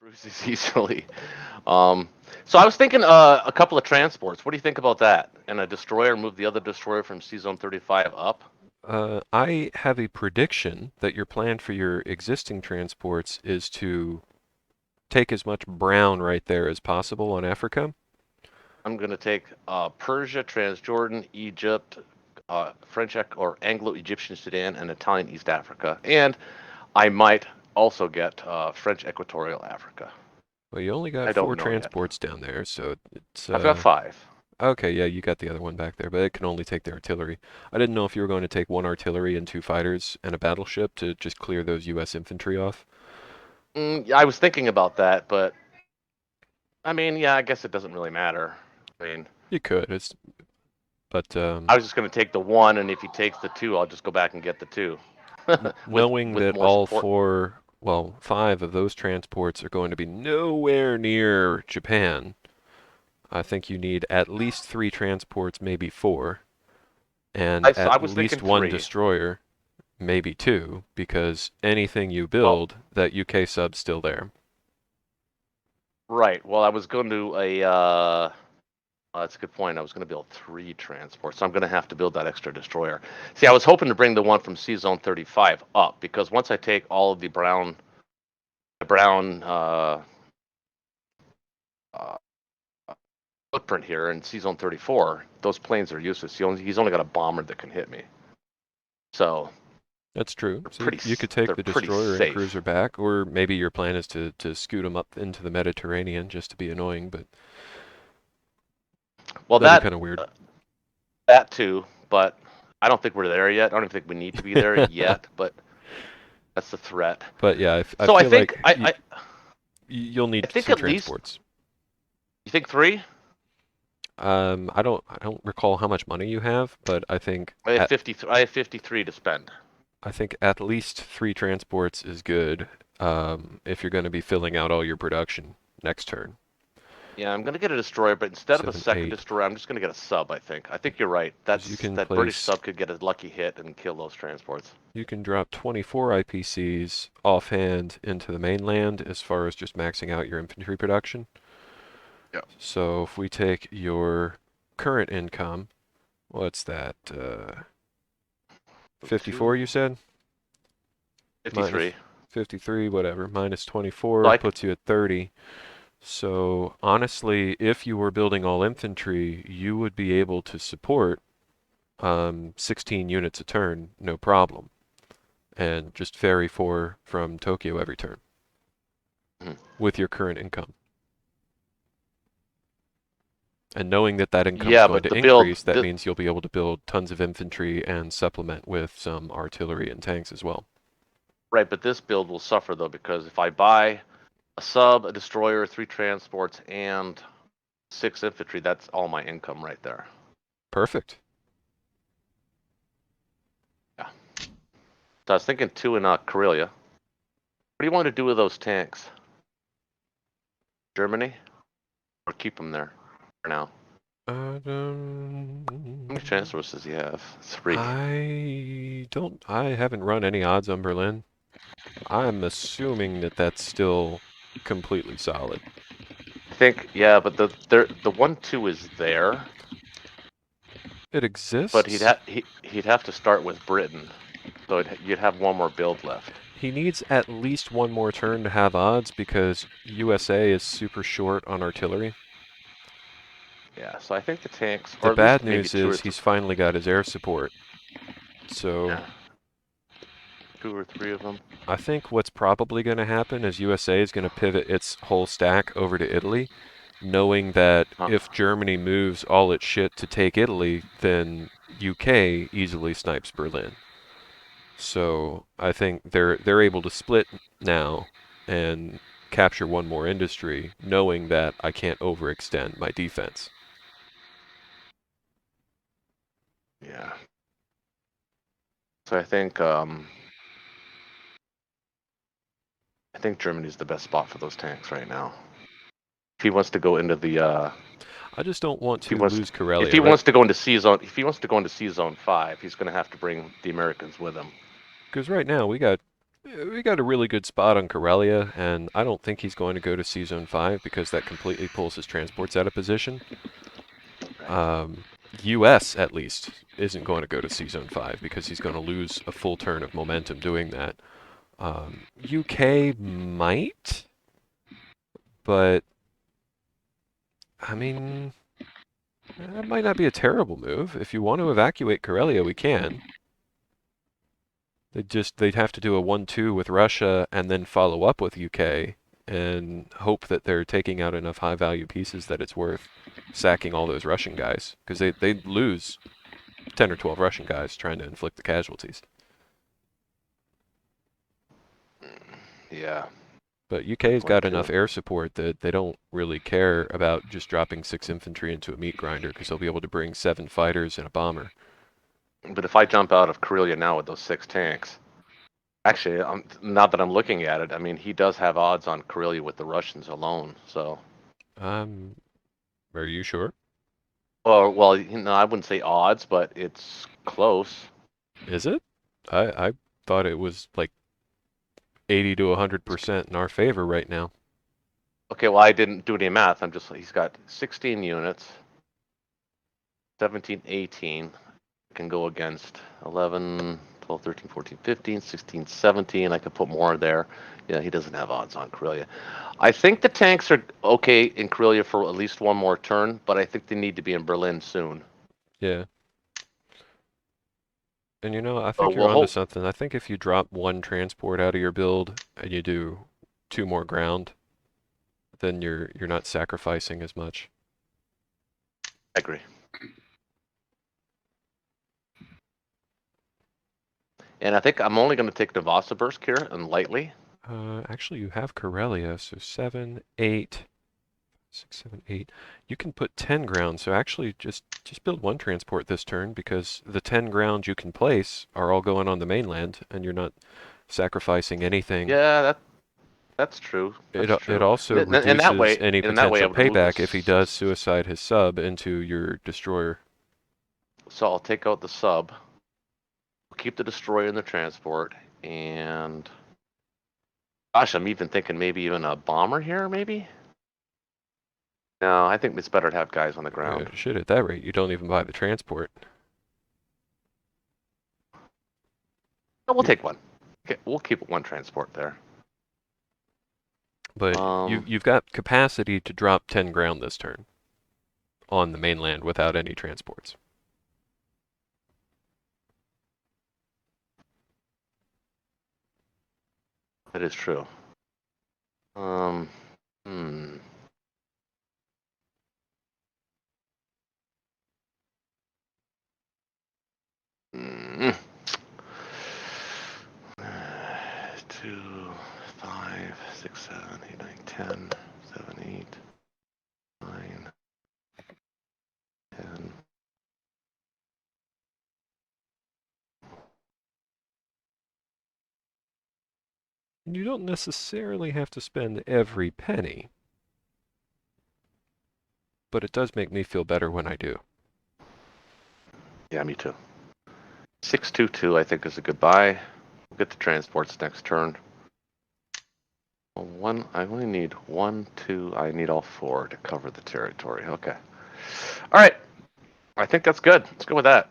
Bruises easily. Um, so I was thinking a couple of transports. What do you think about that? And a destroyer, move the other destroyer from C Zone 35 up. I have a prediction that your plan for your existing transports is to take as much brown right there as possible on Africa. I'm going to take Persia, Transjordan, Egypt, French or Anglo-Egyptian Sudan, and Italian East Africa. And I might also get French Equatorial Africa. Well, you only got I don't four know yet. transports down there, so it's I've got five. okay. Yeah, you got the other one back there, but it can only take the artillery. I didn't know if you were going to take one artillery and two fighters and a battleship to just clear those U.S. infantry off. Yeah, I was thinking about that, but I mean, yeah, I guess it doesn't really matter. I mean, You could, but I was just going to take the one, and if he takes the two, I'll just go back and get the two with knowing with that more all support. four, well, five of those transports are going to be nowhere near Japan, I think you need at least three transports, maybe four, and I at was thinking least one three. destroyer, maybe two, because anything you Well, build, that UK sub's still there. right. Well, I was going to a. That's a good point. I was going to build three transports, so I'm going to have to build that extra destroyer. See, I was hoping to bring the one from C Zone 35 up because once I take all of the brown uh, footprint here in C Zone 34, those planes are useless. He's only got a bomber that can hit me, so That's true. they're So pretty you could take they're the pretty destroyer and safe. cruiser back, or maybe your plan is to scoot them up into the Mediterranean just to be annoying, but Well, that'd be kind of weird. uh, that too, but I don't think we're there yet. I don't even think we need to be there yet, but that's the threat. But yeah, I So I feel think like you'll I need think some at least transports. you think three. I don't recall how much money you have, but I have 53 to spend. I think at least three transports is good. If you're going to be filling out all your production next turn. Yeah, I'm gonna get a destroyer, but instead of a Seven, second eight, destroyer, I'm just gonna get a sub. I think you're right. because That British sub could get a lucky hit and kill those transports. you can drop 24 IPCs offhand into the mainland as far as just maxing out your infantry production. Yeah. So if we take your current income, what's that? 54 Two, you said? Minus 53. 53, whatever. Minus So 24 puts you at 30. So honestly, if you were building all infantry, you would be able to support 16 units a turn, no problem, and just ferry four from Tokyo every turn Mhm. with your current income. And knowing that that income is Yeah, going but to the build, increase, that means you'll be able to build tons of infantry and supplement with some artillery and tanks as well. right? But this build will suffer though because if I buy a sub, a destroyer, three transports, and six infantry, that's all my income right there. Perfect. Yeah. So I was thinking two in Karelia. What do you want to do with those tanks? Germany, or keep them there for now? How many transports does he have? Three. I haven't run any odds on Berlin. I'm assuming that that's still completely solid. I think yeah, but the 1-2 is there, It but exists. he'd have to start with Britain, so you'd have one more build left. He needs at least one more turn to have odds because USA is super short on artillery. Yeah, so I think the tanks, The or at bad least maybe news two or is three, he's finally got his air support. So yeah, two or three of them. I think what's probably going to happen is USA is going to pivot its whole stack over to Italy, knowing that Huh. if Germany moves all its shit to take Italy, then UK easily snipes Berlin. So I think they're able to split now and capture one more industry, knowing that I can't overextend my defense. Yeah. So I think Germany's the best spot for those tanks right now. If he wants to go into the I just don't want if he to wants lose if Karelia, he right? wants to go into C zone C zone 5, he's going to have to bring the Americans with him. Because right now we got We got a really good spot on Karelia, and I don't think he's going to go to C-Zone 5 because that completely pulls his transports out of position. Right. US, at least, isn't going to go to C-Zone 5 because he's going to lose a full turn of momentum doing that. UK might, but, I mean, that might not be a terrible move. If you want to evacuate Karelia, we can. They'd have to do a 1-2 with Russia and then follow up with UK and hope that they're taking out enough high value pieces that it's worth sacking all those Russian guys, because they'd lose 10 or 12 Russian guys trying to inflict the casualties. Yeah. But UK's One, got two. enough air support that they don't really care about just dropping 6 infantry into a meat grinder, because they'll be able to bring 7 fighters and a bomber. But if I jump out of Karelia now with those 6 tanks, actually, now that I'm looking at it, I mean, he does have odds on Karelia with the Russians alone. So, Um, are you sure? or well, I wouldn't say odds, but it's close. Is it? I thought it was like 80 to 100% in our favor right now. Okay, well, I didn't do any math. He's got 16 units, 17, 18. Can go against 11, 12, 13, 14, 15, 16, 17. I could put more there. Yeah, he doesn't have odds on Karelia. I think the tanks are okay in Karelia for at least one more turn, but I think they need to be in Berlin soon. Yeah. And I So think you're we'll onto hope. something. I think if you drop 1 transport out of your build and you do 2 more ground, then you're not sacrificing as much. I agree. And I think I'm only going to take Novosibirsk here and lightly. Actually, you have Karelia, so 7, 8, 6, 7, 8. You can put 10 ground, so actually just build 1 transport this turn, because the 10 ground you can place are all going on the mainland, and you're not sacrificing anything. Yeah, that's true. That's It true. also And that reduces way, any in that way, I potential would move payback if he this. does suicide his sub into your destroyer. So I'll take out the sub, keep the destroyer in the transport, and gosh, I'm even thinking maybe even a bomber here, maybe. No, I think it's better to have guys on the ground. Shit, at that rate, you don't even buy the transport. No, we'll You, take one. Okay, we'll keep one transport there. but you've got capacity to drop 10 ground this turn on the mainland without any transports. That is true. Um, hmm. Mm. 2, 5, 6, 7, 8, 9, 10, 7, 8, 9, 10. You don't necessarily have to spend every penny, but it does make me feel better when I do. Yeah, me too. 622, I think, is a good buy. We'll get the transports next turn. One, I only need 1, 2. I need all 4 to cover the territory. Okay. All right. I think that's good. Let's go with that.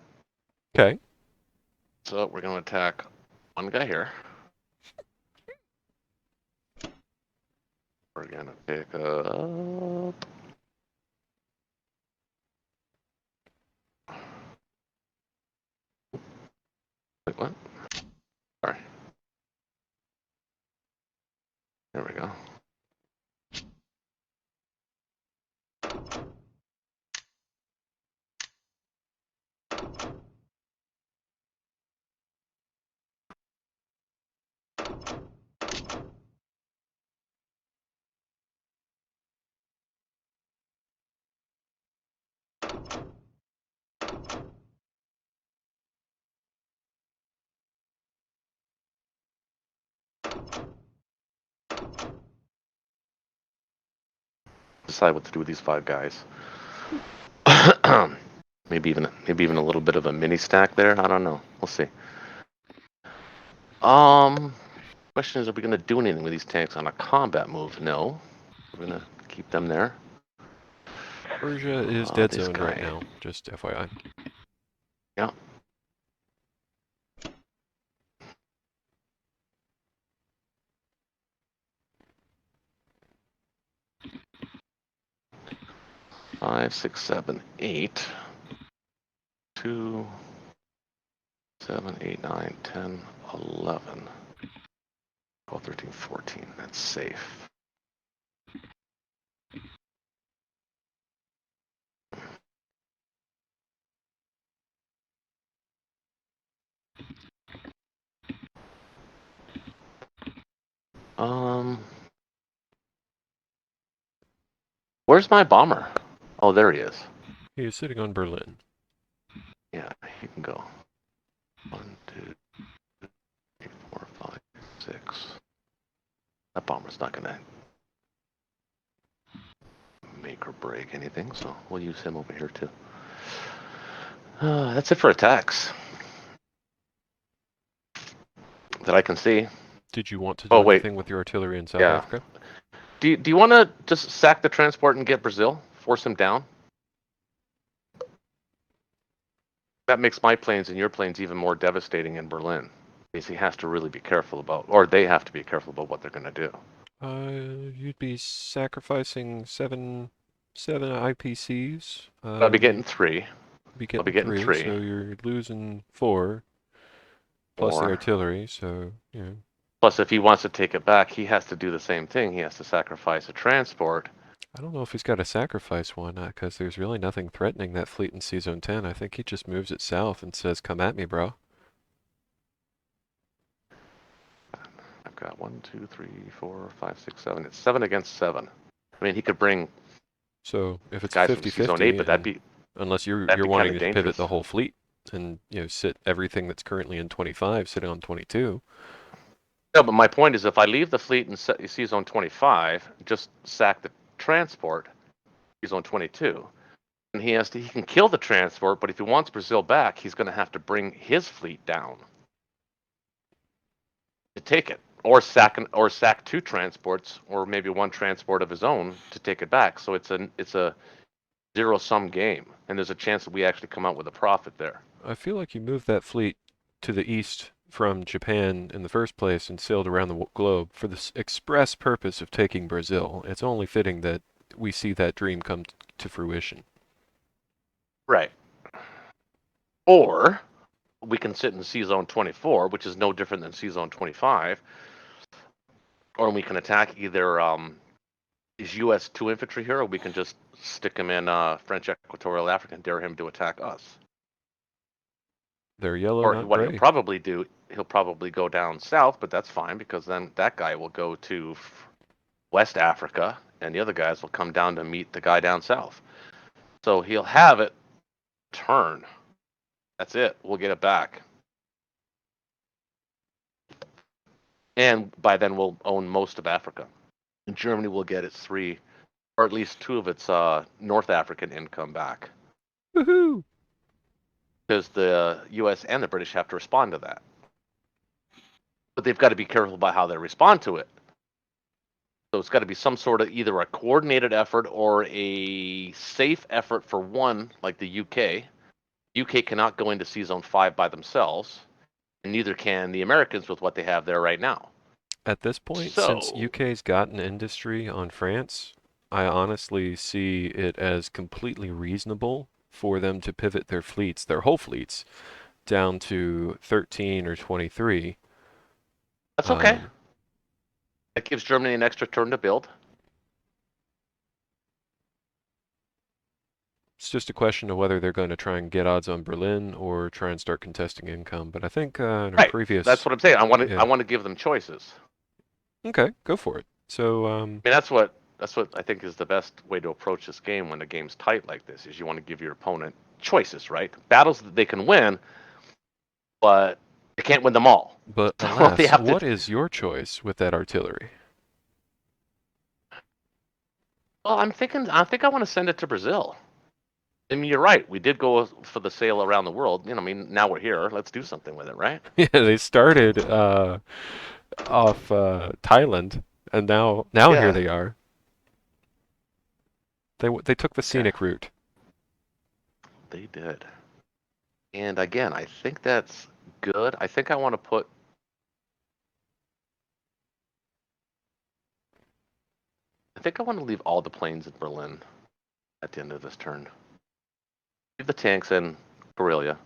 Okay. So we're going to attack one guy here. We're going to pick up. Wait, what? Sorry. There we go. Decide what to do with these 5 guys. maybe even a little bit of a mini stack there. I don't know. We'll see. Um, Question is, are we going to do anything with these tanks on a combat move? No. We're going to keep them there. Persia is dead This zoned right guy. now, just FYI. Yeah. Five, six, seven, 8. 2, 7, 8, 9, 10, 11. 12, 13, 14. That's safe. Where's my bomber? Oh, there he is. He is sitting on Berlin. Yeah, he can go. 1, 2, 3, 4, 5, 6. That bomber's not gonna make or break anything, so we'll use him over here too. That's it for attacks that I can see. Did you want to Oh do wait, anything with your artillery in South yeah. Africa? Do you want to just sack the transport and get Brazil? Force him down? That makes my planes and your planes even more devastating in Berlin. Because he has to really be careful about, or they have to be careful about what they're going to do. You'd be sacrificing seven IPCs. I'll be getting 3. Be I'll be getting getting three, 3. so you're losing 4 plus the 4. artillery. So Plus, if he wants to take it back, he has to do the same thing. He has to sacrifice a transport. I don't know if he's got to sacrifice one, because there's really nothing threatening that fleet in Sea Zone 10. I think he just moves it south and says, "Come at me, bro." I've got 1, 2, 3, 4, 5, 6, 7. It's 7 against 7. I mean, he could bring So if it's guys from Sea Zone 50-50, 8, but unless you're that'd be kind wanting of to pivot dangerous. the whole fleet and sit everything that's currently in 25 sitting on 22. No, but my point is, if I leave the fleet in Sea Zone 25, just sack the transport, Sea Zone 22, and he can kill the transport. But if he wants Brazil back, he's going to have to bring his fleet down to take it, or sack 2 transports, or maybe 1 transport of his own to take it back. So it's a zero-sum game, and there's a chance that we actually come out with a profit there. I feel like you moved that fleet to the east from Japan in the first place and sailed around the globe for the express purpose of taking Brazil. It's only fitting that we see that dream come to fruition. Right. Or we can sit in Sea Zone 24, which is no different than Sea Zone 25, or we can attack either these U.S. 2 infantry here, or we can just stick him in French Equatorial Africa and dare him to attack us. They're yellow, Or not what he'll gray. probably do, he'll probably go down south, but that's fine because then that guy will go to West Africa, and the other guys will come down to meet the guy down south. So he'll have it turn. That's it. We'll get it back. And by then we'll own most of Africa. And Germany will get its 3, or at least 2 of its North African income back. Woohoo! Because the U.S. and the British have to respond to that. But they've got to be careful about how they respond to it. So it's got to be some sort of either a coordinated effort or a safe effort for one, like the UK. UK cannot go into Sea Zone 5 by themselves, and neither can the Americans with what they have there right now. At this point, since So, UK's got an industry on France, I honestly see it as completely reasonable for them to pivot their fleets, their whole fleets, down to 13 or 23. that's okay. That gives Germany an extra turn to build. It's just a question of whether they're going to try and get odds on Berlin or try and start contesting income. But I think in our Right. previous, That's what I'm saying. I yeah, want to give them choices. okay, go for it. So I mean, that's what I think is the best way to approach this game when the game's tight like this. Is you want to give your opponent choices, right? Battles that they can win, but they can't win them all. but So they alas, have to. what is your choice with that artillery? Well, I'm thinking. I think I want to send it to Brazil. I mean, you're right. We did go for the sale around the world. I mean, now we're here. Let's do something with it, right? Yeah, they started off Thailand, and now here Yeah, they are. They took the okay, scenic route. they did. And again, I think that's good. I think I want to put. I think I want to leave all the planes in Berlin at the end of this turn. Leave the tanks in Karelia,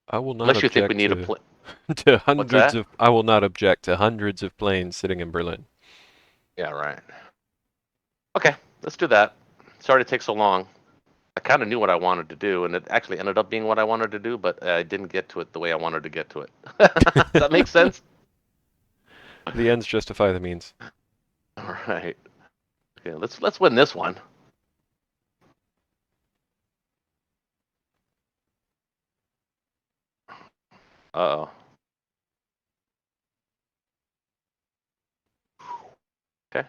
I will not unless you think we object need a to plane. to What's hundreds that? of. I will not object to hundreds of planes sitting in Berlin. Yeah, right. Okay, let's do that. Sorry to take so long. I kind of knew what I wanted to do, and it actually ended up being what I wanted to do, but I didn't get to it the way I wanted to get to it. Does that make sense? The ends justify the means. All right. Okay, let's win this one. Uh-oh. Okay.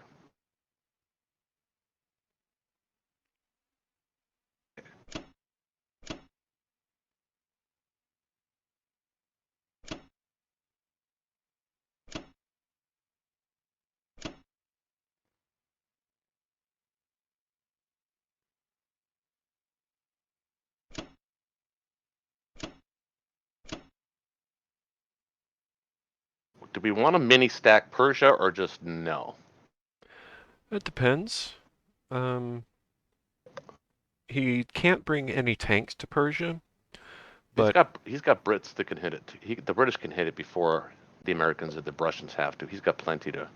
Do we want to mini stack Persia or just no? It depends. Um, he can't bring any tanks to Persia, but He's got Brits that can hit it. The British can hit it before the Americans or the Russians have to. He's got plenty to.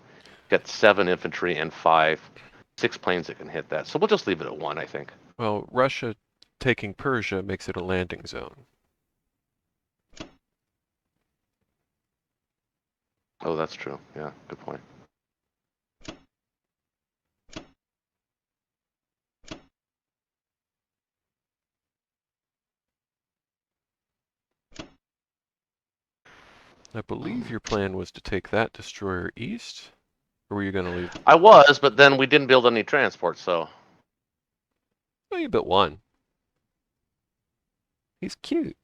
Got 7 infantry and 6 planes that can hit that. So we'll just leave it at 1, I think. well, Russia taking Persia makes it a landing zone. Oh, that's true. Yeah, good point. I believe your plan was to take that destroyer east, or were you going to leave? I was, but then we didn't build any transport, so Oh, you built one. He's cute.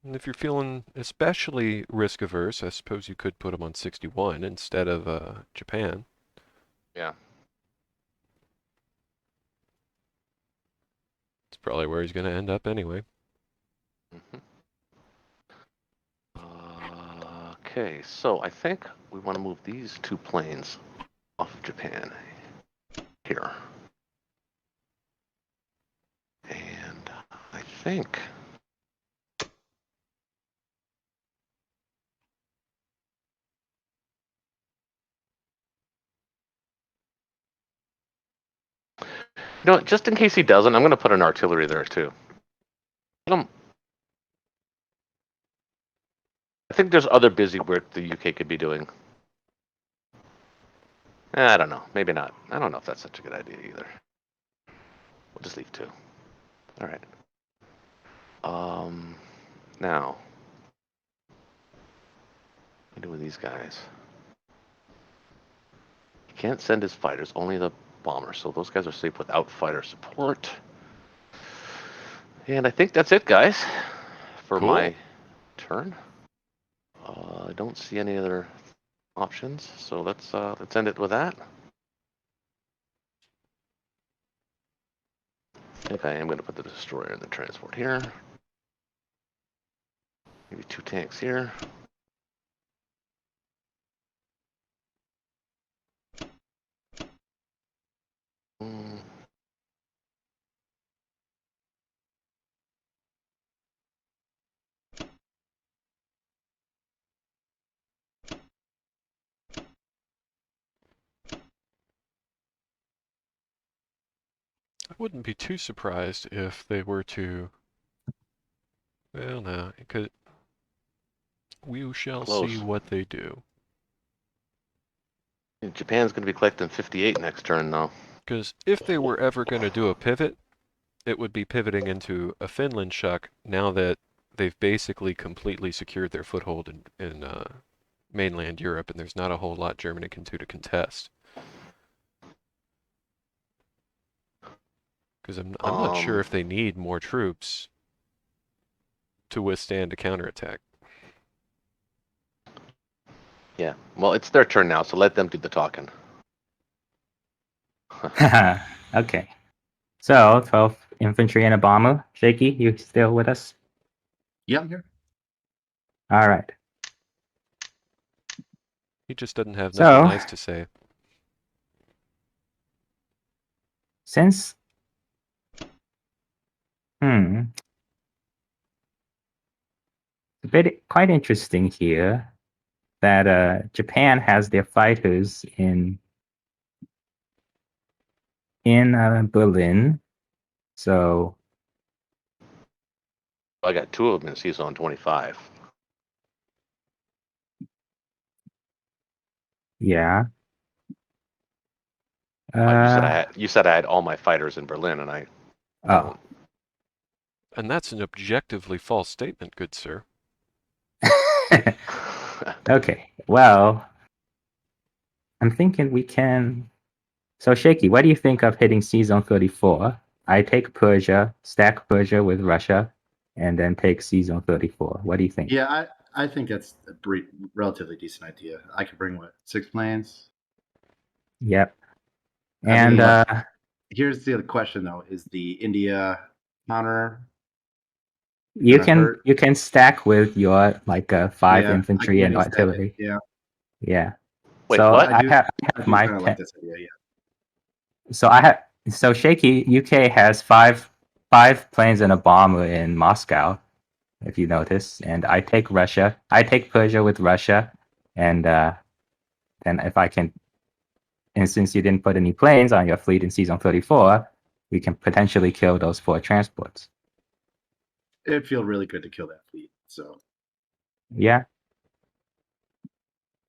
And if you're feeling especially risk averse, I suppose you could put him on 61 instead of Japan. yeah. It's probably where he's going to end up anyway. Mhm. Okay, so I think we want to move these 2 planes off of Japan here. And I think just in case he doesn't, I'm going to put an artillery there too. I think there's other busy work the UK could be doing. I don't know. Maybe not. I don't know if that's such a good idea either. We'll just leave 2. All right. Now, what do we do with these guys? He can't send his fighters, only the bombers. So those guys are safe without fighter support. And I think that's it, guys, for Cool. my turn. I don't see any other options, so let's end it with that. I think I am going to put the destroyer in the transport here. Maybe 2 tanks here. Mm, I wouldn't be too surprised if they were to. Well, no, because we shall see close. what they do. Japan's going to be collecting 58 next turn, though. Because if they were ever going to do a pivot, it would be pivoting into a Finland shuck now that they've basically completely secured their foothold in mainland Europe, and there's not a whole lot Germany can do to contest. Because I'm not sure Um, if they need more troops to withstand a counterattack. Yeah. Well, it's their turn now, so let them do the talking. Okay. So 12 infantry and a bomber. Shakey, you still with us? Yeah, I'm here. All right. He just doesn't have So- nothing nice to say. Since it's a bit quite interesting here that Japan has their fighters in Berlin. So I got 2 of them in season 25. yeah. You said I had all my fighters in Berlin, and I Oh. And that's an objectively false statement, good sir. Okay. Well, I'm thinking we can. So Shaky, what do you think of hitting season 34? I take Persia, stack Persia with Russia, and then take season 34. What do you think? Yeah, I think that's a relatively decent idea. I could bring 6 planes. Yep. I And mean, here's the other question though: is the India counter? you gonna can hurt? you can stack with your 5 Yeah, I infantry can and maybe stack it. artillery. Yeah. Yeah. Wait, so what? I have do my kind of like this idea. Yeah. so Shaky UK has five planes and a bomber in Moscow, if you notice, and I take Russia. I take Persia with Russia, and then if I can, and since you didn't put any planes on your fleet in season 34, we can potentially kill those 4 transports. It'd feel really good to kill that fleet. So Yeah.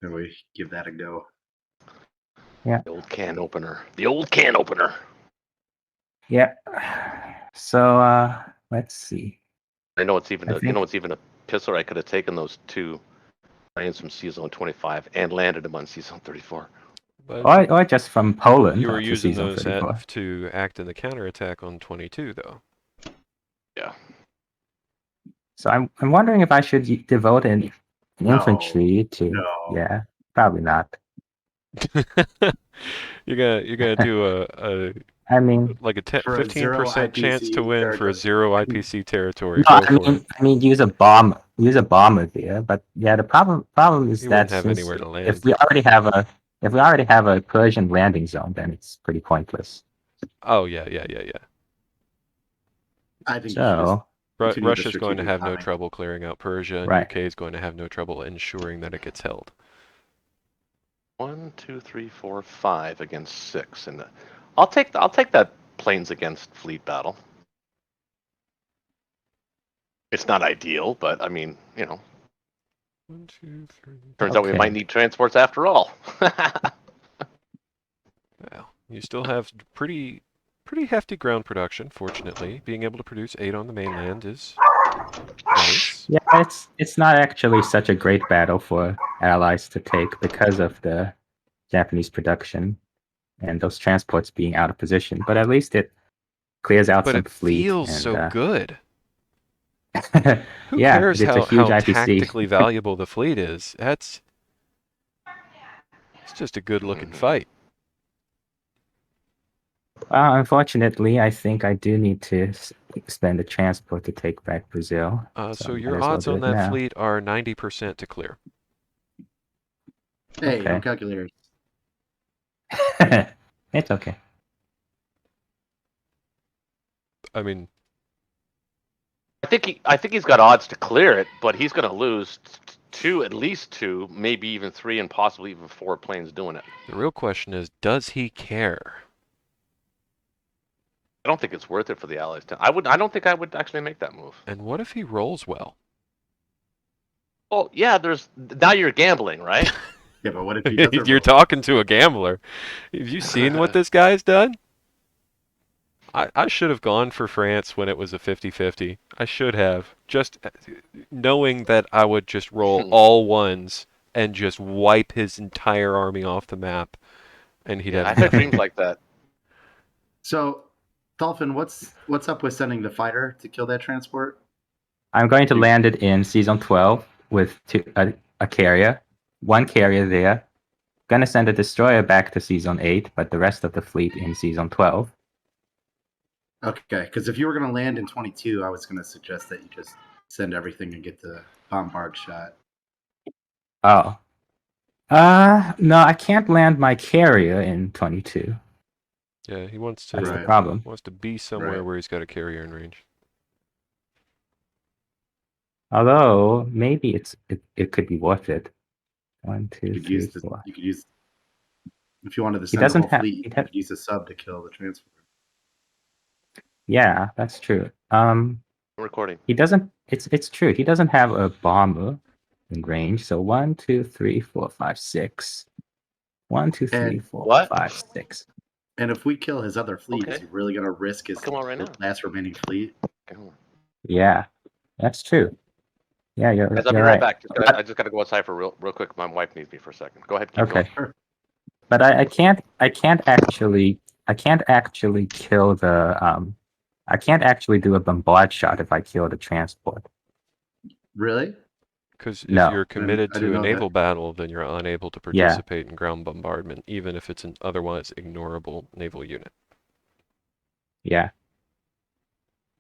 then we give that a go. Yeah. The old can opener. The old can opener. Yeah. So let's see. I know it's even I a, you think- know it's even a pisser. I could have taken those 2 planes from season 25 and landed them on season 34. But Or just from Poland you were to using season those 34. to act in the counterattack on 22, though. Yeah. So I'm wondering if I should devote an infantry to. No. Yeah, probably not. You're gonna do a I mean, like a For a 15% chance to IPC win for a 0 IPC territory. no, Go for it. I mean, use a bomber there. But yeah, the problem is You that wouldn't have since anywhere to if land. we already have a Persian landing zone, then it's pretty pointless. Oh yeah. I think you should just So continue the Russia's going to strategic have no planning. trouble clearing out Persia, and Right. UK is going to have no trouble ensuring that it gets held. 1, 2, 3, 4, 5 against 6, and I'll take that planes against fleet battle. It's not ideal, but I mean, 1, 2, 3. turns out we Okay. might need transports after all. Well, you still have pretty hefty ground production. Fortunately, being able to produce 8 on the mainland is nice. yeah, it's not actually such a great battle for allies to take because of the Japanese production and those transports being out of position. But at least it clears out But some it fleet. feels and, so good. Who yeah, cares it's a how huge IPC. tactically valuable the fleet is? It's just a good looking fight. Well, unfortunately, I think I do need to spend a transport to take back Brazil. So might your as well odds do on it that now. fleet are 90% to clear. Hey, no Okay. calculators. It's okay. I mean, I think he's got odds to clear it, but he's going to lose at least 2, maybe even 3, and possibly even 4 planes doing it. the real question is, does he care? I don't think it's worth it for the Allies. I don't think I would actually make that move. And what if he rolls well? Well, yeah. Now you're gambling, right? Yeah, but what if he doesn't You're roll? talking to a gambler. Have you seen what this guy's done? I should have gone for France when it was a 50-50. I should have. Just knowing that I would just roll all ones and just wipe his entire army off the map. And he'd Yeah, have I've had dreams like that. So, Dolphin, what's up with sending the fighter to kill that transport? I'm going to land it in season 12 with a carrier, one carrier there. Gonna send a destroyer back to Season 8, but the rest of the fleet in Season 12. Okay, because if you were going to land in 22, I was going to suggest that you just send everything and get the bombard shot. Oh. No, I can't land my carrier in 22. Yeah, he wants That's the to Right. problem. be somewhere Right. where he's got a carrier in range. Although, maybe it could be worth it. 1, 2, You could 3, use 4. if you wanted to He send the doesn't whole have. fleet, you could use a sub to kill the transport. Yeah, that's true. I'm recording. He doesn't. It's true. He doesn't have a bomber in range. So 1, 2, 3, 4, 5, 6. 1, 2, 3, And 4, What? 5, 6. and if we kill his other fleet, is Okay. he really going to risk his Come on right now. last remaining fleet? Come on. Yeah, that's true. Yeah, you're Guys, I'll be you're right right. back. I just got to go outside for real quick. My wife needs me for a second. Go ahead. Keep Okay. going. Sure. But I can't actually kill the I can't actually do a bombard shot if I kill the transport. Really? Because if No. you're committed I didn't to a know naval that. battle, then you're unable to participate in ground bombardment, even if it's an otherwise ignorable naval unit. Yeah.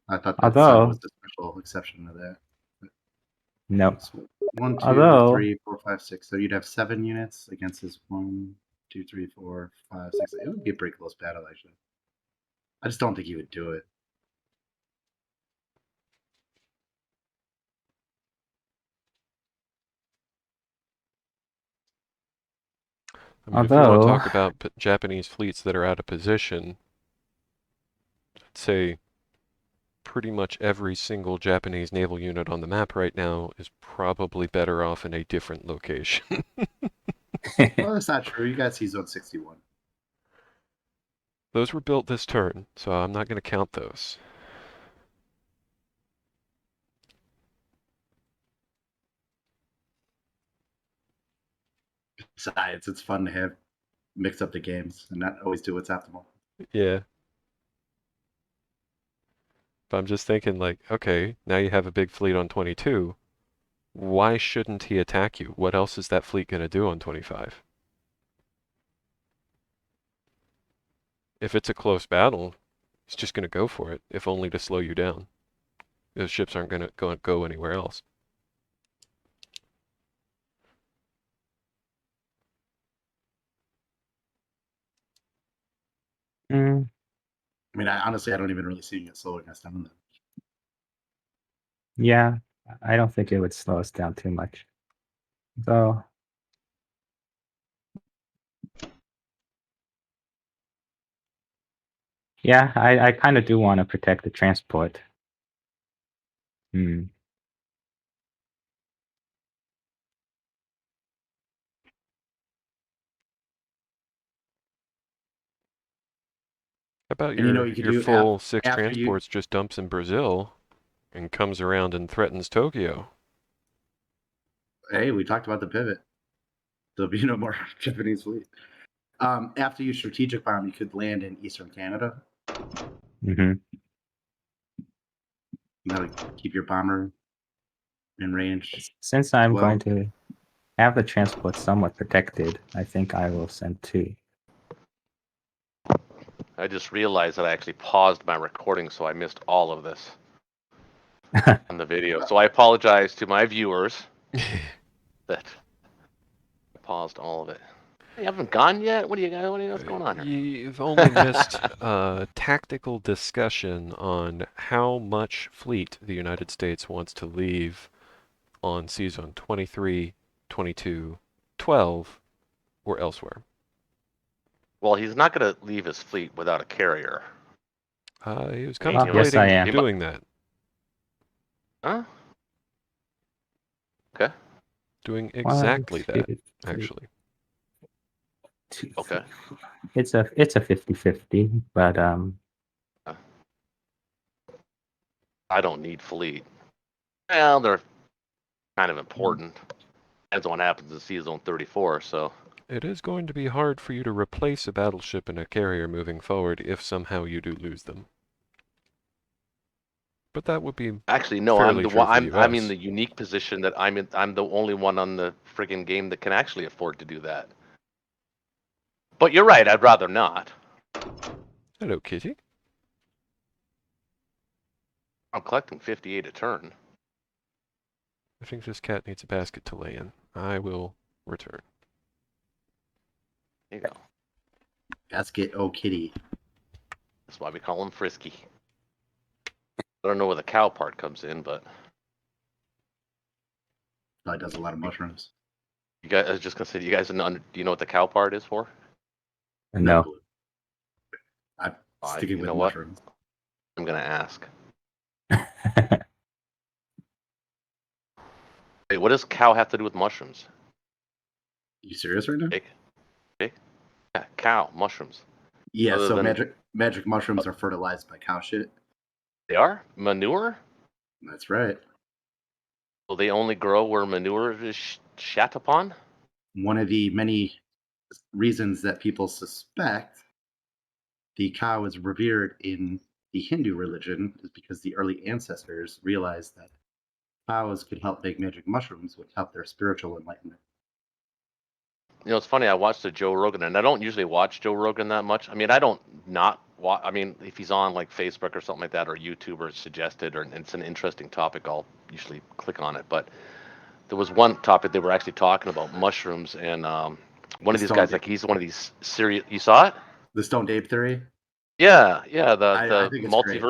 I thought that sub Although was the special exception to that. no. So 1, 2, Although 3, 4, 5, 6. So you'd have 7 units against his 1, 2, 3, 4, 5, 6. It would be a pretty close battle, actually. I just don't think he would do it. I mean, if you want to although talk about Japanese fleets that are out of position, I'd say pretty much every single Japanese naval unit on the map right now is probably better off in a different location. Well, that's not true. You guys see Zone 61. Those were built this turn, so I'm not going to count those. Besides, it's fun to have mix up the games and not always do what's optimal. Yeah. But I'm just thinking, like, okay, now you have a big fleet on 22. Why shouldn't he attack you? What else is that fleet going to do on 25? If it's a close battle, he's just going to go for it, if only to slow you down. Those ships aren't going to go anywhere else. mm, I mean, honestly, I don't even really see it slowing us down. yeah, I don't think it would slow us down too much. Though yeah, I kind of do want to protect the transport. Hmm. How about And you know what you could your do full 6 after you. transports just dumps in Brazil and comes around and threatens Tokyo? Hey, we talked about the pivot. There'll be no more Japanese fleet. After you strategic bomb, you could land in Eastern Canada. Hmm. That'll keep your bomber in range. Since I'm Well, going to have the transport somewhat protected, I think I will send 2. I just realized that I actually paused my recording, so I missed all of this on the video. So I apologize to my viewers that I paused all of it. You haven't gone yet? What do you guys? What's going on here? You've only missed a tactical discussion on how much fleet the United States wants to leave on season 23, 22, 12, or elsewhere. Well, he's not going to leave his fleet without a carrier. He was Well, contemplating yes, I am. doing that. Huh? Okay. Doing 1, exactly 2, that, 3, actually. 2, Okay. 3, 4. It's a 50-50, but I don't need fleet. Well, they're kind of important. Depends on what happens in season 34. So It is going to be hard for you to replace a battleship and a carrier moving forward if somehow you do lose them. But that would be Actually, no, fairly I'm the true one. for the I'm in US. the unique position that I'm the only one on the friggin' game that can actually afford to do that. But you're right. I'd rather not. Hello, kitty. I'm collecting 58 a turn. I think this cat needs a basket to lay in. I will return. There you go. Basket O Kitty. That's why we call him Frisky. I don't know where the cow part comes in, but Probably does a lot of mushrooms. you guys. I was just gonna say, do you know what the cow part is for? No. clue. I'm sticking You with know what? mushrooms. I'm gonna ask. Wait, what does cow have to do with mushrooms? You serious right now? Jake? Jake? Yeah, cow, mushrooms. Yeah, Other so than- magic mushrooms are fertilized by cow shit. They are? Manure? That's right. Will they only grow where manure is shat upon? One of the many reasons that people suspect the cow is revered in the Hindu religion is because the early ancestors realized that cows could help make magic mushrooms, which help their spiritual enlightenment. You know, it's funny. I watched the Joe Rogan, and I don't usually watch Joe Rogan that much. I mean, I don't not watch. I mean, if he's on like Facebook or something like that, or YouTube, or it's suggested, or it's an interesting topic, I'll usually click on it. But there was one topic they were actually talking about mushrooms, and one of these guys, like he's one of these serious. You saw it? The Stoned Ape theory? Yeah, I the think it's great.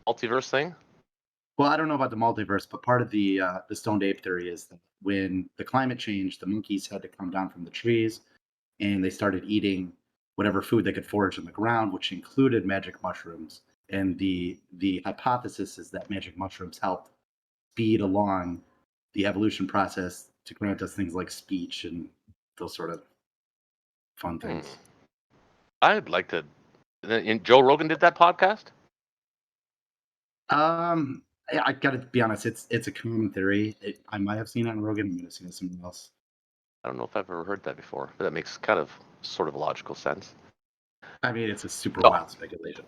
multiverse thing. Well, I don't know about the multiverse, but part of the Stoned Ape theory is that when the climate changed, the monkeys had to come down from the trees, and they started eating whatever food they could forage in the ground, which included magic mushrooms. And the hypothesis is that magic mushrooms helped speed along the evolution process to grant us things like speech and those sort of fun things. I'd like to. And Joe Rogan did that podcast. I gotta be honest, it's a common theory. I might have seen it on Rogan, I might have seen it somewhere else. I don't know if I've ever heard that before, but that makes kind of sort of logical sense. I mean, it's a super No. wild speculation.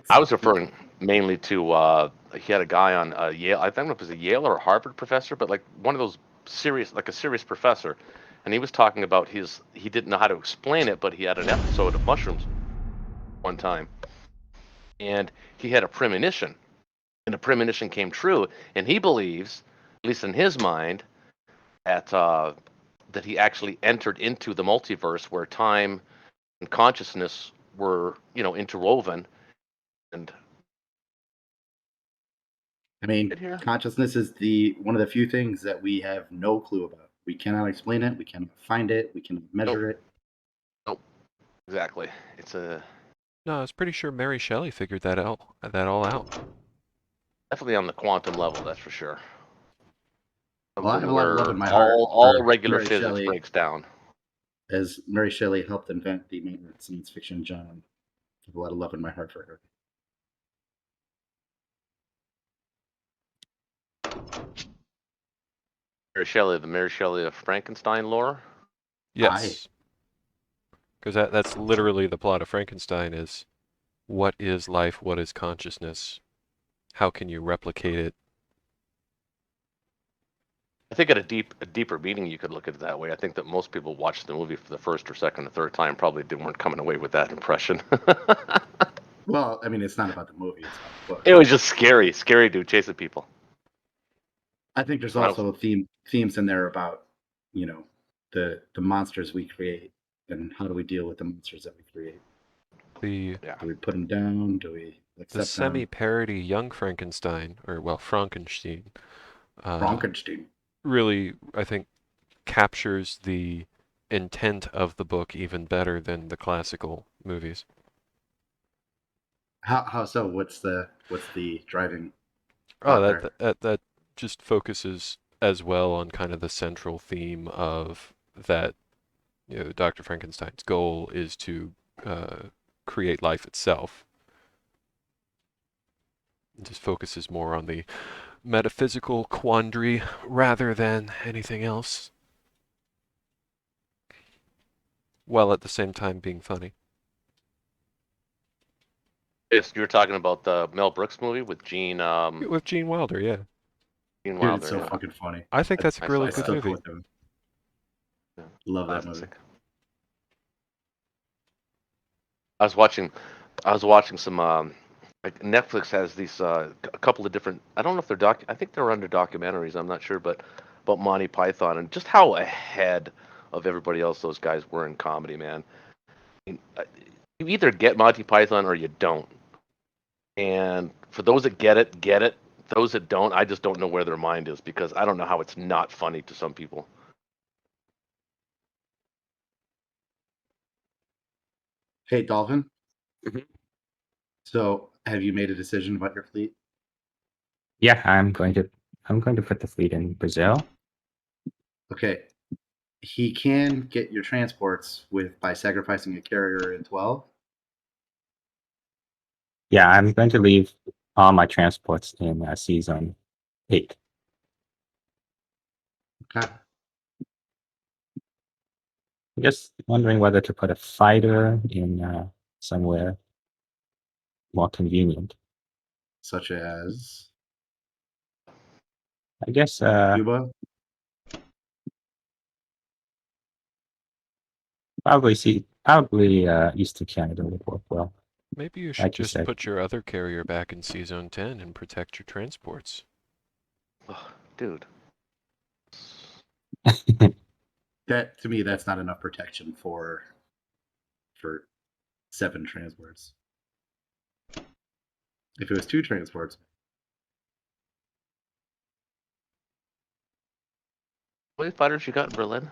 I was referring mainly to he had a guy on Yale. I don't know if it was a Yale or a Harvard professor, but like one of those serious, like a serious professor, and he was talking about he didn't know how to explain it, but he had an episode of mushrooms one time, and he had a premonition, and the premonition came true, and he believes, at least in his mind, that he actually entered into the multiverse where time and consciousness were, interwoven, and I mean, here. consciousness is the one of the few things that we have no clue about. We cannot explain it. We cannot find it. We cannot measure it. Nope, exactly. It's No, I was pretty sure Mary Shelley figured that all out. definitely on the quantum level, that's for sure. Well, I have Something a lot of love where in my heart all for regular Mary physics Shelley, breaks down. as Mary Shelley helped invent the main science fiction genre. I have a lot of love in my heart for her. The Mary Shelley of Frankenstein lore. Yes. Because that's literally the plot of Frankenstein is what is life, what is consciousness, how can you replicate it? I think at a deeper meaning, you could look at it that way. I think that most people watched the movie for the first or second or third time probably weren't coming away with that impression. Well, I mean, it's not about the movie; it's about the book. It was just scary dude chasing people. I think there's When I was- also themes in there about, the monsters we create and how do we deal with the monsters that we create. The Do we put them down? Do we accept them? semi-parody Young Frankenstein, or well, Frankenstein, Frankenstein. really, I think, captures the intent of the book even better than the classical movies. How so? What's the driving? Oh, thought there? that just focuses as well on kind of the central theme of that, Dr. Frankenstein's goal is to create life itself. It just focuses more on the metaphysical quandary rather than anything else, while at the same time being funny. Yes, you were talking about the Mel Brooks movie with Gene With Gene Wilder, yeah. Gene Dude, it's Wilder. so Yeah. fucking funny. I think that's a I really saw I good that. still movie. quote them. Yeah. Love that movie. Classic. I was watching some like Netflix has these a couple of different, I don't know if they're I think they're under documentaries, I'm not sure, but about Monty Python and just how ahead of everybody else those guys were in comedy, man. I mean, you either get Monty Python or you don't. And for those that get it, get it. Those that don't, I just don't know where their mind is because I don't know how it's not funny to some people. Hey, Dolphin. Mhm. So, have you made a decision about your fleet? Yeah, I'm going to put the fleet in Brazil. Okay. He can get your transports by sacrificing a carrier in 12. Yeah, I'm going to leave all my transports in season 8. Okay. I'm just wondering whether to put a fighter in somewhere more convenient. Such as I guess Cuba. probably Eastern Canada would work well, Maybe you should like you just said. put your other carrier back in C-Zone 10 and protect your transports. Ugh, dude. That to me, that's not enough protection for 7 transports. If it was 2 transports, How many fighters you got in Berlin?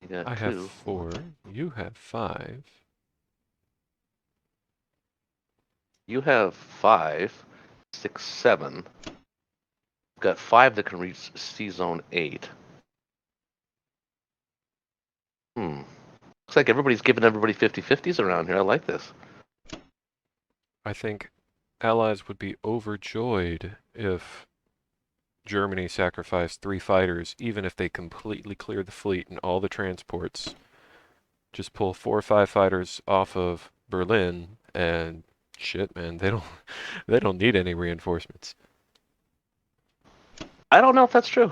You got I have 2. 4. You have 5. You have 5, 6, 7. Got 5 that can reach C Zone 8. Looks like everybody's giving everybody 50-50s around here. I like this. I think allies would be overjoyed if Germany sacrificed 3 fighters, even if they completely clear the fleet and all the transports. Just pull 4 or 5 fighters off of Berlin, and shit, man, they don't need any reinforcements. I don't know if that's true.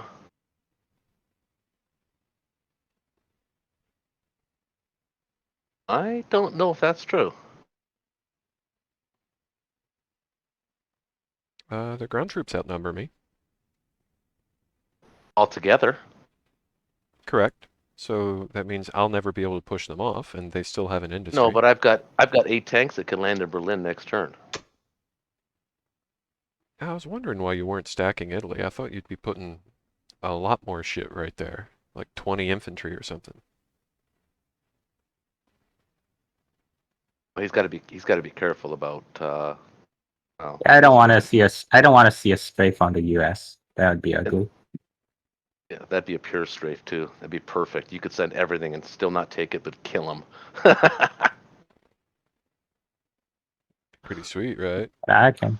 I don't know if that's true. The ground troops outnumber me. Altogether. Correct. So that means I'll never be able to push them off, and they still have an industry. No, but I've got 8 tanks that can land in Berlin next turn. I was wondering why you weren't stacking Italy. I thought you'd be putting a lot more shit right there, like 20 infantry or something. Well, he's got to be careful about. Well, I don't his want to infantry. see us. I don't want to see a strafe on the U.S. That would be ugly. Yeah, that'd be a pure strafe too. That'd be perfect. You could send everything and still not take it, but kill him. Pretty sweet, right? But I can.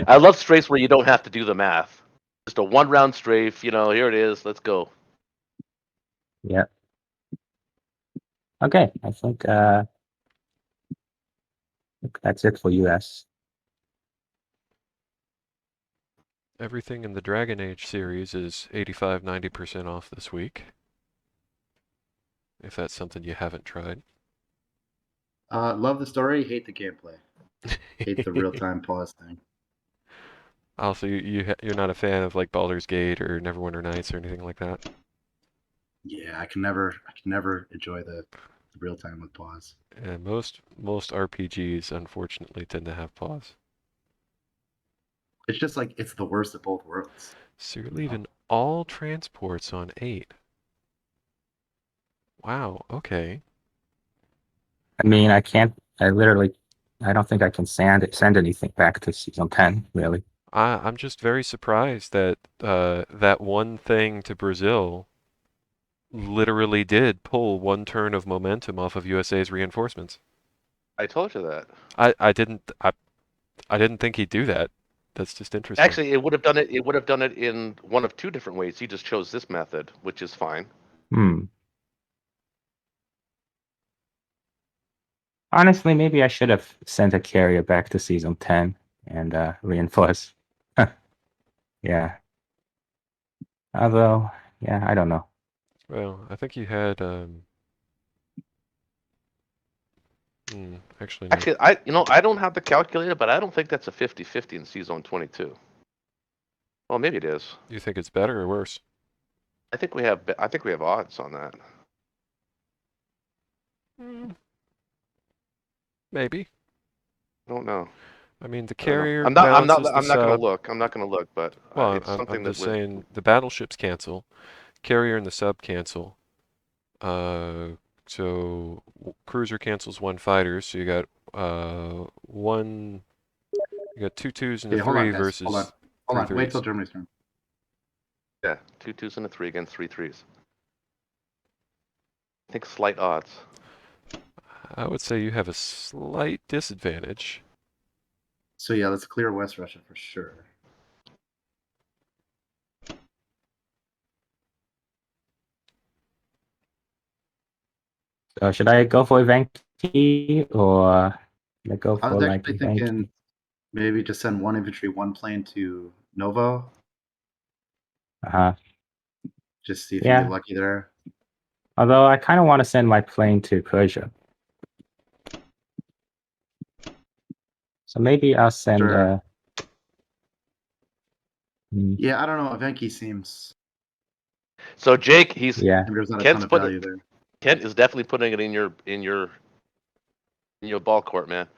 I love strafes where you don't have to do the math. Just a 1-round strafe. Here it is. Let's go. Yeah. Okay, I think that's it for U.S. Everything in the Dragon Age series is 85–90% off this week. If that's something you haven't tried. love the story, hate the gameplay, hate the real-time pause thing. Also, you're not a fan of like Baldur's Gate or Neverwinter Nights or anything like that? Yeah, I can never enjoy the real-time with pause. And most RPGs unfortunately tend to have pause. It's just like it's the worst of both worlds. So you're leaving all transports on 8. Wow, okay. I mean, I can't. I don't think I can send anything back to season 10. Really. I'm just very surprised that that one thing to Brazil literally did pull one turn of momentum off of USA's reinforcements. I told you that. I didn't think he'd do that. That's just interesting. Actually, it would have done it. It would have done it in one of 2 different ways. He just chose this method, which is fine. Hmm. Honestly, maybe I should have sent a carrier back to season 10 and reinforce. Yeah. Although, yeah, I don't know. Well, I think you had actually no. Actually, I don't have the calculator, but I don't think that's a 50-50 in season 22. Well, maybe it is. You think it's better or worse? I think we have odds on that. Maybe. I don't know. I mean, the I don't know. carrier I'm not. I'm balances not. the I'm not gonna sub. look. I'm not gonna look. But Well, it's something I'm that just would. saying the battleships cancel, carrier and the sub cancel. So cruiser cancels one fighter, so you got one. You got 2 2s and a Okay, hold 3 on, guys. Hold on. versus Hold 3 on. Wait 3s. till Germany's turn. Yeah, 2 2s and a 3 against 3 3s. I think slight odds. I would say you have a slight disadvantage. So yeah, let's clear West Russia for sure. So should I go for Evenki or should I go I for was like actually Evenki? thinking maybe just send one infantry, one plane to Novo. Uh-huh. Just see if you Yeah. get lucky there. Although I kind of want to send my plane to Persia. So maybe I'll send Sure. hmm, Yeah, I don't know. Evenki seems So Jake, yeah. there's not a ton Kent's of putting value there. Kent is definitely putting it in your ball court, man.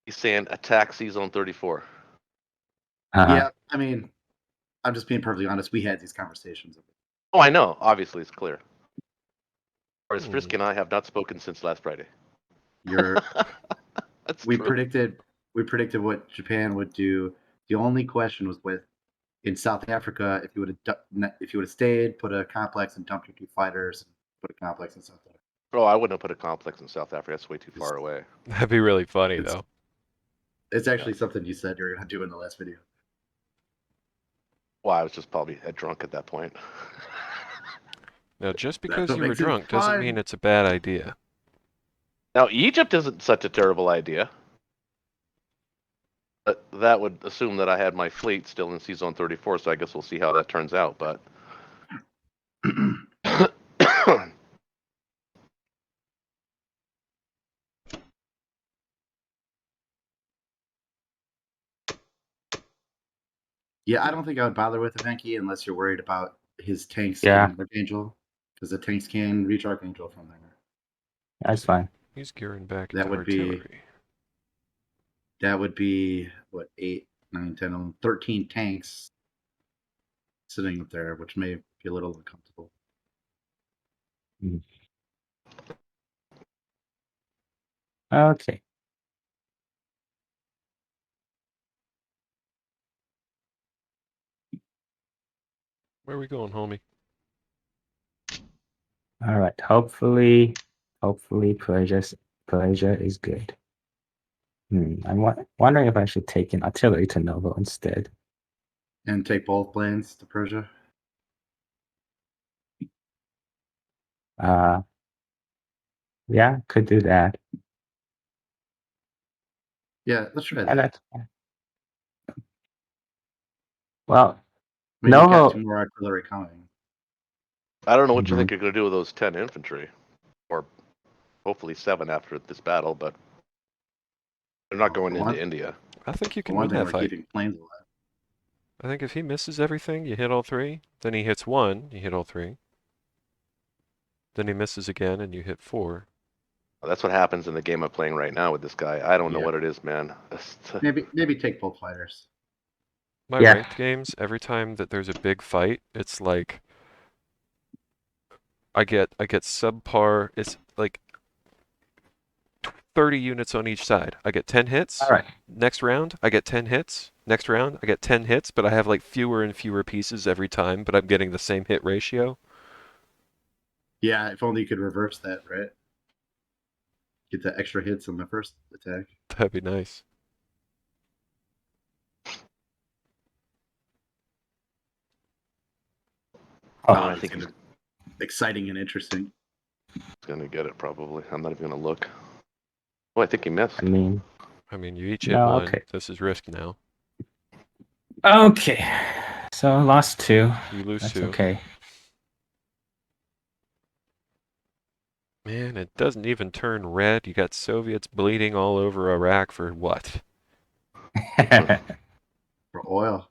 He's saying attack season 34. Uh-huh. Yeah, I mean, I'm just being perfectly honest. We had these conversations. Oh, I know. Obviously, it's clear. Whereas Hmm. Frisky and I have not spoken since last Friday. You're That's we true. predicted what Japan would do. The only question was with in South Africa if you would have stayed, put a complex and dumped your 2 fighters, and put a complex in South Africa. Oh, I wouldn't have put a complex in South Africa. That's way too far away. That'd be really funny, It's- though. It's actually something you said you're gonna do in the last video. Well, I was just probably drunk at that point. Now, just That's because what you were makes it drunk doesn't fun. mean it's a bad idea. Now, Egypt isn't such a terrible idea. But that would assume that I had my fleet still in season 34, so I guess we'll see how that turns out. But Yeah, I don't think I would bother with Evenki unless you're worried about his tanks Yeah. getting Archangel, because the tanks can reach Archangel from there. That's fine. He's gearing back That into would be- artillery. That would be what 8, 9, 10, 11, 13 tanks sitting up there, which may be a little uncomfortable. Okay. Where are we going, homie? All right. Hopefully Persia is good. I'm wondering if I should take an artillery to Novo instead. And take both planes to Persia. Yeah, could do that. Yeah, let's try Yeah, that. that's fine. Well, I mean, you Novo. got 2 more artillery coming. I don't know what you Mhm. think you're going to do with those 10 infantry, or hopefully 7 after this battle, but they're not going For into one- India. I think you For can one win thing, that we're fight. keeping planes alive. I think if he misses everything, you hit all 3. Then he hits 1, you hit all 3. Then he misses again, and you hit 4. That's what happens in the game I'm playing right now with this guy. I don't know Yeah. what it is, man. Maybe take both fighters. My Yeah. ranked games, every time that there's a big fight, it's like I get subpar. It's like 30 units on each side. I get 10 hits. All right. Next round, I get 10 hits. Next round, I get 10 hits, but I have like fewer and fewer pieces every time, but I'm getting the same hit ratio. Yeah, if only you could reverse that, right? Get the extra hits on the first attack. That'd be nice. Oh, I It's think gonna he's be exciting and interesting. going to get it probably. I'm not even going to look. Oh, I think he missed. I mean, I mean, you each hit no, one. okay. This is risk now. Okay. So I lost 2. You lose That's 2. okay. Man, it doesn't even turn red. You got Soviets bleeding all over Iraq for what? For oil.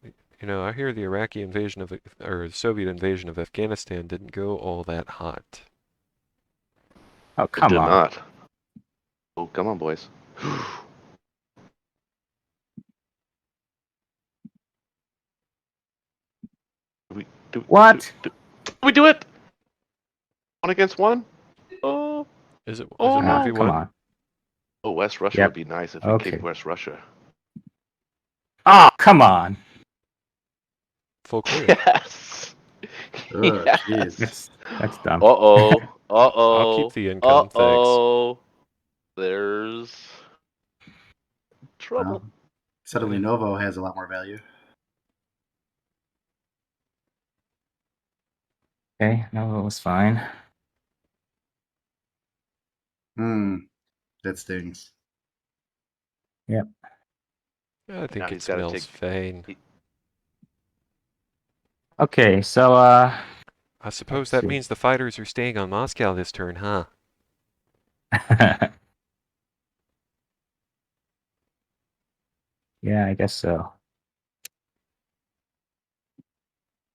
You know, I hear the Iraqi invasion of, or the Soviet invasion of Afghanistan didn't go all that hot. Oh, It come did on. not. Oh, come on, boys. What? Do we do it? 1 against 1? Oh, Is it oh Ah, no. come 1v1? on. Oh, West Russia Yep. would be nice if we Okay. kicked West Russia. Oh, come on. Full clear. Yes. Oh, Yes. jeez. That's dumb. Uh-oh. I'll keep Uh-oh. the income, thanks. Uh-oh. There's trouble. Well, suddenly Novo has a lot more value. Okay, no, it was fine. That stings. Yep. I Now think it he's got to smells take. fine. Okay, so I suppose let's that see. means the fighters are staying on Moscow this turn, huh? Yeah, I guess so.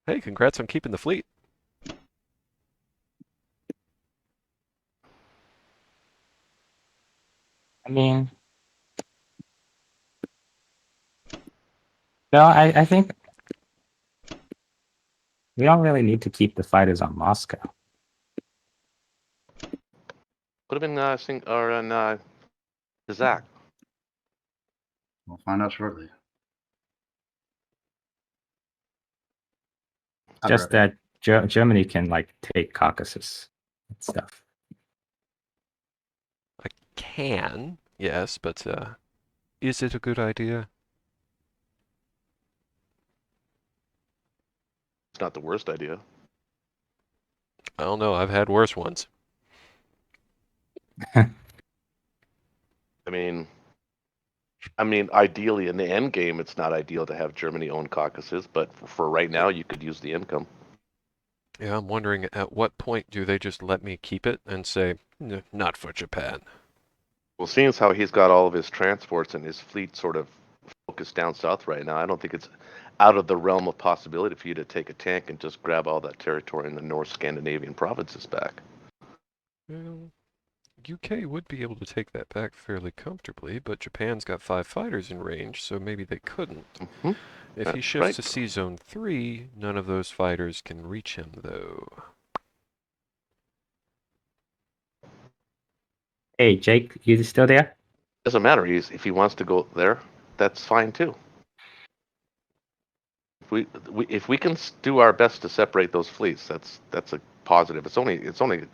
Hey, congrats on keeping the fleet. I mean, no, I think we don't really need to keep the fighters on Moscow. Put him in Kazakh. We'll find out shortly. Just that Germany can like take Caucasus and stuff. I can, yes, but is it a good idea? It's not the worst idea. I don't know. I've had worse ones. I mean, ideally in the end game, it's not ideal to have Germany own Caucasus, but for right now, you could use the income. Yeah, I'm wondering at what point do they just let me keep it and say, not for Japan. Well, seeing as how he's got all of his transports and his fleet sort of focused down south right now, I don't think it's out of the realm of possibility for you to take a tank and just grab all that territory in the North Scandinavian provinces back. Well, UK would be able to take that back fairly comfortably, but Japan's got 5 fighters in range, so maybe they couldn't. Mm-hmm. If he That's shifts right. to Sea Zone 3, none of those fighters can reach him, though. Hey, Jake, you still there? Doesn't matter. If he wants to go there, that's fine too. If we can do our best to separate those fleets, that's a positive. It's only it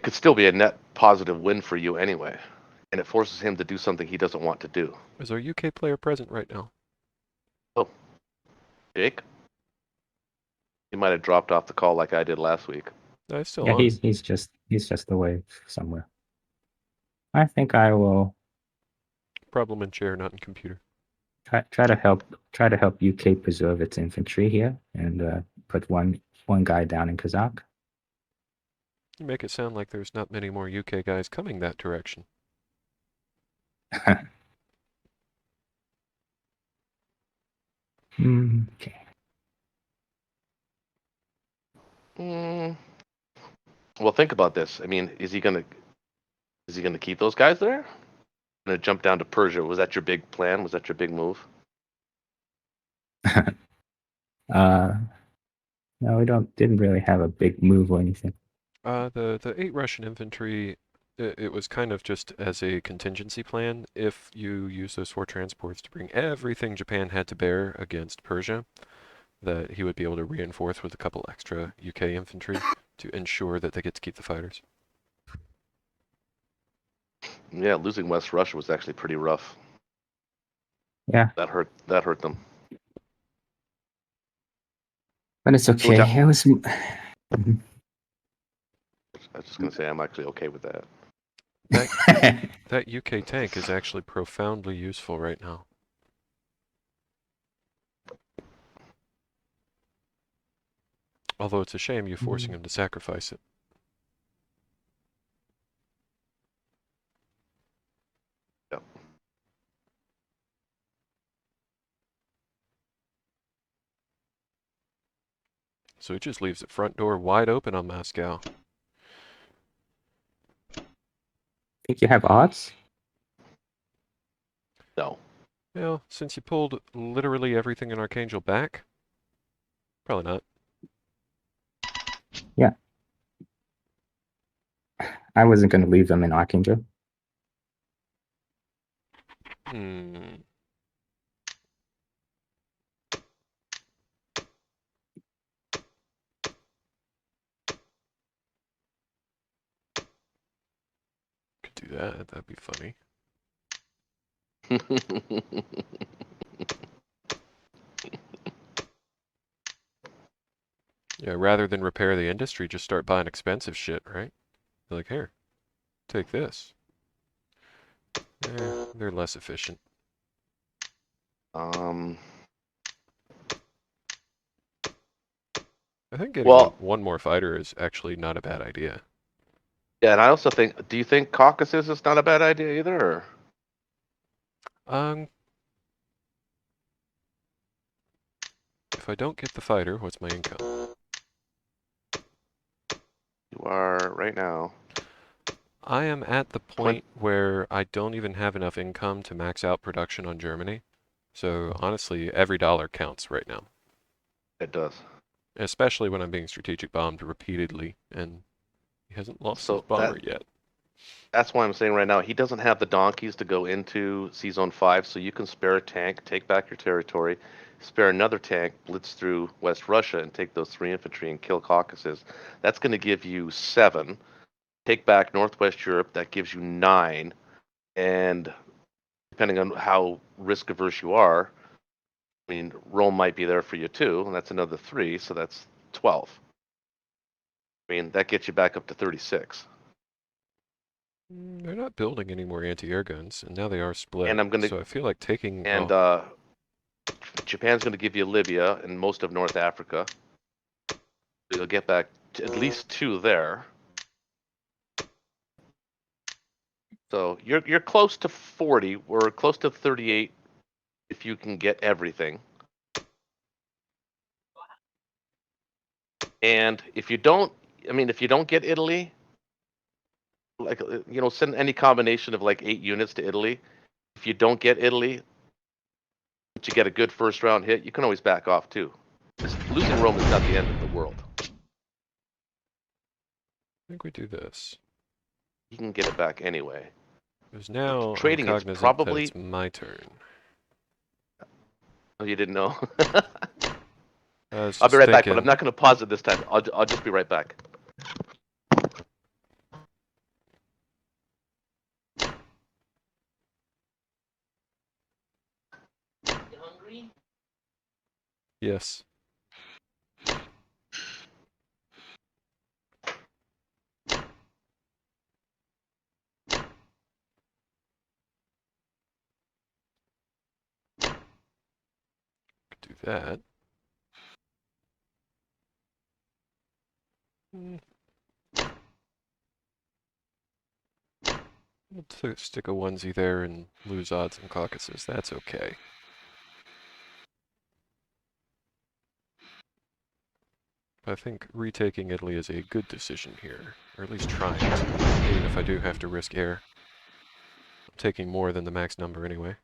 could still be a net positive win for you anyway, and it forces him to do something he doesn't want to do. Is our UK player present right now? Oh, Jake, he might have dropped off the call like I did last week. No, he's still Yeah, on. he's just away somewhere. I think I will Problem in chair, not in computer. try to help UK preserve its infantry here and put one guy down in Kazakh. You make it sound like there's not many more UK guys coming that direction. Okay. Well, think about this. I mean, is he gonna keep those guys there? Gonna jump down to Persia? Was that your big plan? Was that your big move? No, we didn't really have a big move or anything. The 8 Russian infantry, it was kind of just as a contingency plan. If you use those 4 transports to bring everything Japan had to bear against Persia, that he would be able to reinforce with a couple extra UK infantry to ensure that they get to keep the fighters. Yeah, losing West Russia was actually pretty rough. Yeah, That hurt them. but it's okay. It was. I was just going to say I'm actually okay with that. That UK tank is actually profoundly useful right now. Although it's a shame you forcing him to sacrifice it. Yep. So he just leaves the front door wide open on Moscow. Think you have odds? No. Well, since you pulled literally everything in Archangel back, probably not. Yeah. I wasn't going to leave them in Archangel. Hmm. Could do that. That'd be funny. Yeah, rather than repair the industry, just start buying expensive shit, right? They're like, here, take this. They're less efficient. um. I think getting Well, one more fighter is actually not a bad idea. yeah, and I also think. Do you think Caucasus is not a bad idea either? Or? If I don't get the fighter, what's my income? You are right now. I am at the point where I don't even have enough income to max out production on Germany. So honestly, every dollar counts right now. It does. Especially when I'm being strategic bombed repeatedly, and he hasn't lost his So bomber yet. that's why I'm saying right now he doesn't have the donkeys to go into C-Zone 5, so you can spare a tank, take back your territory, spare another tank, blitz through West Russia, and take those 3 infantry and kill Caucasus. That's going to give you 7. Take back Northwest Europe, that gives you 9. And depending on how risk averse you are, I mean, Rome might be there for you too, and that's another 3, so that's 12. I mean, that gets you back up to 36. They're not building any more anti-air guns, and now they are split. And I'm gonna So I feel like taking... and Japan's going to give you Libya and most of North Africa. You'll get back to at least 2 there. So you're close to 40. We're close to 38 if you can get everything. And if you don't, if you don't get Italy, like send any combination of like 8 units to Italy. If you don't get Italy, but you get a good first round hit, you can always back off too. Losing Rome is not the end of the world. I think we do this. You can get it back anyway. Because now Trading I'm is cognizant probably... that it's my turn. Oh, you didn't know? I'll be right back, but I'm not going to pause it this time. I'll just be right back. You hungry? Yes. Do that. We'll stick a onesie there and lose odds in Caucasus. That's okay. I think retaking Italy is a good decision here, or at least trying to, even if I do have to risk air. I'm taking more than the max number anyway.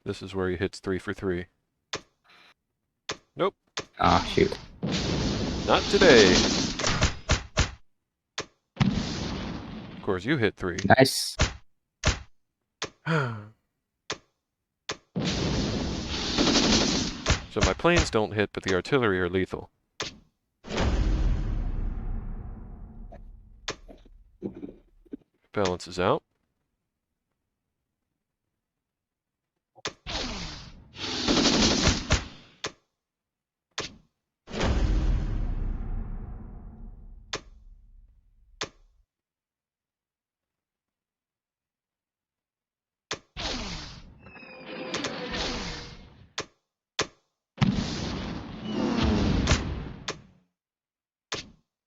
This is where he hits 3 for 3. Nope. Ah, shoot. Not today. Of course, you hit 3. Nice. So my planes don't hit, but the artillery are lethal. Balances out.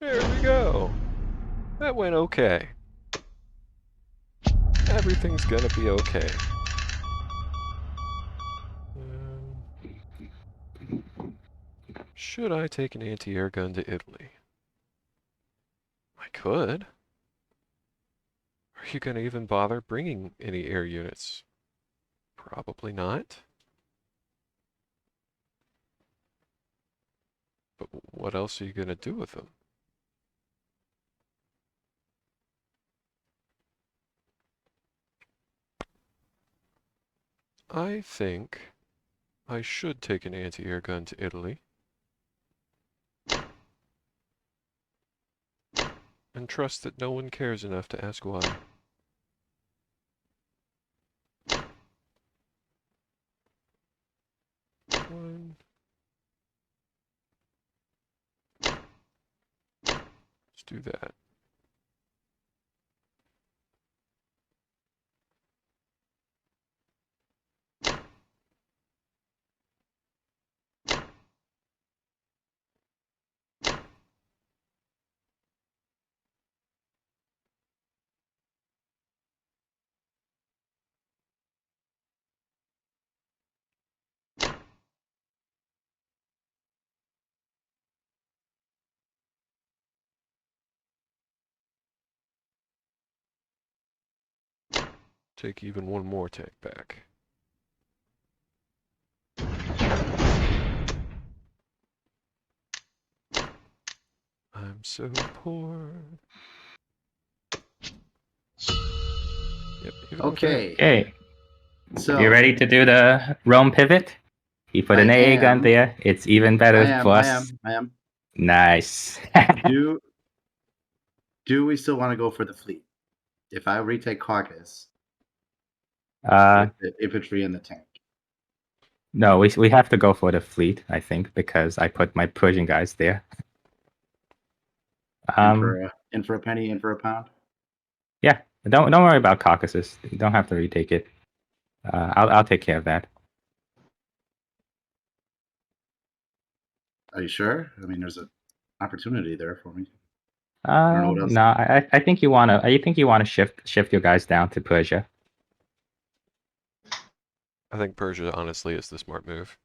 There we go. That went okay. Everything's gonna be okay. Should I take an anti-air gun to Italy? I could. Are you gonna even bother bringing any air units? Probably not. But what else are you gonna do with them? I think I should take an anti-air gun to Italy. And trust that no one cares enough to ask why. One. Let's do that. Take even one more tank back. I'm so poor. Yep, even with that. Okay. Okay. So You ready to do the Rome pivot? You put an I AA gun am. there. It's even better I am. for I us. am. I am. Nice. Do we still want to go for the fleet? If I retake Caucasus uh, with the infantry and the tank. no, we have to go for the fleet, I think, because I put my Persian guys there. In for a penny, in for a pound. Yeah, don't worry about Caucasus. You don't have to retake it. I'll take care of that. Are you sure? I mean, there's an opportunity there for me. I don't know what else. No, I think you wanna shift your guys down to Persia. I think Persia honestly is the smart move.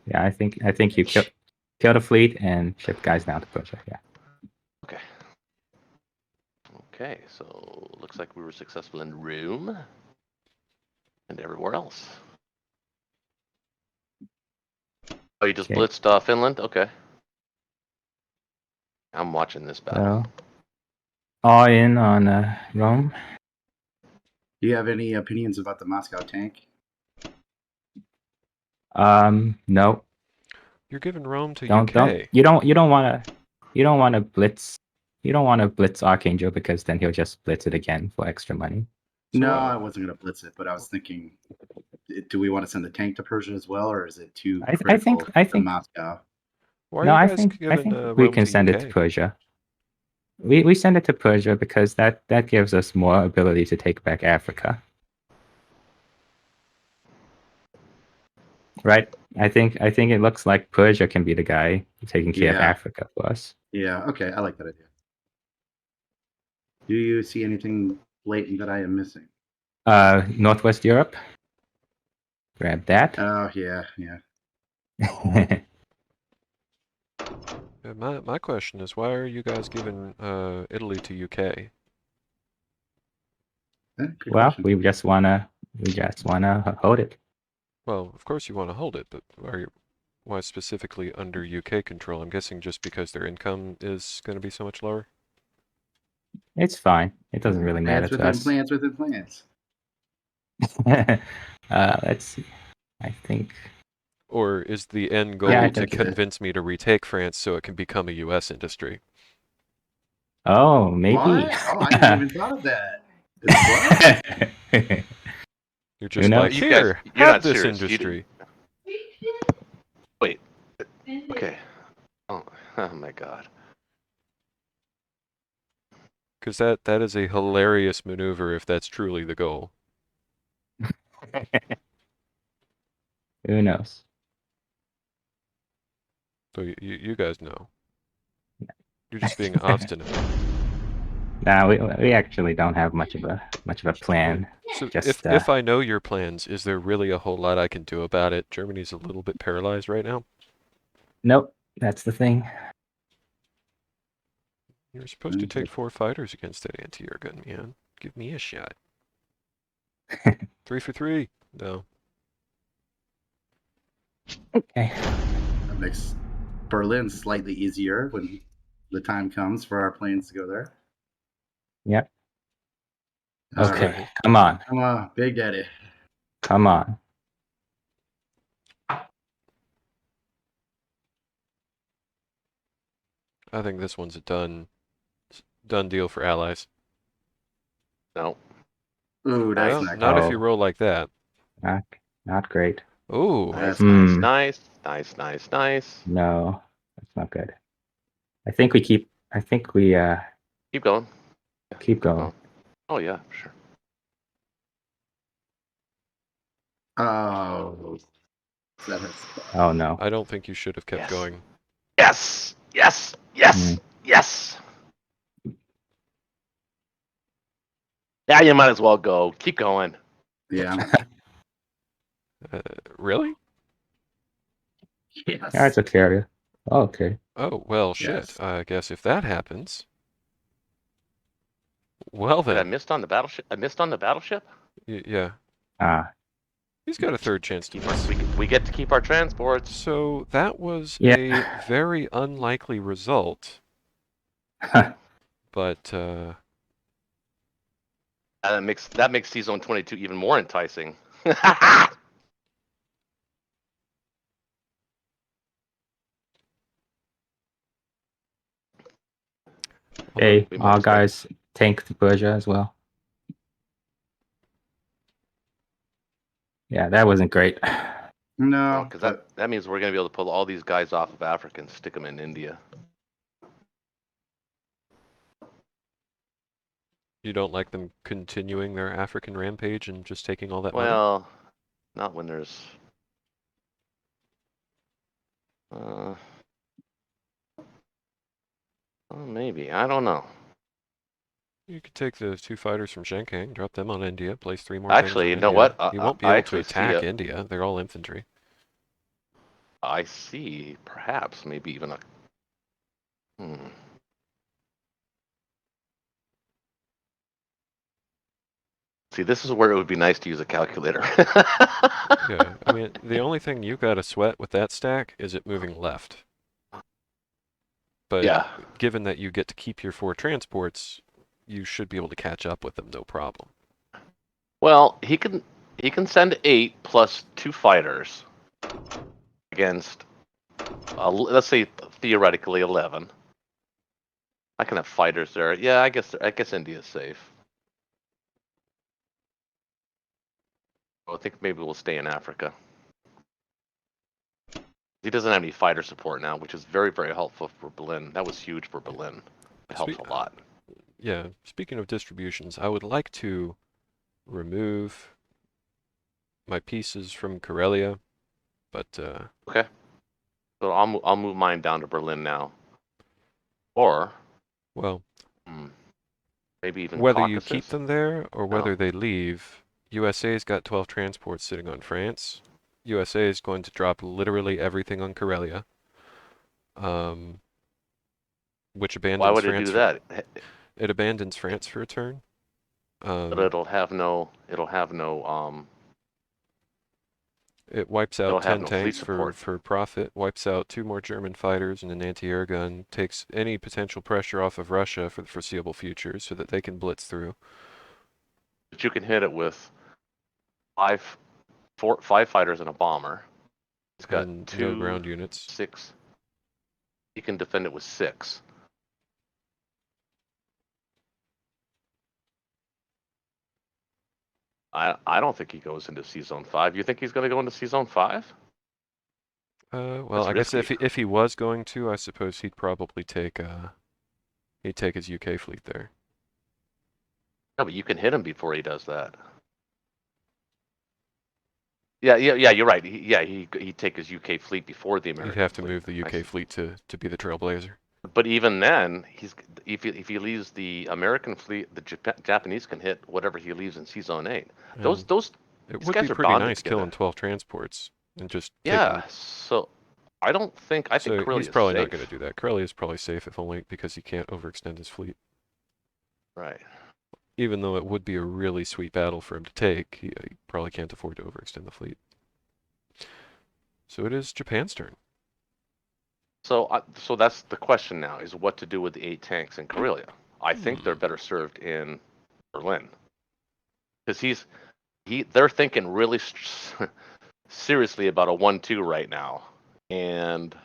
Yeah, I think you kill the fleet and shift guys down to Persia. Yeah. Okay. Okay, so looks like we were successful in Rome and everywhere else. Oh, you just Okay. blitzed Finland? Okay. I'm watching this battle. So, all in on Rome. Do you have any opinions about the Moscow tank? No. You're giving Rome to Don't UK. you don't wanna blitz. You don't want to blitz Archangel because then he'll just blitz it again for extra money. So No, what? I wasn't going to blitz it, but I was thinking, do we want to send the tank to Persia as well, or is it too critical I to think Moscow? Why are no, you I guys think giving we Rome can to send UK? it to Persia. We send it to Persia because that gives us more ability to take back Africa. Right? I think it looks like Persia can be the guy taking care of Yeah. Africa for us. Yeah, okay, I like that idea. Do you see anything blatant that I am missing? Northwest Europe. Grab that. Oh, yeah. My question is, why are you guys giving Italy to UK? Good Well, question. we just wanna hold it. Well, of course you want to hold it, but why specifically under UK control? I'm guessing just because their income is going to be so much lower? It's fine. It doesn't really matter Plants to within us. plants within plants. Let's see. I think. Or is the end goal Yeah, I to think it is. convince me to retake France so it can become a US industry? Oh, maybe. What? Oh, I never even thought of that. What? You're just knows? like, You guys, here, you're have not this serious. You industry. Wait. Okay. Oh, oh my God. Because that is a hilarious maneuver if that's truly the goal. Who knows? So you guys know. You're just being obstinate. Nah, we actually don't have much of a plan. So Just if I know your plans, is there really a whole lot I can do about it? Germany's a little bit paralyzed right now. nope. That's the thing. You're supposed to take 4 fighters against that anti-air gun, man. Give me a shot. 3 for 3. No. Okay. That makes Berlin slightly easier when the time comes for our planes to go there. Yep. All Okay. right. Come on. Come on, Big Daddy. Come on. I think this one's a done deal for allies. No. Ooh, that's Well, not not good. if you roll like that. Not great. Ooh. Nice, Hmm. nice. No, that's not good. I think we keep. I think we Keep going. Yeah, keep going. Oh yeah, sure. Oh, that hurts. Oh no. I don't think you should have kept Yes. going. Yes. Yes. Yeah, you might as well go. Keep going. Yeah. Really? Yes. Yeah, it's a carrier. Oh, okay. Oh, well, shit. Yes. I guess if that happens... Well Wait, I then. missed on the battleship. Yeah. Ah. He's got a third chance to miss. We get to keep our transports. So that was Yeah. a very unlikely result, but That makes T-Zone 22 even more enticing. Hey, We might our as well. guys tank the Persia as well. Yeah, that wasn't great. No, because that means we're gonna be able to pull all these guys off of Africa and stick them in India. you don't like them continuing their African rampage and just taking all that money? Well, not when there's. Well, maybe I don't know. You could take the 2 fighters from Shenkang, drop them on India, place 3 more Actually, things you on know India. what? You won't be I able to actually see attack it. India. They're all infantry. I see. Perhaps, maybe even a. See, this is where it would be nice to use a calculator. Yeah, I mean, the only thing you got to sweat with that stack is it moving left. But Yeah. given that you get to keep your 4 transports, you should be able to catch up with them, no problem. Well, he can send 8 plus 2 fighters against, let's say theoretically 11. I can have fighters there. Yeah, I guess India's safe. I think maybe we'll stay in Africa. He doesn't have any fighter support now, which is very, very helpful for Berlin. That was huge for Berlin. It helps a lot. Yeah, speaking of distributions, I would like to remove my pieces from Karelia, but Okay. So I'll move mine down to Berlin now. Or well, maybe even whether Caucasus. you keep them there or whether they leave, USA's got 12 transports sitting on France. USA is going to drop literally everything on Karelia, which abandons Why would it France. do that? It abandons France for a turn. But it'll have no. It wipes out It'll have 10 no fleet tanks support. for profit, wipes out 2 more German fighters and an anti-air gun, takes any potential pressure off of Russia for the foreseeable future so that they can blitz through. But you can hit it with 5 fighters and a bomber. It's got And 2 no ground units. 6. You can defend it with 6. I don't think he goes into C Zone 5. You think he's going to go into C Zone 5? Well, That's I guess risky. if he was going to, I suppose he'd probably take his UK fleet there. No, but you can hit him before he does that. Yeah, you're right. He'd take his UK fleet before the American He'd have to fleet. move the UK fleet to be the trailblazer. But even then, if he leaves the American fleet, the Japanese can hit whatever he leaves in Sea Zone 8. Those And those it these would be guys are pretty bonded nice together. killing 12 transports and just Yeah. taking. So I think So Corellia he's is probably safe. not going to do that. Corellia is probably safe, if only because he can't overextend his fleet. Right. Even though it would be a really sweet battle for him to take, he probably can't afford to overextend the fleet. So it is Japan's turn. So so that's the question now: is what to do with the 8 tanks in Karelia? I think they're better served in Berlin because they're thinking really seriously about a 1-2 right now, and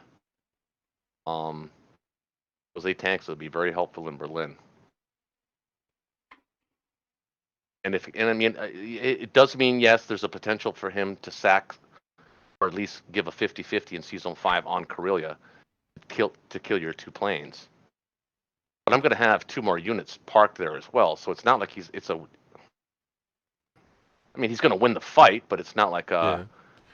those 8 tanks would be very helpful in Berlin. And I mean, it does mean, yes, there's a potential for him to sack or at least give a 50-50 in Sea Zone 5 on Karelia to kill your 2 planes. But I'm going to have 2 more units parked there as well, so it's not like he's going to win the fight, but it's not like Yeah.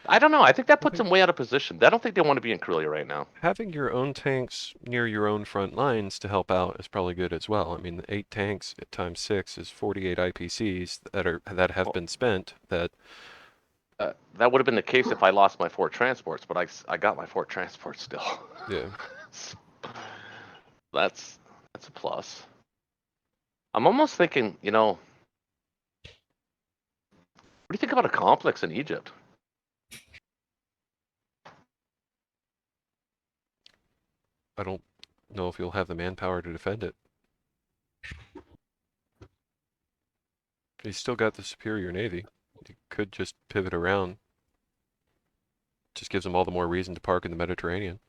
I don't know. I think that puts think- him way out of position. I don't think they want to be in Karelia right now. Having your own tanks near your own front lines to help out is probably good as well. I mean, the 8 tanks at times 6 is 48 IPCs that have been spent. That That would have been the case if I lost my 4 transports, but I got my 4 transports still. yeah. That's a plus. I'm almost thinking, what do you think about a complex in Egypt? I don't know if you'll have the manpower to defend it. He's still got the superior navy. He could just pivot around. Just gives him all the more reason to park in the Mediterranean.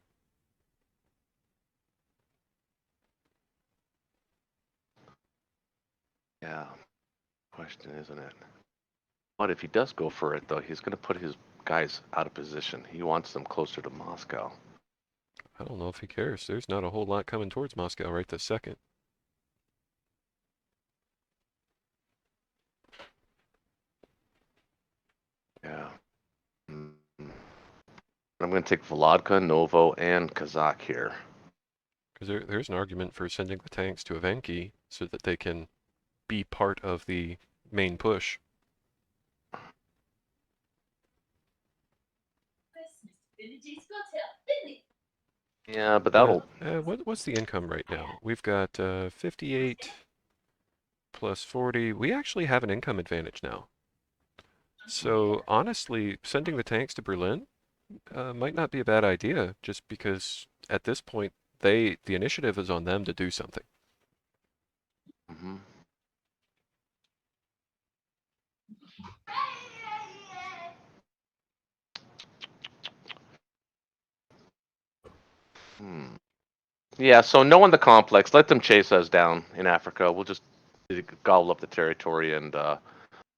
Yeah, question, isn't it? But if he does go for it, though, he's going to put his guys out of position. He wants them closer to Moscow. I don't know if he cares. There's not a whole lot coming towards Moscow right this second. Yeah. Mm-hmm. I'm going to take Volodka, Novo, and Kazakh here. Because there's an argument for sending the tanks to Evenki so that they can be part of the main push. Yeah, but that'll... What's the income right now? We've got 58 plus 40. We actually have an income advantage now. So honestly, sending the tanks to Berlin might not be a bad idea, just because at this point the initiative is on them to do something. Mm-hmm. Yeah, so knowing the complex, let them chase us down in Africa. We'll just gobble up the territory and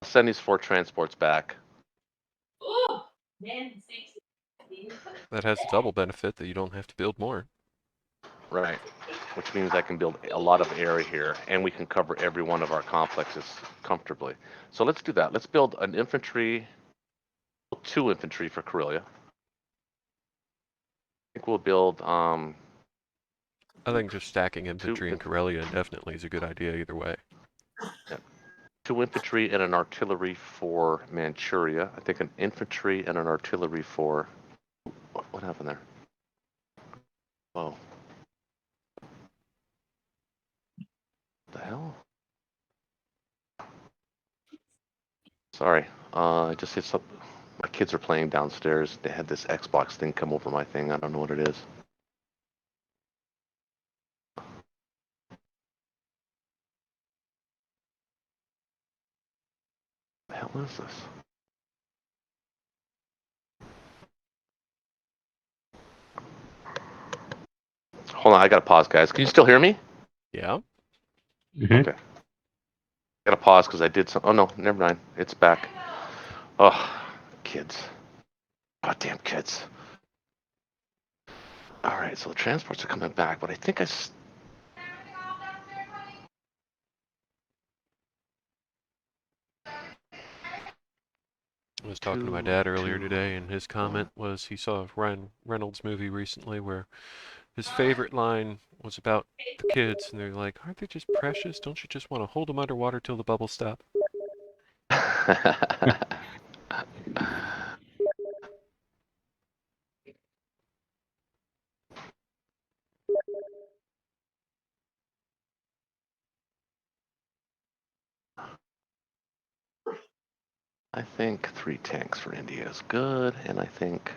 send these 4 transports back. That has the double benefit that you don't have to build more. Right. Which means I can build a lot of area here, and we can cover every one of our complexes comfortably. So let's do that. Let's build an infantry, 2 infantry for Karelia. I think we'll build I think just stacking infantry in Karelia indefinitely is a good idea either way. 2 infantry and an artillery for Manchuria. I think an infantry and an artillery for... What happened there? Oh. What the hell? Sorry. I just hit something. My kids are playing downstairs. They had this Xbox thing come over my thing. I don't know what it is. What the hell is this? Hold on, I gotta pause, guys. Can you still hear me? Yeah. Mm-hmm. Okay. I gotta pause because I did some. Oh no, never mind. It's back. Oh, kids. Goddamn kids. All right, so the transports are coming back, but I think I was talking to my dad earlier today, and his comment was he saw a Ryan Reynolds movie recently where his favorite line was about the kids, and they're like, "Aren't they just precious? Don't you just want to hold them underwater till the bubbles stop?" I think 3 tanks for India is good, and I think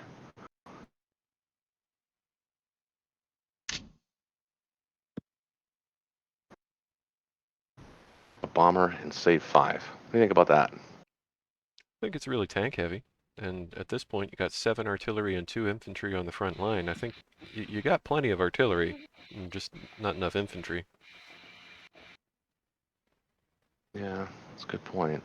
a bomber and save 5. What do you think about that? I think it's really tank heavy, and at this point, you got 7 artillery and 2 infantry on the front line. I think you got plenty of artillery, just not enough infantry. Yeah, that's a good point.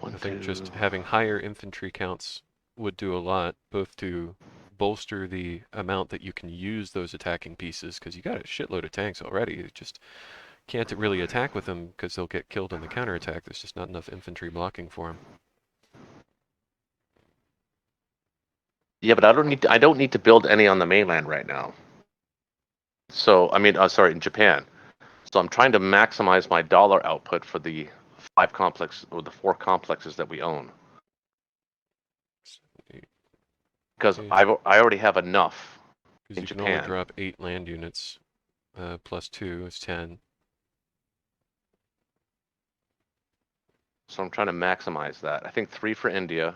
I think just having higher infantry counts would do a lot, both to bolster the amount that you can use those attacking pieces, because you got a shitload of tanks already. You just can't really attack with them because they'll get killed in the counterattack. There's just not enough infantry blocking for them. Yeah, but I don't need to build any on the mainland right now. So, I mean, sorry, in Japan. So I'm trying to maximize my dollar output for the 5 complex or the 4 complexes that we own. Because Okay. I already have enough Because in you can only Japan. drop 8 land units, plus 2 is 10. So I'm trying to maximize that. I think 3 for India.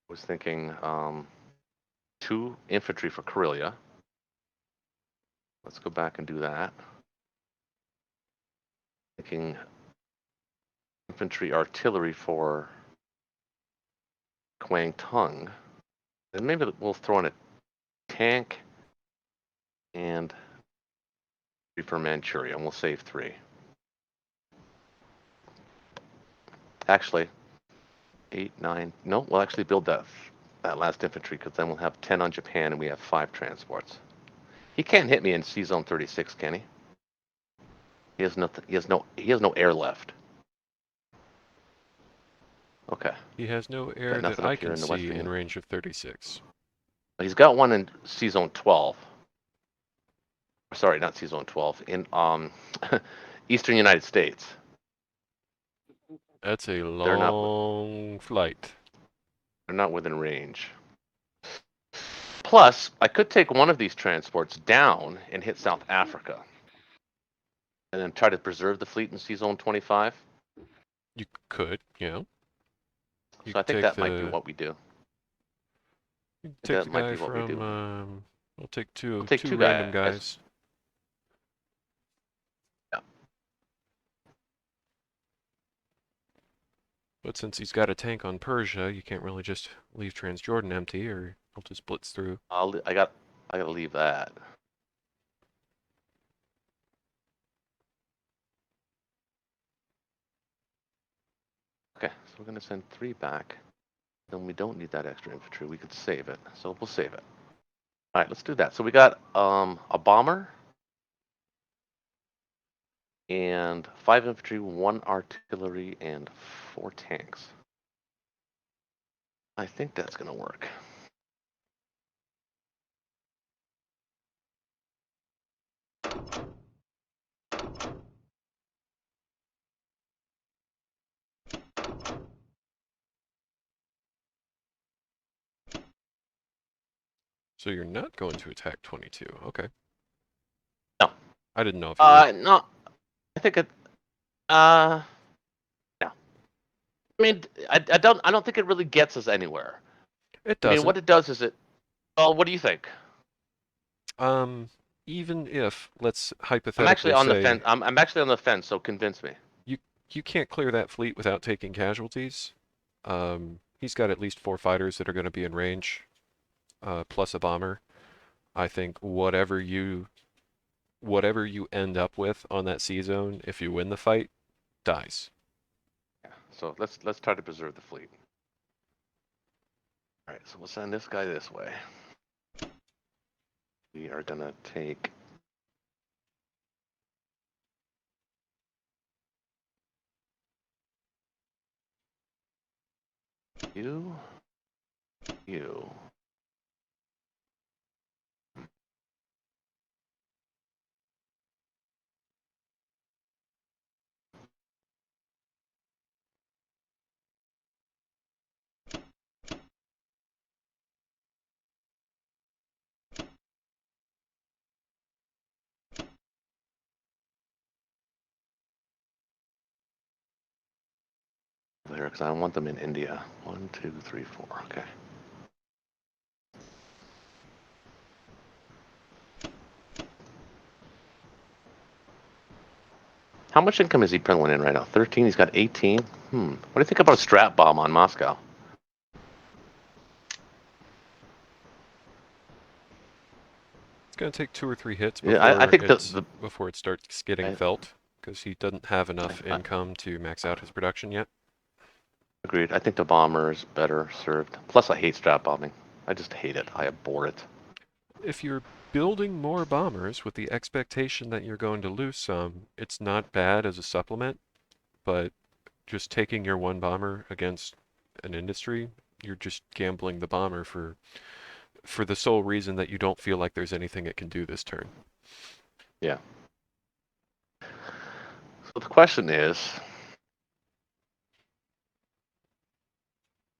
I was thinking 2 infantry for Karelia. Let's go back and do that. Thinking infantry artillery for Kwangtung. And maybe we'll throw in a tank and 3 for Manchuria, and we'll save 3. Actually, 8, 9. No, we'll actually build that last infantry because then we'll have 10 on Japan and we have 5 transports. He can't hit me in C Zone 36, can he? He has nothing. He has no air left. Okay. He has no air that nothing I up here can in the see western. in range of 36. He's got one in C Zone 12. Sorry, not C Zone 12. In Eastern United States. That's a They're not. long flight. They're not within range. Plus, I could take one of these transports down and hit South Africa, and then try to preserve the fleet in C Zone 25. You could, you know. You So I could think take that might be the what we do. you could take That the might guy be what we do. from we'll take We'll two take two 2 random guys. guys. Yeah. But since he's got a tank on Persia, you can't really just leave Transjordan empty, or he'll just blitz through. I gotta leave that. Okay, so we're gonna send 3 back. Then we don't need that extra infantry. We could save it, so we'll save it. All right, let's do that. So we got a bomber and 5 infantry, 1 artillery, and 4 tanks. I think that's gonna work. So you're not going to attack 22. Okay. No. I didn't know if you were. No. I think it. No. I mean, I don't think it really gets us anywhere. It I mean, doesn't. what it does is it. Well, what do you think? Even if, let's I'm hypothetically actually on the say fence. I'm actually on the fence. So convince me. you can't clear that fleet without taking casualties. He's got at least 4 fighters that are going to be in range, plus a bomber. I think whatever you end up with on that sea zone, if you win the fight, dies. Yeah. So let's try to preserve the fleet. All right. So we'll send this guy this way. We are gonna take. You. There, because I don't want them in India. 1, 2, 3, 4. Okay. How much income is he pulling in right now? 13. He's got 18. What do you think about a strap bomb on Moscow? It's going to take 2 or 3 hits Yeah, I think before it starts getting felt, because he doesn't have enough income to max out his production yet. Agreed. I think the bomber is better served. Plus, I hate strap bombing. I just hate it. I abhor it. If you're building more bombers with the expectation that you're going to lose some, it's not bad as a supplement, but just taking your one bomber against an industry, you're just gambling the bomber for the sole reason that you don't feel like there's anything it can do this turn. Yeah. So the question is,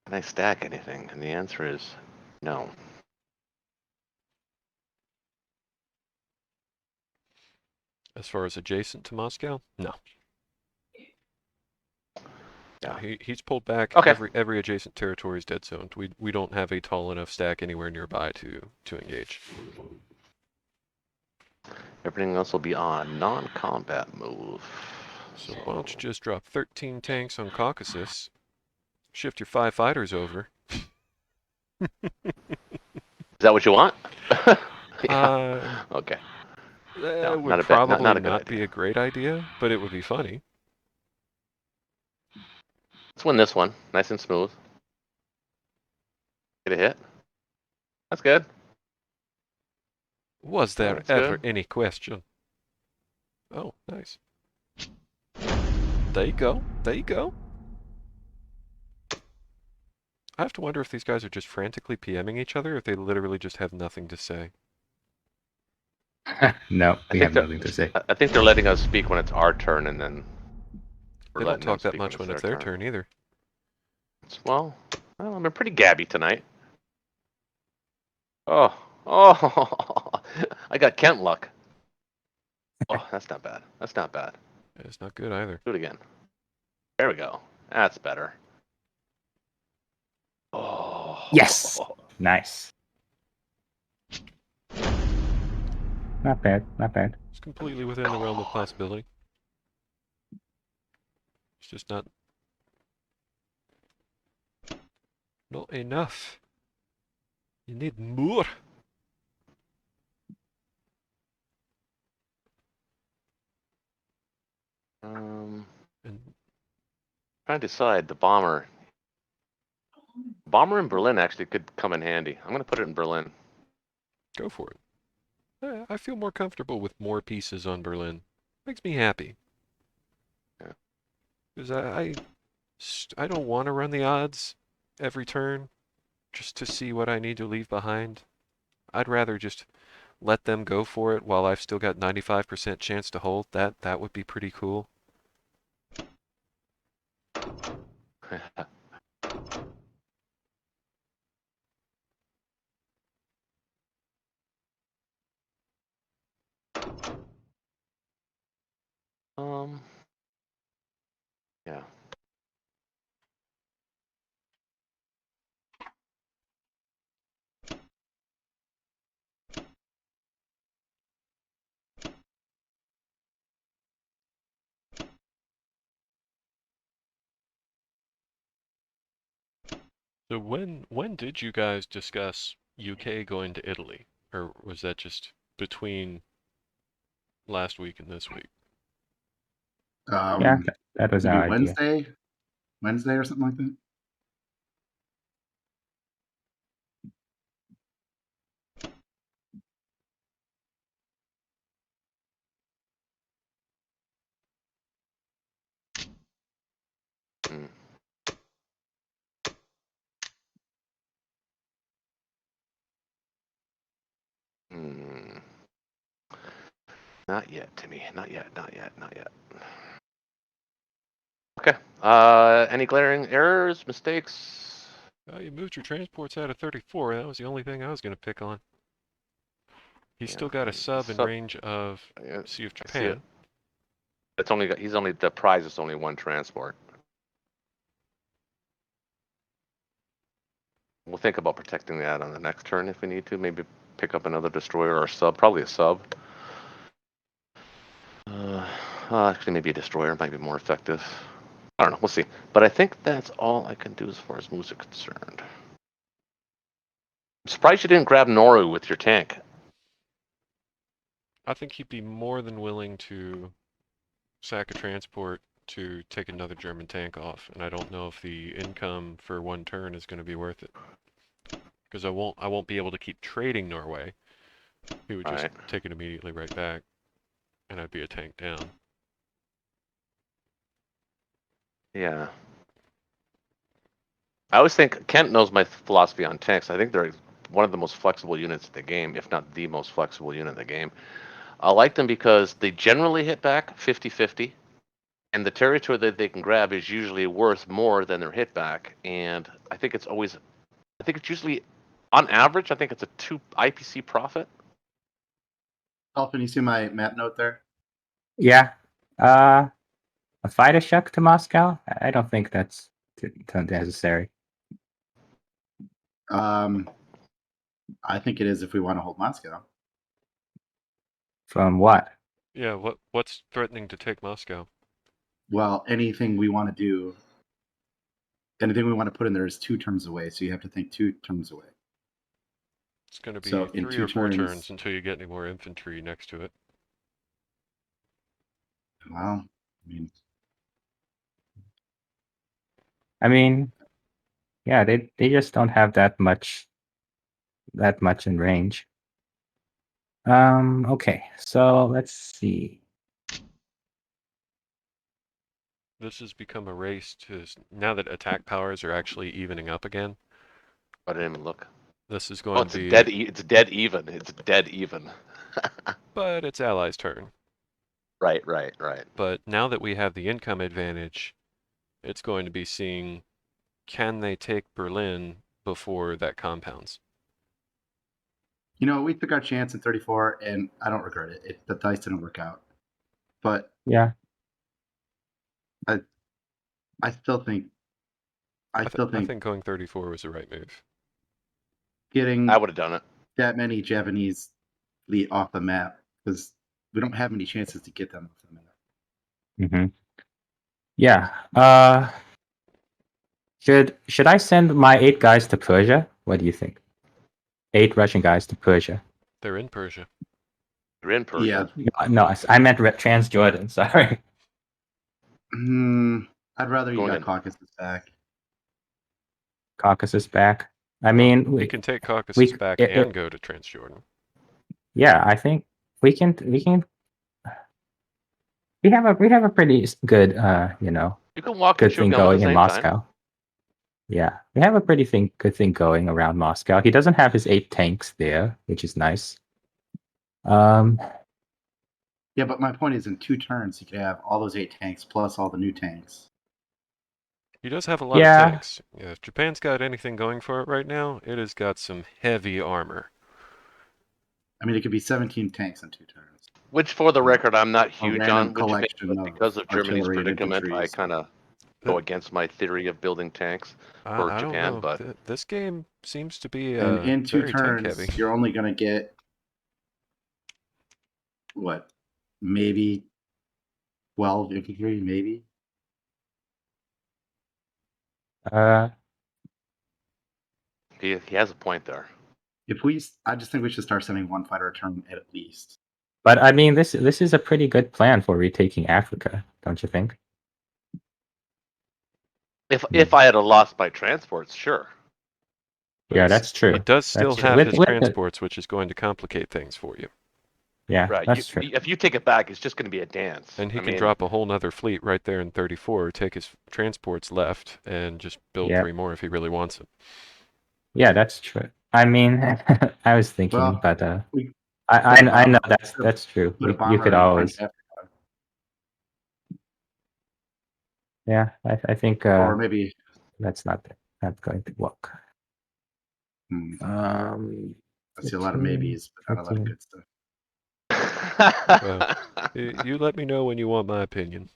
can I stack anything? And the answer is no. As far as adjacent to Moscow, no. Yeah. He's pulled back. Okay. Every adjacent territory is dead zoned. We don't have a tall enough stack anywhere nearby to engage. Everything else will be on non-combat move. So why don't you just drop 13 tanks on Caucasus, shift your 5 fighters over. Is that what you want? Yeah. Okay. No, Would not probably a good not idea. be a great idea, but it would be funny. Let's win this one, nice and smooth. Get a hit. That's good. Was there That's ever good. any question? Oh, nice. There you go. There you go. I have to wonder if these guys are just frantically PMing each other, or if they literally just have nothing to say. No, we have nothing to say. I think they're letting us speak when it's our turn, and then we're They don't letting them talk that speak much when it's their turn either. Well, I've been pretty gabby tonight. Oh, I got Kent luck. Oh, that's not bad. That's not bad. It's not good either. Do it again. There we go. That's better. Oh. Yes. Nice. Not bad. Not bad. It's completely within the realm of possibility. It's just not enough. You need more. And And trying to decide the bomber. Bomber in Berlin actually could come in handy. I'm gonna put it in Berlin. go for it. I feel more comfortable with more pieces on Berlin. Makes me happy. Yeah. Because I don't want to run the odds every turn just to see what I need to leave behind. I'd rather just let them go for it while I've still got 95% chance to hold. That would be pretty cool. Yeah. So when did you guys discuss UK going to Italy? Or was that just between last week and this week? Yeah, that was Maybe our idea. Wednesday or something like that. Not yet, Timmy. Not yet. Okay. Any glaring errors, mistakes? You moved your transports out of 34. That was the only thing I was going to pick on. He's Yeah, still got a sub in range of Sea of I see it. Japan. The prize is only one transport. We'll think about protecting that on the next turn if we need to. Maybe pick up another destroyer or a sub. Probably a sub. Actually, maybe a destroyer might be more effective. I don't know. We'll see. But I think that's all I can do as far as moves are concerned. I'm surprised you didn't grab Noru with your tank. I think he'd be more than willing to sack a transport to take another German tank off, and I don't know if the income for one turn is going to be worth it. Because I won't be able to keep trading Norway. He would just take it immediately right back, and I'd be a tank down. Yeah. I always think Kent knows my philosophy on tanks. I think they're one of the most flexible units in the game, if not the most flexible unit in the game. I like them because they generally hit back 50-50, and the territory that they can grab is usually worth more than their hit back. And I think it's usually, on average, I think it's a 2 IPC profit. Alpin, you see my map note there? Yeah. A fighter shuck to Moscow? I don't think that's necessary. I think it is if we want to hold Moscow. From what? Yeah, what's threatening to take Moscow? Well, anything we want to put in there is 2 turns away, so you have to think 2 turns away. It's going to be So in 3 2 or 4 turns, turns until you get any more infantry next to it. Well, I mean, yeah, they just don't have that much in range. Okay, so let's see. This has become a race to, now that attack powers are actually evening up again. I didn't even look. This is going to to be it's dead even. It's dead even. But it's Allies' turn. Right. But now that we have the income advantage, it's going to be seeing, can they take Berlin before that compounds? we took our chance in 34, and I don't regret it. The dice didn't work out. But yeah, I still think I think going 34 was the right move. Getting I would have done it. That many Japanese fleet off the map, because we don't have many chances to get them off the map. Mm-hmm. Yeah. Should I send my 8 guys to Persia? What do you think? 8 Russian guys to Persia. They're in Persia. You're in Persia. Yeah. No, I meant Transjordan. Sorry. I'd rather you Going got in. Caucasus back. Caucasus back. I mean, we can take Caucasus back and go to Transjordan. Yeah, I think we can. We have a pretty good, You can walk good and shoot thing them at the going in same Moscow. time. Yeah, we have a pretty good thing going around Moscow. He doesn't have his 8 tanks there, which is nice. Yeah, but my point is, in 2 turns, you could have all those 8 tanks plus all the new tanks. He does have a lot of tanks. Yeah, if Japan's got anything going for it right now, it has got some heavy armor. I mean, it could be 17 tanks in 2 turns. Which, for the record, I'm not A huge random on. collection of Because of Germany's artillery and predicament, infantry. I kind of go against my theory of building tanks for I Japan. don't know. But This game seems to be And in 2 very turns, tank heavy. you're only going to get what? Maybe 12 infantry, maybe. he has a point there. I just think we should start sending 1 fighter a turn at least. But I mean, this is a pretty good plan for retaking Africa, don't you think? If I had lost my transports, sure. Yeah, that's true. He does still have his transports, which is going to complicate things for you. Yeah, right. That's true. If you take it back, it's just going to be a dance. And he can drop a whole nother fleet right there in 34, take his transports left, and just build 3 more if he really wants them. Yeah, that's true. I mean, I was thinking, Well, but I know that's true. Put a You bomber could in always. French Africa. Yeah, I think Or maybe that's not going to work. I see a lot of maybes, but not a lot of 13. good stuff. Well, you let me know when you want my opinion.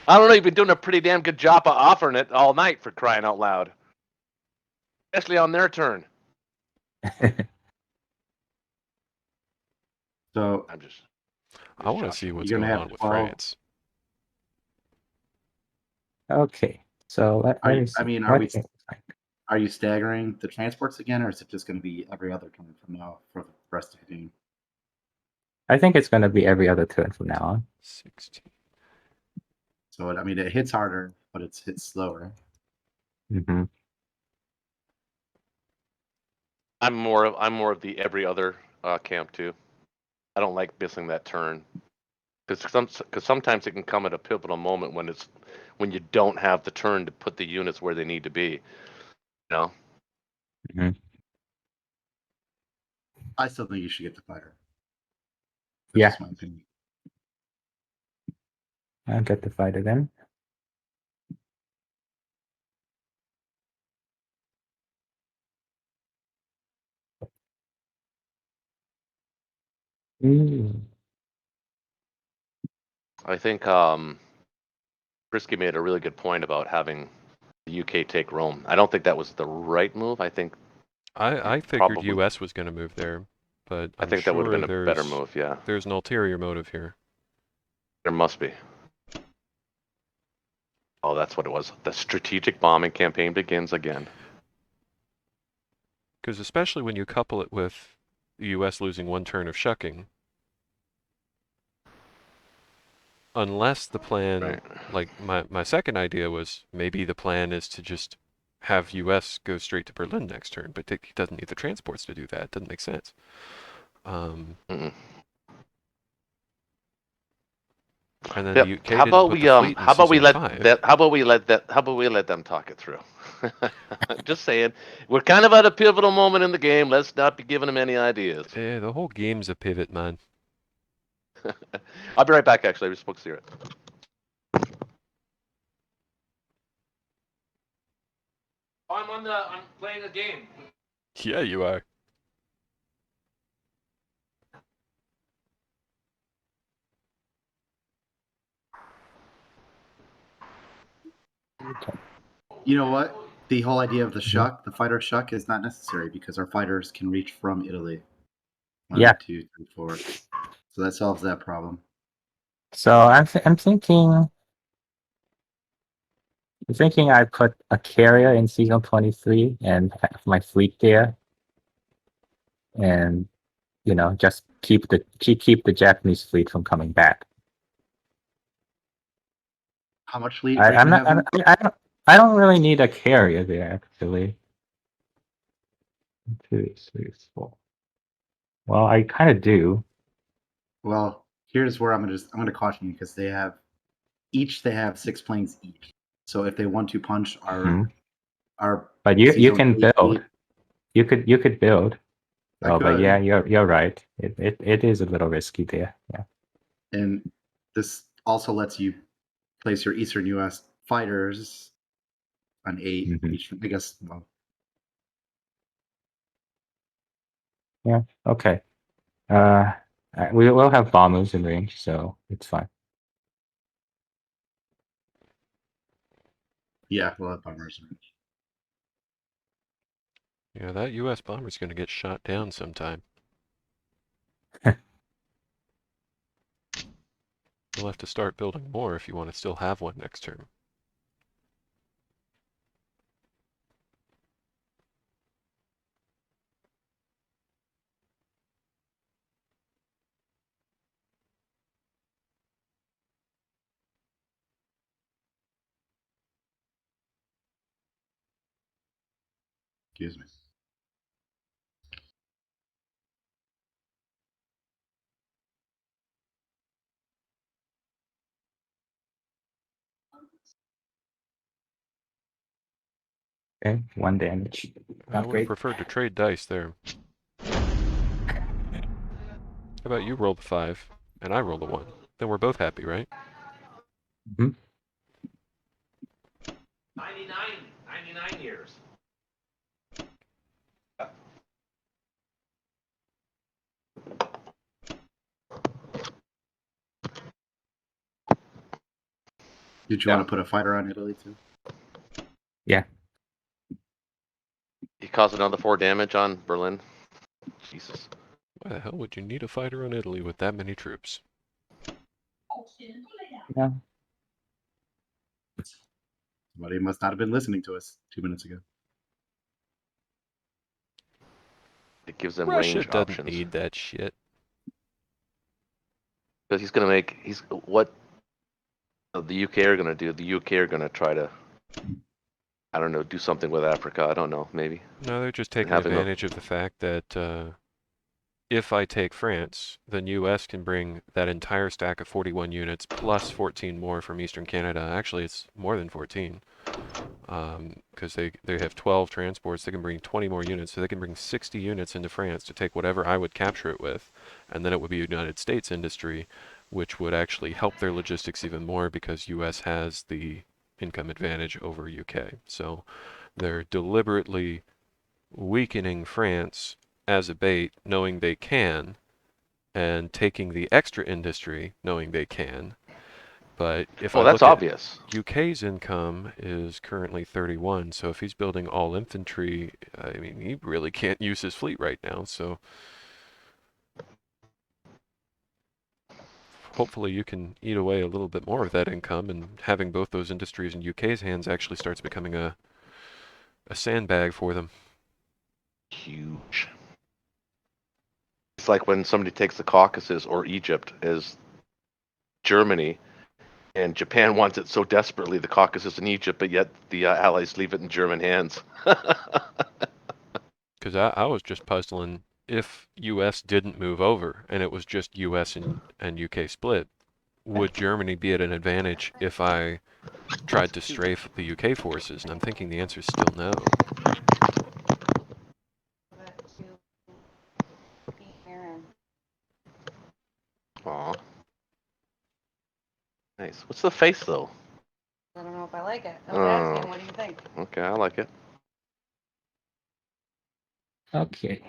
I don't know. You've been doing a pretty damn good job of offering it all night, for crying out loud. Especially on their turn. So I'm just. I want to see what's You're gonna going have on with 12. France. Okay, so let me see. I mean, are you staggering the transports again, or is it just going to be every other turn from now for the rest of the game? I think it's going to be every other turn from now on. 16. So I mean, it hits harder, but it's hits slower. Mm-hmm. I'm more of the every other camp too. I don't like missing that turn because sometimes it can come at a pivotal moment when you don't have the turn to put the units where they need to be. You know. Mm-hmm. I still think you should get the fighter. That's Yeah, just my opinion. I'll get the fighter then. Mm. I think Frisky made a really good point about having the UK take Rome. I don't think that was the right move. I think I figured probably. U.S. was going to move there, but I I'm think that would have sure been a better move. Yeah, there's an ulterior motive here. there must be. Oh, that's what it was. The strategic bombing campaign begins again. Because especially when you couple it with the U.S. losing one turn of shucking, unless the plan, Right. like my second idea was maybe the plan is to just have U.S. go straight to Berlin next turn, but it doesn't need the transports to do that. It doesn't make sense. Mm-mm. And then the Yep. UK didn't put the fleet in season 5. How about we let them talk it through. Just saying, we're kind of at a pivotal moment in the game. Let's not be giving them any ideas. The whole game's a pivot, man. I'll be right back. Actually, I just spoke to Sarah. I'm playing a game. Yeah, you are. You know what? The whole idea of the Mm-hmm. shuck, the fighter shuck, is not necessary because our fighters can reach from Italy. 1, Yeah. 2, 3, 4. So that solves that problem. So I'm thinking I put a carrier in season 23 and have my fleet there, and just keep the Japanese fleet from coming back. How much fleet are you gonna have? I don't really need a carrier there actually. 2, 3, 4. Well, I kind of do. Well, here's where I'm gonna caution you because they have 6 planes each. So if they want to punch our But you season can 3 build. fleet, You could build. I Oh, but could. yeah, you're right. It is a little risky there. Yeah. And this also lets you place your Eastern U.S. fighters on 8 Mhm. each. I guess. Well, Yeah. Okay. We will have bombers in range, so it's fine. yeah, we'll have bombers. Yeah, that U.S. bomber's going to get shot down sometime. You'll have to start building more if you want to still have one next turn. Excuse me. Okay, 1 damage. I Not would have great. preferred to trade dice there. about you roll the 5 and I roll the 1? Then we're both happy, right? 99 years. Did you want to put a fighter on Italy too? Yeah. He caused another 4 damage on Berlin. Jesus. Why the hell would you need a fighter on Italy with that many troops? Yeah. Somebody must not have been listening to us 2 minutes ago. It gives them Russia range doesn't options. need that shit. Because he's going to make, what the UK are going to do, the UK are going to try to, I don't know, do something with Africa. I don't know, maybe. No, they're just taking having a- advantage of the fact that if I take France, then US can bring that entire stack of 41 units plus 14 more from Eastern Canada. Actually, it's more than 14. Because they have 12 transports. They can bring 20 more units, so they can bring 60 units into France to take whatever I would capture it with, and then it would be United States industry, which would actually help their logistics even more because US has the income advantage over UK. So they're deliberately weakening France as a bait, knowing they can, and taking the extra industry, knowing they can. But if I Well, that's look at obvious. UK's income is currently 31, so if he's building all infantry, I mean, he really can't use his fleet right now, so hopefully you can eat away a little bit more of that income, and having both those industries in UK's hands actually starts becoming a sandbag for them. Huge. It's like when somebody takes the Caucasus or Egypt as Germany, and Japan wants it so desperately, the Caucasus and Egypt, but yet the Allies leave it in German hands. Because I was just puzzling if US didn't move over and it was just US and UK split, would Germany be at an advantage if I tried to strafe the UK forces? And I'm thinking the answer is still no. Aw. Nice. What's the face, though? I don't know if I like it. I Oh. was asking, what do you think? Okay, I like it. Okay.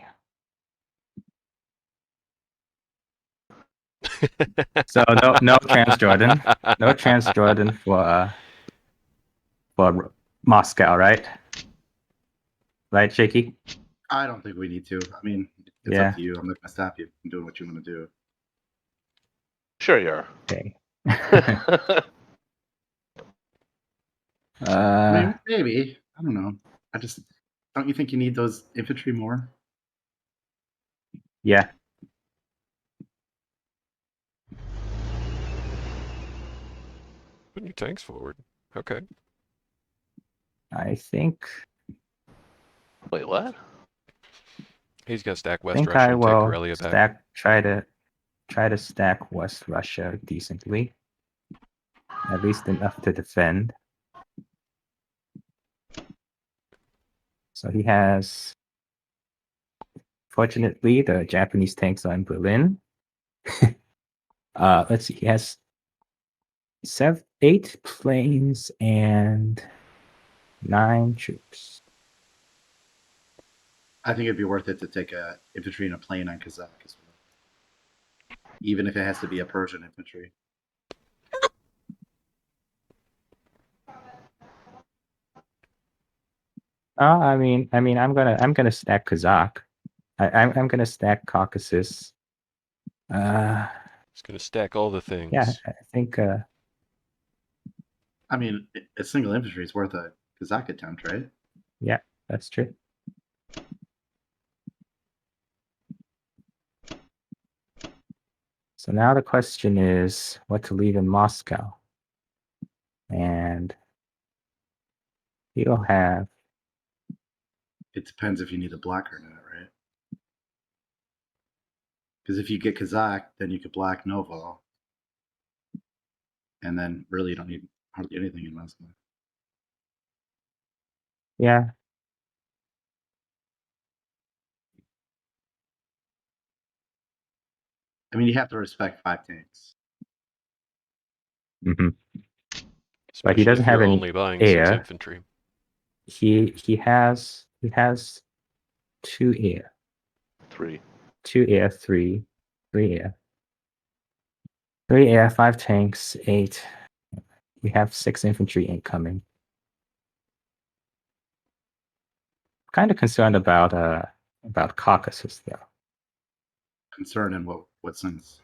So no Transjordan. No Transjordan for Moscow, right? Right, Shaky? I don't think we need to. I mean, it's Yeah. up to you. I'm not going to stop you from doing what you want to do. Sure you are. Okay. I mean, maybe. I don't know. Don't you think you need those infantry more? Yeah. Putting your tanks forward. Okay. I think Wait, what? He's got to stack I West think Russia I and take will Karelia back. try to stack West Russia decently. At least enough to defend. So he has, fortunately, the Japanese tanks are in Berlin. Let's see, he has 8 planes and 9 troops. I think it'd be worth it to take a infantry and a plane on Kazakh as well, even if it has to be a Persian infantry. I mean, I'm gonna stack Kazakh. I'm gonna stack Caucasus. He's going to stack all the things. Yeah, I think. I mean, a single infantry is worth a Kazakh attempt, right? Yeah, that's true. So now the question is what to leave in Moscow. And he'll have. It depends if you need a block or not, right? Because if you get Kazakh, then you could block Novo. And then really you don't need hardly anything in Moscow. Yeah. I mean, you have to respect 5 tanks. Hmm. Especially doesn't if you're have any only buying 6 air. infantry. He has 2 air, 3. 2 air, 3 air, 3 air, 5 tanks, 8. We have 6 infantry incoming. Kind of concerned about Caucasus though. Concern in what sense?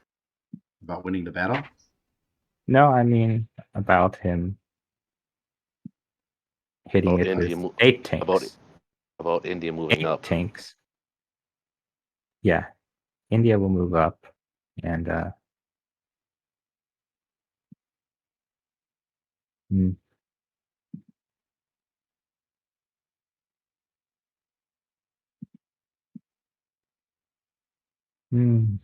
About winning the battle? No, I mean about him hitting About it India with 8 tanks. About India moving 8 up. tanks. Yeah, India will move up, and hmm. Hmm.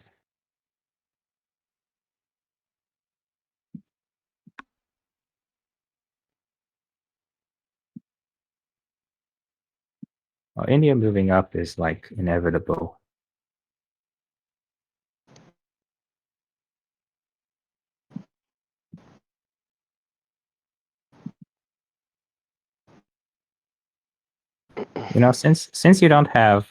Well, India moving up is like inevitable. You know, since you don't have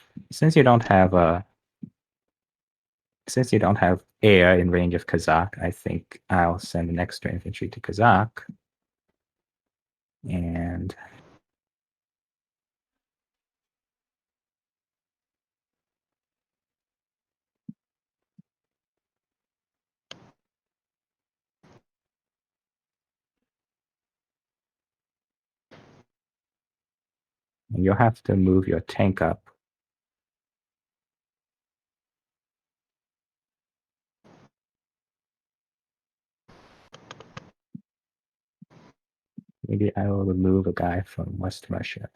air in range of Kazakh, I think I'll send an extra infantry to Kazakh, and you'll have to move your tank up. Maybe I will remove a guy from West Russia.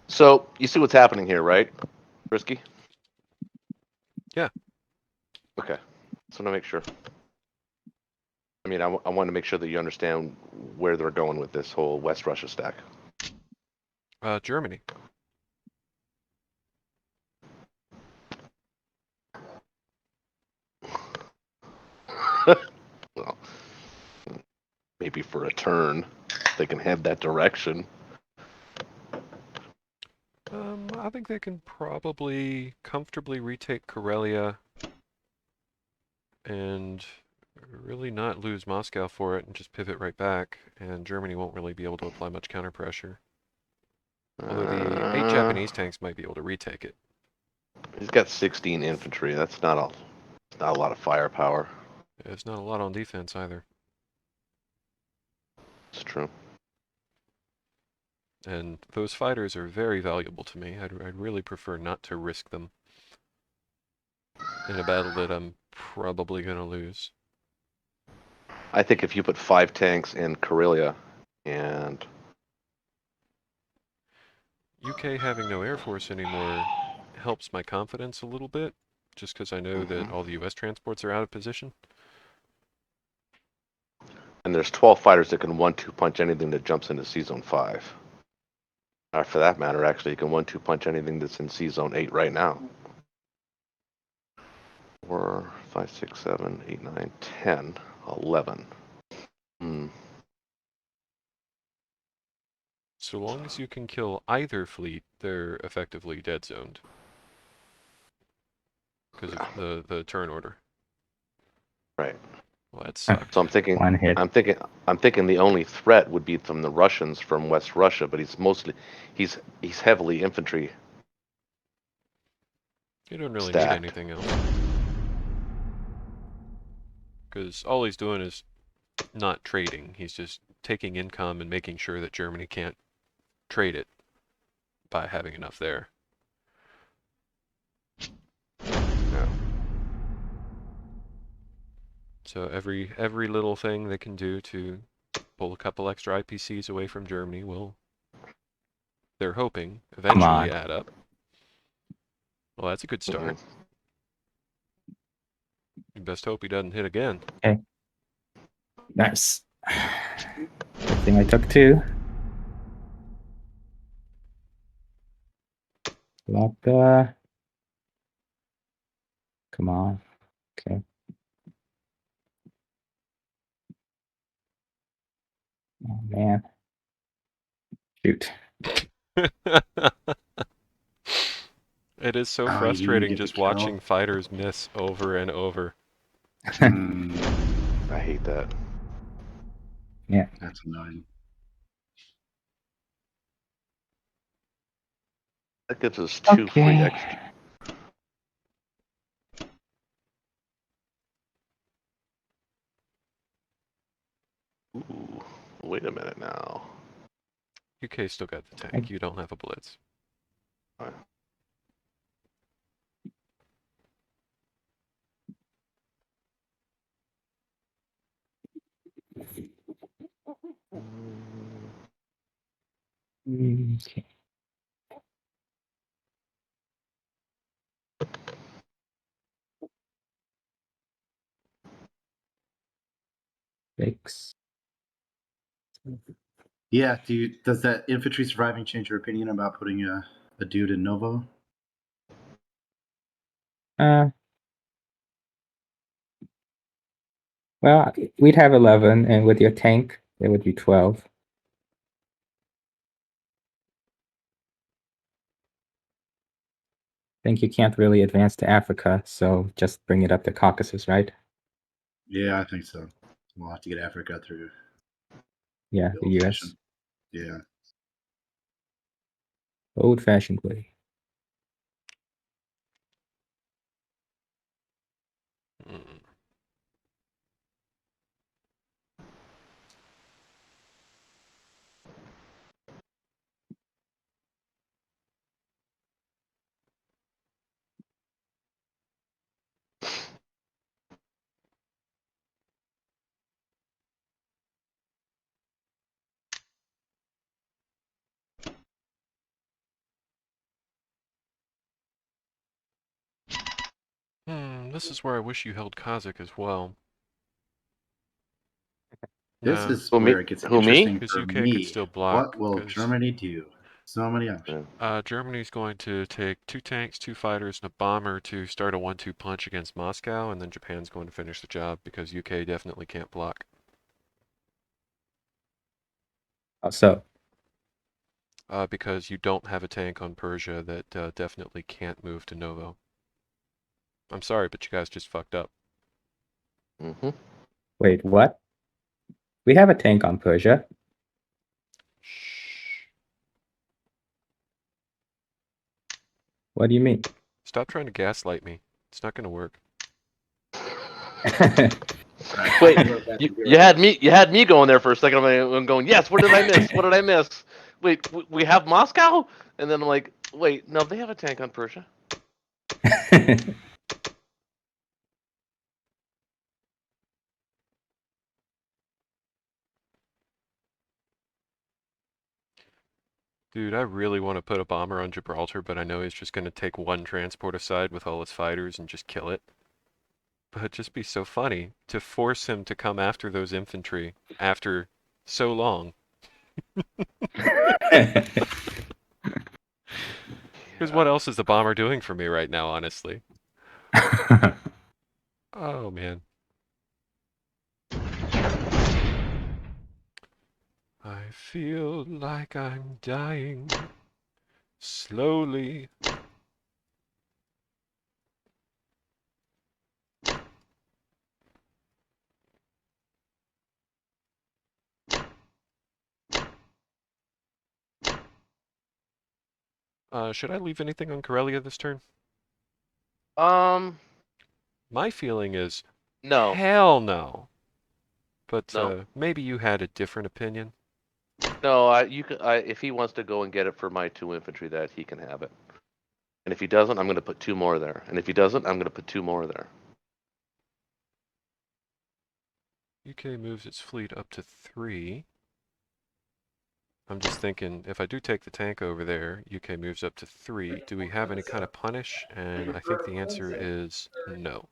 So you see what's happening here, right, Frisky? Yeah. Okay. Just want to make sure. I mean, I want to make sure that you understand where they're going with this whole West Russia stack. Germany. Well, maybe for a turn, they can head that direction. I think they can probably comfortably retake Karelia and really not lose Moscow for it and just pivot right back, and Germany won't really be able to apply much counter pressure. Although the 8 Japanese tanks might be able to retake it. He's got 16 infantry. That's not a lot of firepower. It's not a lot on defense either. It's true. And those fighters are very valuable to me. I'd really prefer not to risk them in a battle that I'm probably going to lose. I think if you put 5 tanks in Karelia and UK having no air force anymore helps my confidence a little bit, just because I know that all the US transports are out of position. and there's 12 fighters that can 1-2 punch anything that jumps into C-Zone 5. Or for that matter, actually, you can 1-2 punch anything that's in C-Zone 8 right now. 4, 5, 6, 7, 8, 9, 10, 11. So long as you can kill either fleet, they're effectively dead zoned. Because of the turn order. Right. Well, that sucks. So I'm thinking, One hit. I'm thinking the only threat would be from the Russians from West Russia, but he's heavily infantry. You don't really Stacked. need anything else. Because all he's doing is not trading. He's just taking income and making sure that Germany can't trade it by having enough there. Yeah. So every little thing they can do to pull a couple extra IPCs away from Germany will, they're hoping, eventually add up. Well, that's a good start. You best hope he doesn't hit again. Okay. Nice. Good thing I took 2. Laka. Come on. Okay. Oh man. Shoot. It is so Oh, you didn't frustrating get the just kill. watching fighters miss over and over. I hate that. Yeah. That's annoying. That gives us 2 free Okay. XP. Ooh, wait a minute now. UK still got the tank. You don't have a blitz. Okay. Six. Yeah. Does that infantry surviving change your opinion about putting a dude in Novo? Well, we'd have 11, and with your tank, it would be 12. I think you can't really advance to Africa, so just bring it up to Caucasus, right? Yeah, I think so. We'll have to get Africa through Yeah, the the old US. fashioned. Yeah. Old-fashioned way. Mm. This is where I wish you held Kazakh as well. This Yeah, is Who, me? where it gets Who, me? interesting because for UK could me. still block. What will Because Germany do? So many options. Germany's going to take 2 tanks, 2 fighters, and a bomber to start a 1-2 punch against Moscow, and then Japan's going to finish the job because UK definitely can't block. So, Because you don't have a tank on Persia that definitely can't move to Novo. I'm sorry, but you guys just fucked up. Mm-hmm. wait, what? We have a tank on Persia. Shh. What do you mean? Stop trying to gaslight me. It's not going to work. Wait, you had me going there for a second. I'm going, yes. What did I miss? What did I miss? Wait, we have Moscow, and then I'm like, wait, no, they have a tank on Persia. Dude, I really want to put a bomber on Gibraltar, but I know he's just going to take 1 transport aside with all his fighters and just kill it. But it'd just be so funny to force him to come after those infantry after so long. Because what else is the bomber doing for me right now, honestly? Oh, man. I feel like I'm dying slowly. Should I leave anything on Karelia this turn? Um, My feeling is no, hell no. But no, maybe you had a different opinion. no. If he wants to go and get it for my 2 infantry, that he can have it. And if he doesn't, I'm going to put 2 more there. And if he doesn't, I'm going to put 2 more there. UK moves its fleet up to 3. I'm just thinking, if I do take the tank over there, UK moves up to 3. Do we have any kind of punish? And I think the answer is no.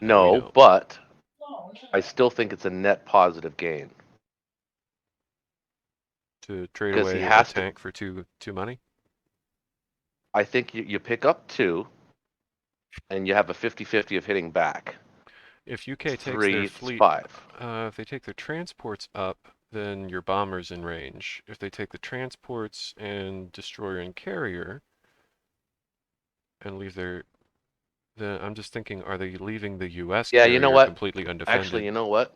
No, we No, don't. but I still think it's a net positive gain To trade because he away a has to. tank for two money? I think you pick up 2, and you have a 50-50 of hitting back. If UK takes 3, their it's fleet, 5. if they take their transports up, then your bomber's in range. If they take the transports and destroyer and carrier and leave their, then I'm just thinking, are they leaving the U.S. Yeah, carrier you know what? completely undefended? Actually, you know what?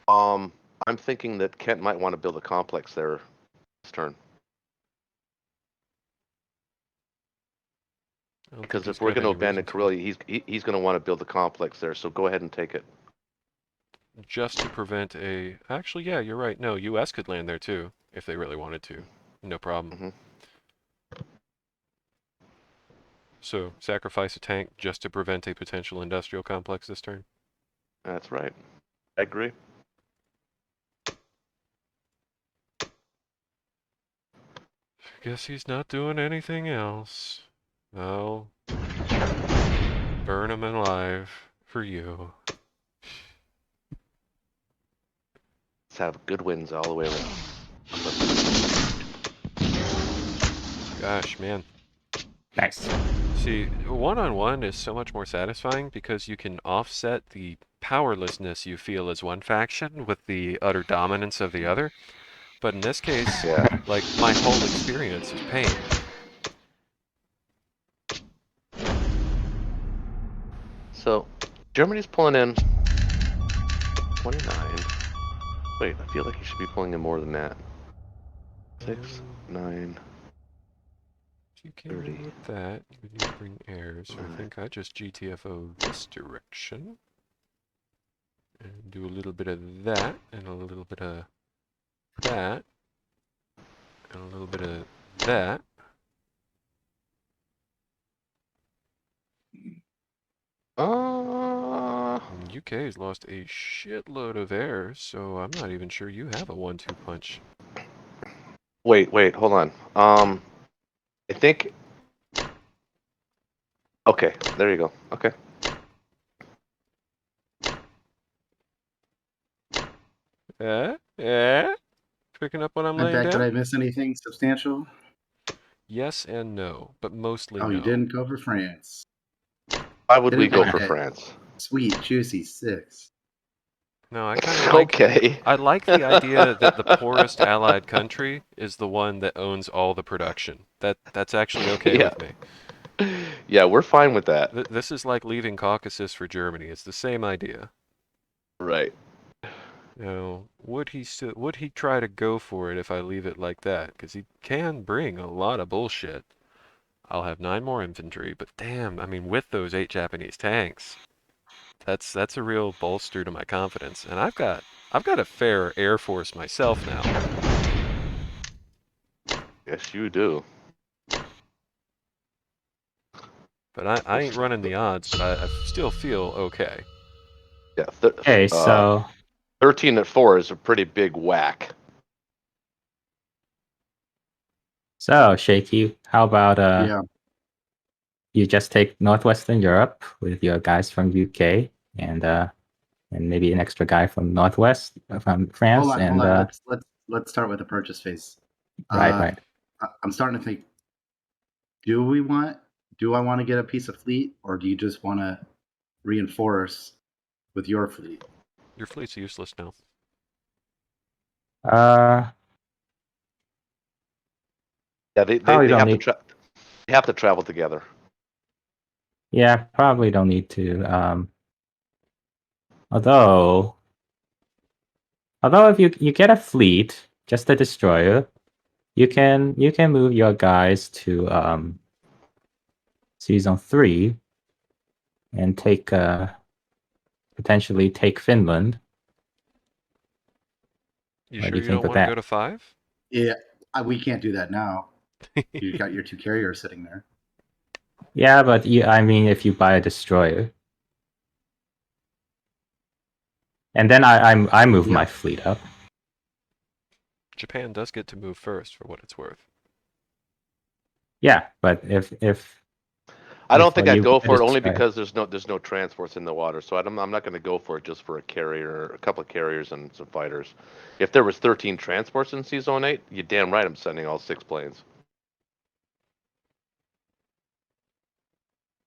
I'm thinking that Kent might want to build a complex there this turn. I don't think Because he's if we're got going to any abandon reason to. Karelia, he's going to want to build a complex there. So go ahead and take it. Just to prevent a. Actually, yeah, you're right. No, U.S. could land there too if they really wanted to. No problem. Mhm. So sacrifice a tank just to prevent a potential industrial complex this turn. That's right. I agree. Guess he's not doing anything else. I'll burn him alive for you. Let's have good wins all the way around. Gosh, man. Nice. See, one-on-one is so much more satisfying because you can offset the powerlessness you feel as one faction with the utter dominance of the other. But in this case, Yeah. like, my whole experience is pain. So Germany's pulling in 29. Wait, I feel like you should be pulling in more than that. 6, 9. If you can 30. live with that, you need to bring heirs. So I think I just GTFO this direction. And do a little bit of that, and a little bit of that, and a little bit of that. And UK's lost a shitload of heirs, so I'm not even sure you have a 1-2 punch. Wait, hold on. I think. Okay, there you go. Okay. Picking up what I'm My laying bad. Did I down? miss anything substantial? Yes and no, but mostly Oh, no. you didn't go for France. Why would we Didn't go get for that France? sweet, juicy 6. No, I kind of like. Okay. I like the idea that the poorest allied country is the one that owns all the production. That's actually okay Yeah. with me. Yeah, we're fine with that. This is like leaving Caucasus for Germany. It's the same idea. Right. You know, would he try to go for it if I leave it like that? Because he can bring a lot of bullshit. I'll have 9 more infantry, but damn, I mean, with those 8 Japanese tanks, that's a real bolster to my confidence. And I've got a fair air force myself now. Yes, you do. But I ain't running the odds, but I still feel okay. Yeah. Okay, so 13 at 4 is a pretty big whack. Shaky, how about Yeah. you just take Northwestern Europe with your guys from UK and maybe an extra guy from Northwest from France Hold and on. Let's start with the purchase phase. right. I'm starting to think. Do I want to get a piece of fleet, or do you just want to reinforce with your fleet? Your fleet's useless now. Yeah, they Probably don't have need. they have to travel together. Yeah, probably don't need to. Although if you get a fleet, just a destroyer, you can move your guys to season 3 and take potentially take Finland. You What sure do you you think don't of want to go that? to 5? Yeah, we can't do that now. You've got your 2 carriers sitting there. Yeah, but I mean, if you buy a destroyer, and then I move my Yep. fleet up. Japan does get to move first, for what it's worth. Yeah, but if I don't think I'd you go buy a for it only destroyer, because there's no transports in the water. So I'm not going to go for it just for a carrier, a couple of carriers, and some fighters. If there was 13 transports in Season 8, you're damn right I'm sending all 6 planes.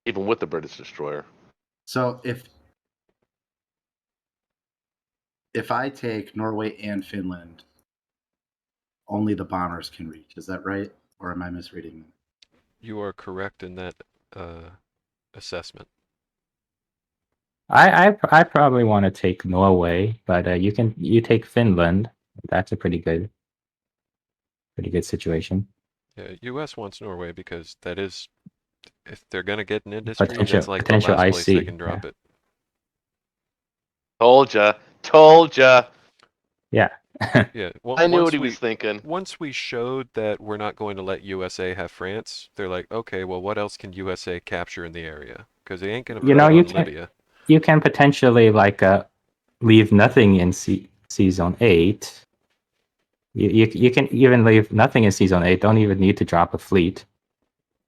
even with the British destroyer. So if I take Norway and Finland, only the bombers can reach. Is that right, or am I misreading them? You are correct in that assessment. I probably want to take Norway, but you take Finland. That's a pretty good situation. Yeah, U.S. wants Norway because that is, if they're gonna get an industry, that's like the Potential last place they IC, can drop it. Told ya. Yeah. Yeah, I knew what he was thinking. once we showed that we're not going to let USA have France, they're like, okay, well, what else can USA capture in the area? Because they ain't gonna put You it know, on Libya. you can potentially leave nothing in Season 8. You can even leave nothing in Season 8. Don't even need to drop a fleet.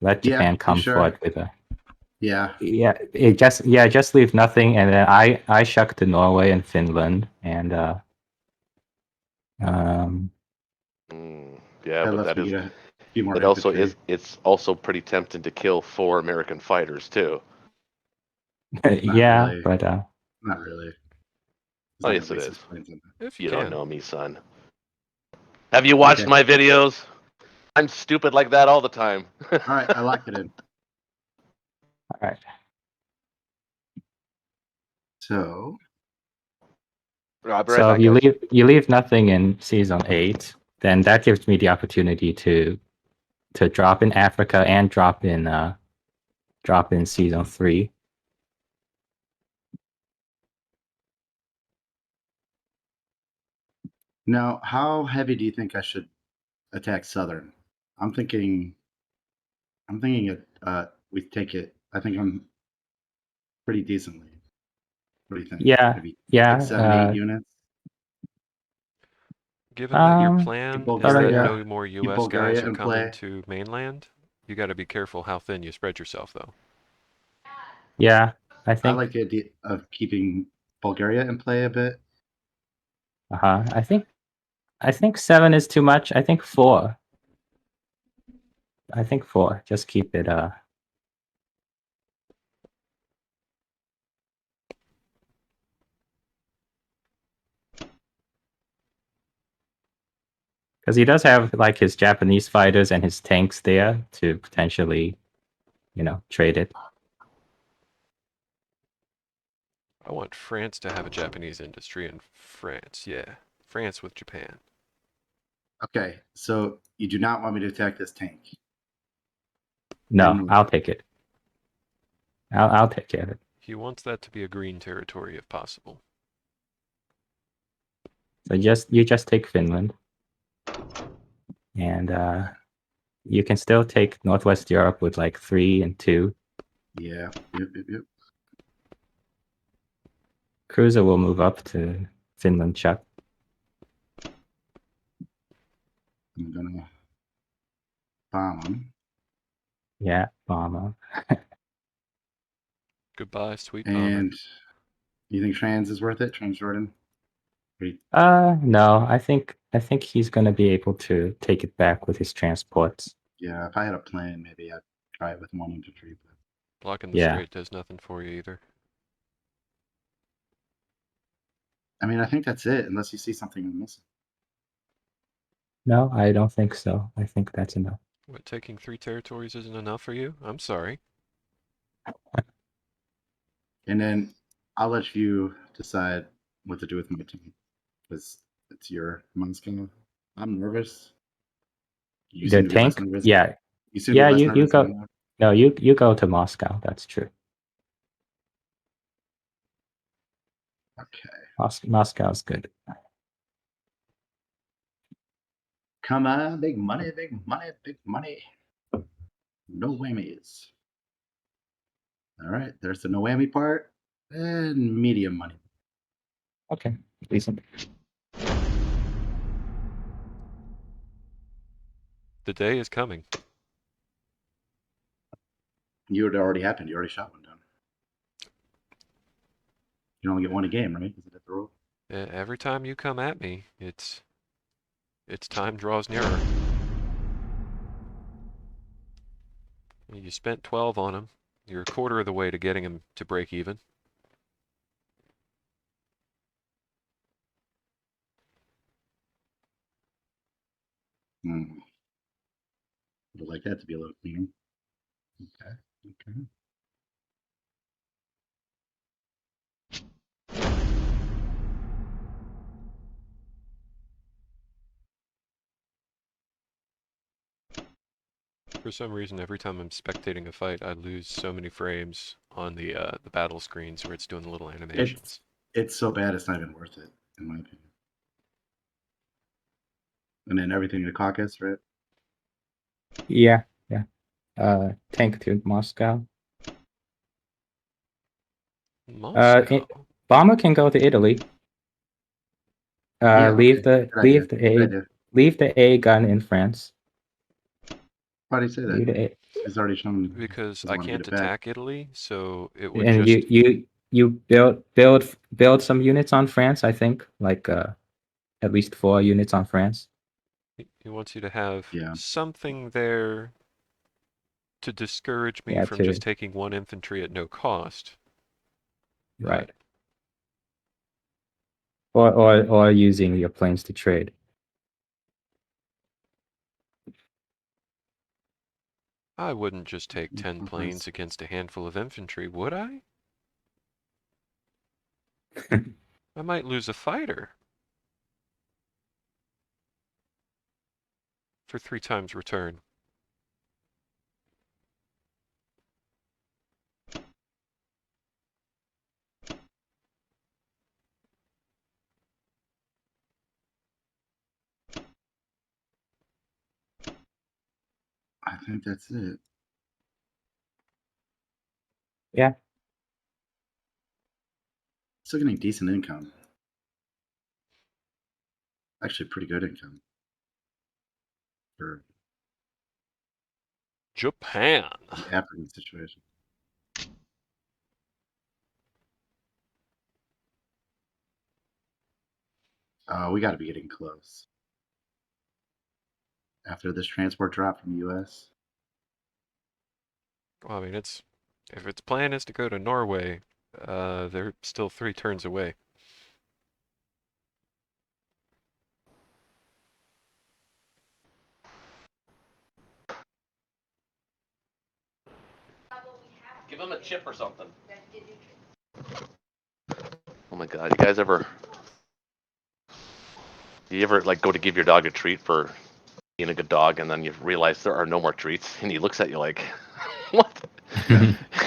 Let Yeah, Japan you come sure? forward with a Yeah. just leave nothing, and then I shuck to Norway and Finland, and Yeah, I but left that you is get a few more that also infantry. it's also pretty tempting to kill 4 American fighters too. yeah, really. but Not really. He's Oh not yes, gonna it waste is. his planes in that. If you You don't can. know me, son. Have you watched Okay. my videos? I'm stupid like that all the time. All right, I lock it in. all right. I'll So be right So back, if guys. you leave nothing in Season 8, then that gives me the opportunity to drop in Africa and drop in Season 3. now, how heavy do you think I should attack Southern? I'm thinking we take it. I think I'm pretty decently. What do you think? Yeah, Maybe yeah. 6, 7, 8 units. Given that your Um, plan is Bulgaria. that no more Keep U.S. guys Bulgaria are in coming play. to mainland, you got to be careful how thin you spread yourself, though. Yeah, I I think. like the idea of keeping Bulgaria in play a bit. I think 7 is too much. I think 4. Just keep it. Because he does have like his Japanese fighters and his tanks there to potentially, trade it. I want France to have a Japanese industry in France. Yeah, France with Japan. Okay, so you do not want me to attack this tank. No, Didn't I'll take it. I'll take care of it. He wants that to be a green territory if possible. So you just take Finland, and you can still take Northwest Europe with like 3 and 2. Yeah. Yep. Cruiser will move up to Finland, Chuck. I'm gonna bomb him. Yeah, bomber. Goodbye, sweet bomber. And you think Trans is worth it? Transjordan? No, I think he's gonna be able to take it back with his transports. Yeah, if I had a plan, maybe I'd try it with 1 infantry. But Blocking the Yeah. strait does nothing for you either. I mean, I think that's it, unless you see something I'm missing. No, I don't think so. I think that's enough. What, taking 3 territories isn't enough for you? I'm sorry. And then I'll let you decide what to do with my team, because it's your Moscow. I'm nervous. You The seem to be less tank? nervous. Yeah. You seem to Yeah, be less you nervous than I go. am. No, you go to Moscow. That's true. Okay. Moscow's good. Come on, big money, big money, big money. No whammies. All right, there's the no whammy part. And medium money. Okay, decent. The day is coming. You had already happened. You already shot one down. You only get 1 a game, right? Is it at the rule? Every time you come at me, its time draws nearer. You spent 12 on him. You're a quarter of the way to getting him to break even. Would like that to be a little cleaner. Okay. Okay. For some reason, every time I'm spectating a fight, I lose so many frames on the battle screens where it's doing the little animations. It's so bad it's not even worth it, in my opinion. And then everything in the caucus, right? Yeah. Tank to Moscow. Moscow. Bomber can go to Italy. Yeah, Leave okay. the Good leave idea. the Good A idea. leave the A gun in France. Why do you say Leave that? the A, He's already shown Because doesn't I want to get can't it back. attack Italy, so it would and just... you build some units on France. I think like at least 4 units on France. He wants you to have Yeah. something there to discourage me Yeah, from just taking 1 infantry at no cost. right. Or using your planes to trade. I wouldn't just take 10 Sounds planes nice. against a handful of infantry, would I? I might lose a fighter. For 3 times return. I think that's it. Yeah. Still getting decent income. Actually, pretty good income. For Japan. the African situation. We got to be getting close. After this transport drop from the U.S. Well, I mean, if its plan is to go to Norway, they're still 3 turns away. Give him a chip or something. Oh my god, you ever like go to give your dog a treat for being a good dog, and then you realize there are no more treats, and he looks at you like, what?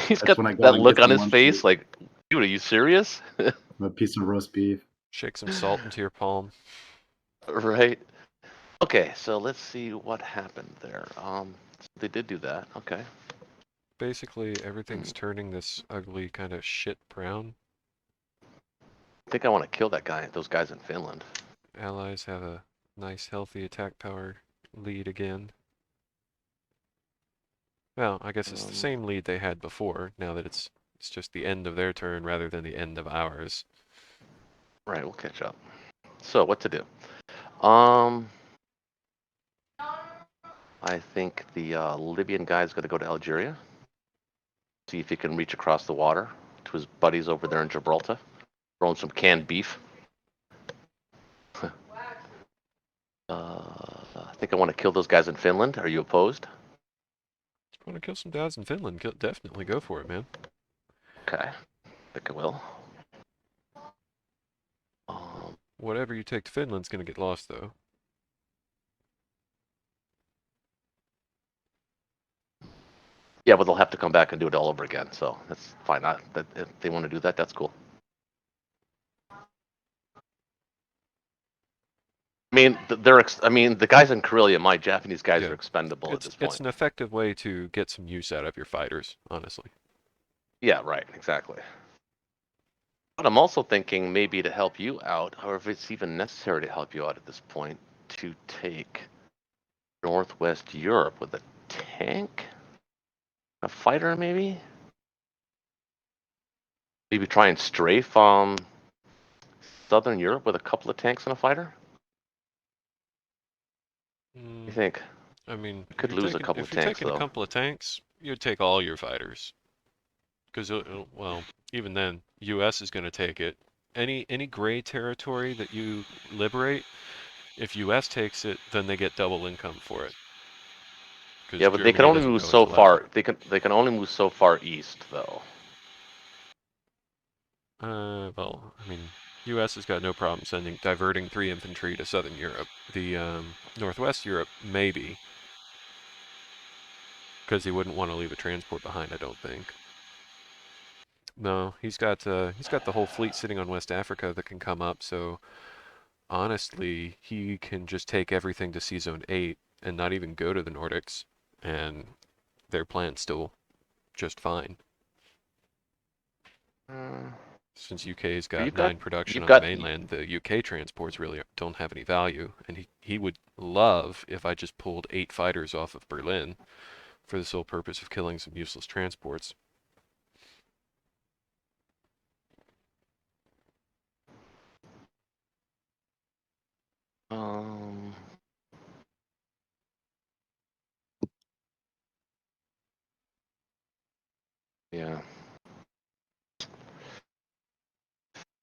He's That's got when I go that and look get on some his one face treat. like, dude, are you serious? A piece of roast beef. Shake some salt into your palm. Right. Okay, so let's see what happened there. They did do that. Okay. Basically, everything's turning this ugly kind of shit brown. I think I want to kill those guys in Finland. Allies have a nice, healthy attack power lead again. Well, I guess it's the same lead they had before, now that it's just the end of their turn rather than the end of ours. Right, we'll catch up. So, what to do? I think the Libyan guy's going to go to Algeria. See if he can reach across the water to his buddies over there in Gibraltar. Throw him some canned beef. I think I want to kill those guys in Finland. Are you opposed? Want to kill some dads in Finland? Definitely go for it, man. Okay. I think I will. Whatever you take to Finland's gonna get lost, though. Yeah, but they'll have to come back and do it all over again, so that's fine. If they want to do that, that's cool. I mean, the guys in Karelia, my Japanese guys are expendable at this point. It's an effective way to get some use out of your fighters, honestly. Yeah, right, exactly. But I'm also thinking maybe to help you out, or if it's even necessary to help you out at this point, to take Northwest Europe with a tank? A fighter, maybe? Maybe try and strafe Southern Europe with a couple of tanks and a fighter? You think? I mean, Could lose a couple of if you're tanks, taking a though. couple of tanks, you'd take all your fighters. Because, well, even then, U.S. is going to take it. Any gray territory that you liberate, if U.S. takes it, then they get double income for it. Because Yeah, but they can Germany only doesn't move know it's so allowed far. They can only move so far east, though. Well, I mean, U.S. has got no problem diverting 3 infantry to southern Europe. The Northwest Europe, maybe, because he wouldn't want to leave a transport behind, I don't think. No, he's got the whole fleet sitting on West Africa that can come up, so honestly, he can just take everything to Sea Zone 8 and not even go to the Nordics, and their plan's still just fine. Since UK's But got 9 production you've on the got mainland, the UK transports really don't have any value, and he would love if I just pulled 8 fighters off of Berlin for the sole purpose of killing some useless transports. Yeah.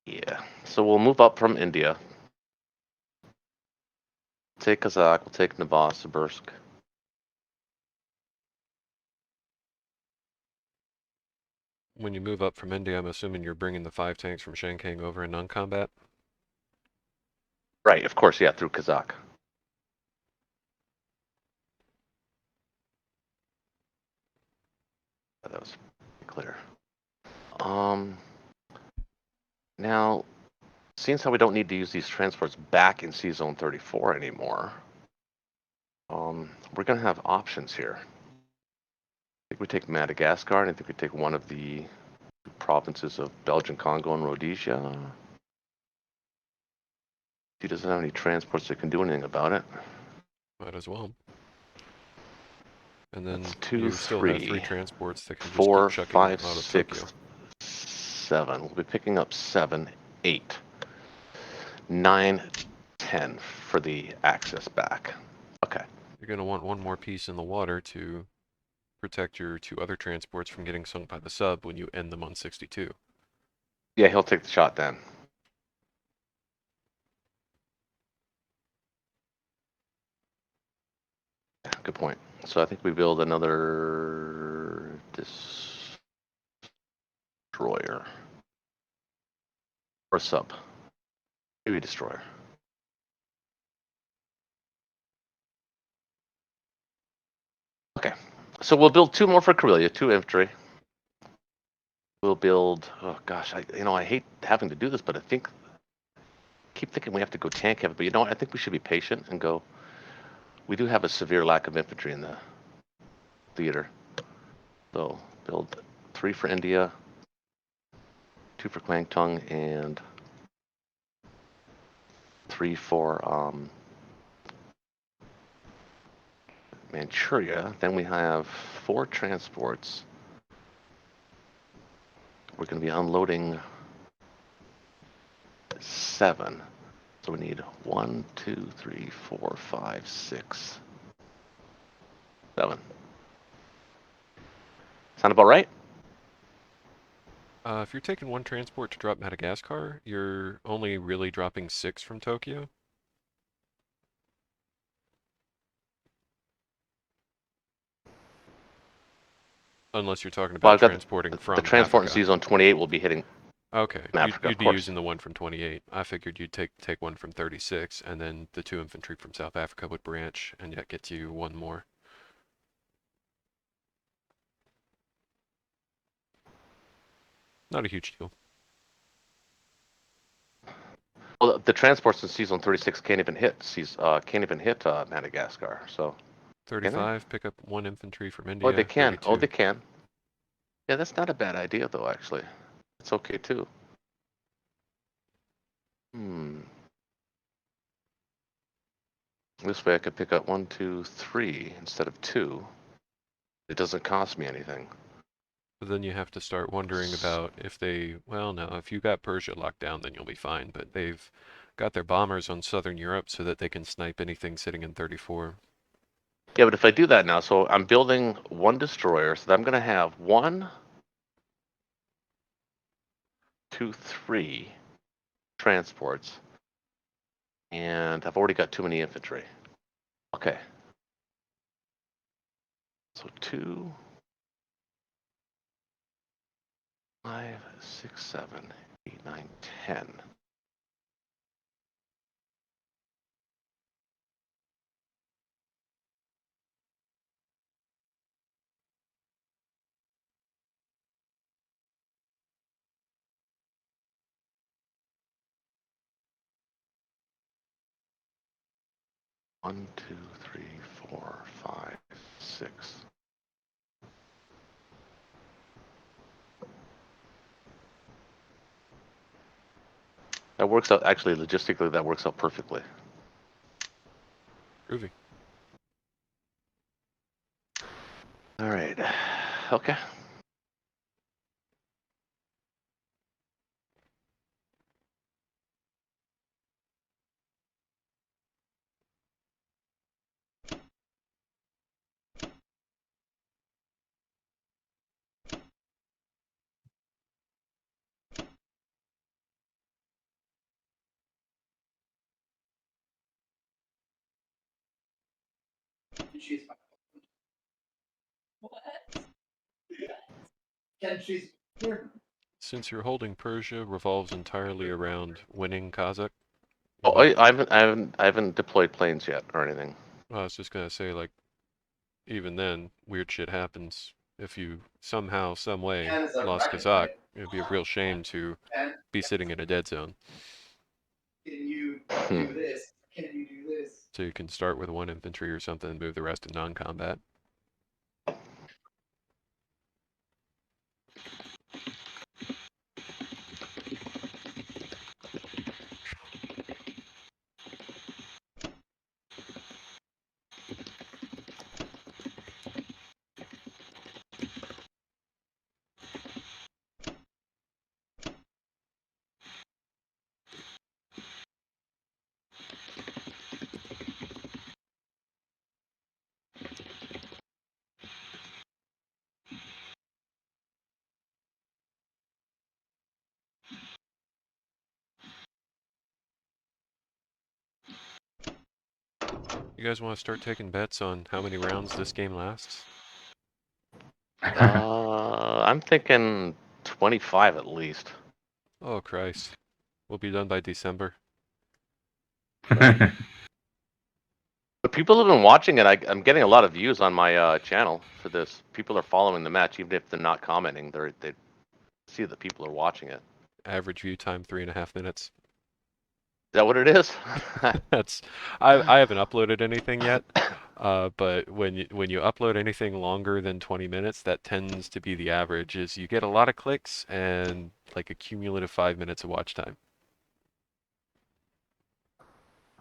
Yeah. So we'll move up from India. Take Kazakh. We'll take Novosibirsk. When you move up from India, I'm assuming you're bringing the 5 tanks from Shenkang over in non-combat? Right. Of course. Yeah. Through Kazakh. That was clear. Now, seeing how we don't need to use these transports back in Sea Zone 34 anymore, we're gonna have options here. I think we take Madagascar, and I think we take one of the provinces of Belgian Congo and Rhodesia. He doesn't have any transports that can do anything about it. Might as well. And then That's 2, you still have 3 3, transports that can 4, just keep shucking 5, out of 6, Tokyo. 7. We'll be picking up 7, 8, 9, 10 for the access back. Okay. You're going to want one more piece in the water to protect your 2 other transports from getting sunk by the sub when you end them on 62. Yeah, he'll take the shot then. Yeah, good point. So I think we build another destroyer. Or sub. Maybe destroyer. Okay. So we'll build 2 more for Karelia, 2 infantry. We'll build, oh gosh, I hate having to do this, but keep thinking we have to go tank heavy, but you know what? I think we should be patient and go. We do have a severe lack of infantry in the theater. So build 3 for India, 2 for Kwangtung, and 3 for Manchuria. Then we have 4 transports. We're going to be unloading 7. So we need 1, 2, 3, 4, 5, 6, 7. Sound about right? If you're taking 1 transport to drop Madagascar, you're only really dropping 6 from Tokyo. Unless you're talking Well, about I've got transporting from the transport in Africa. Sea Zone 28 will be hitting Okay, Africa, you'd of be course. using the one from 28. I figured you'd take 1 from 36, and then the 2 infantry from South Africa would branch, and yet get you 1 more. Not a huge deal. Well, the transports in Sea Zone 36 can't even hit Madagascar. So 35, pick up 1 infantry from India. oh, they can. 32. Oh, they can. Yeah, that's not a bad idea though. Actually, it's okay too. This way I could pick up 1, 2, 3 instead of 2. It doesn't cost me anything. But then you have to start wondering about if well, no, if you got Persia locked down, then you'll be fine. But they've got their bombers on southern Europe so that they can snipe anything sitting in 34. Yeah, but if I do that now, so I'm building 1 destroyer, so I'm going to have 1 2, 3 transports, and I've already got too many infantry. Okay. So 2, 5, 6, 7, 8, 9, 10. One, 2, 3, 4, 5, 6. That works out, actually, logistically, that works out perfectly. Groovy. All right. Okay. Since you're holding Persia revolves entirely around winning Kazakh. Oh, But I haven't deployed planes yet or anything. I was just gonna say, like, even then, weird shit happens. If you somehow, some way, lost Kazakh, it'd be a real shame to be sitting in a dead zone. Can you do this? Can you do this? So you can start with 1 infantry or something and move the rest to non-combat. You guys want to start taking bets on how many rounds this game lasts? I'm thinking 25 at least. Oh, Christ. We'll be done by December. But people have been watching it. I'm getting a lot of views on my channel for this. People are following the match, even if they're not commenting. They see that people are watching it. Average view time 3.5 minutes. Is that what it is? That's I haven't uploaded anything yet, but when you upload anything longer than 20 minutes, that tends to be the average. Is you get a lot of clicks and like a cumulative 5 minutes of watch time.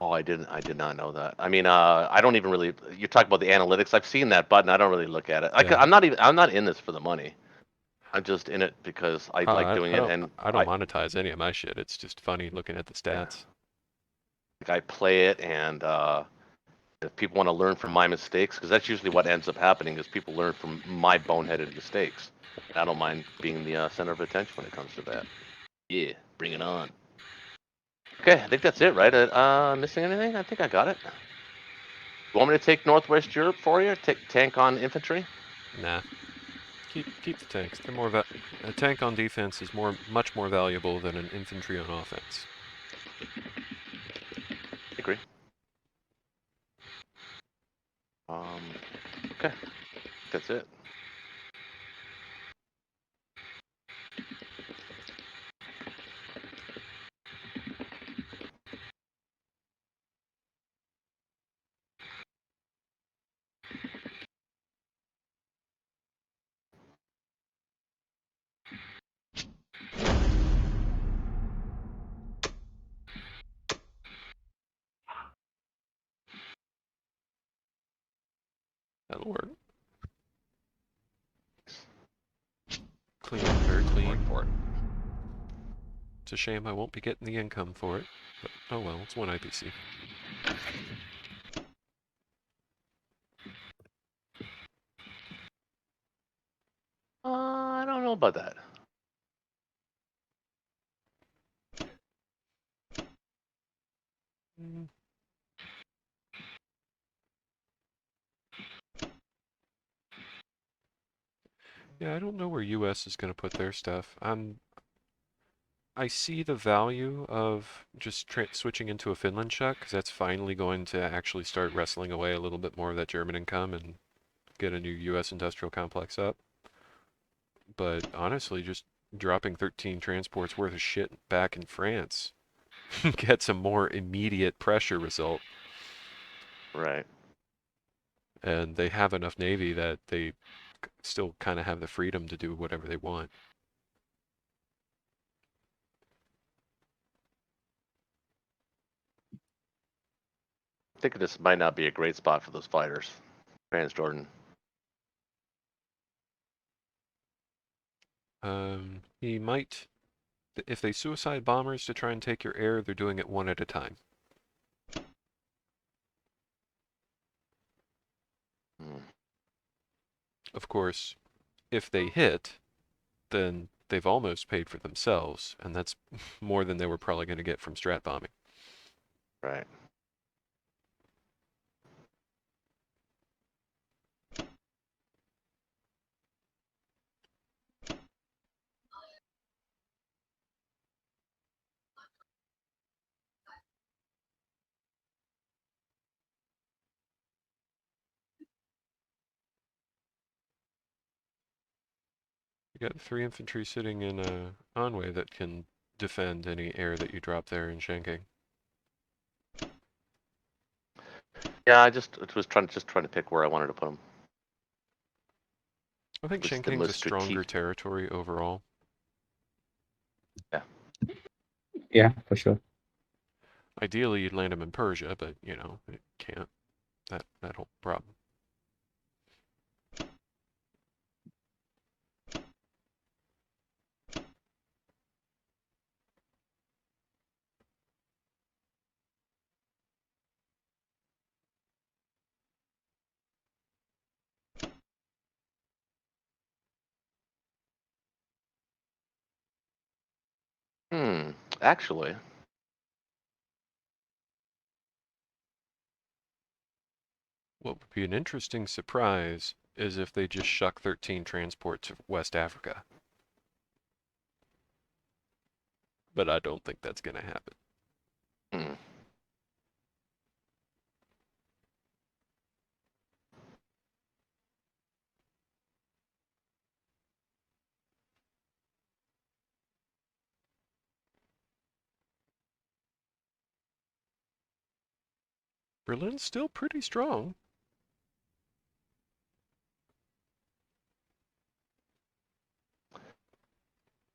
Oh, I did not know that. I mean, I don't even really. You talk about the analytics. I've seen that button. I don't really look at it. Yeah. I'm not in this for the money. I'm just in it because I like doing it, and I don't monetize any of my shit. It's just funny looking at the stats. I play it, and if people want to learn from my mistakes, because that's usually what ends up happening, is people learn from my boneheaded mistakes. And I don't mind being the center of attention when it comes to that. Yeah, bring it on. Okay, I think that's it, right? Missing anything? I think I got it. You want me to take Northwest Europe for you? Take tank on infantry? Nah. Keep the tanks. They're more a tank on defense is much more valuable than an infantry on offense. I agree. Okay, that's it. That'll work. Clean, very clean. For it. It's a shame I won't be getting the income for it, but oh well, it's 1 IPC. I don't know about that. Mm. Yeah, I don't know where US is going to put their stuff. I see the value of just switching into a Finland chuck, because that's finally going to actually start wrestling away a little bit more of that German income and get a new US industrial complex up. But honestly, just dropping 13 transports worth of shit back in France gets a more immediate pressure result. Right. And they have enough Navy that they still kind of have the freedom to do whatever they want. I think this might not be a great spot for those fighters. Transjordan. He might, if they suicide bombers to try and take your air, they're doing it one at a time. Hmm. Of course, if they hit, then they've almost paid for themselves, and that's more than they were probably going to get from strat bombing. Right. You got 3 infantry sitting in a Onway that can defend any air that you drop there in Shanking. Yeah, I just was trying to pick where I wanted to put them. I think What's the Shanking's a most stronger territory overall. Yeah, for sure. Ideally, you'd land him in Persia, but, you know, it can't. That whole problem. Actually, What would be an interesting surprise is if they just shuck 13 transports to West Africa. But I don't think that's going to happen. hmm. Berlin's still pretty strong.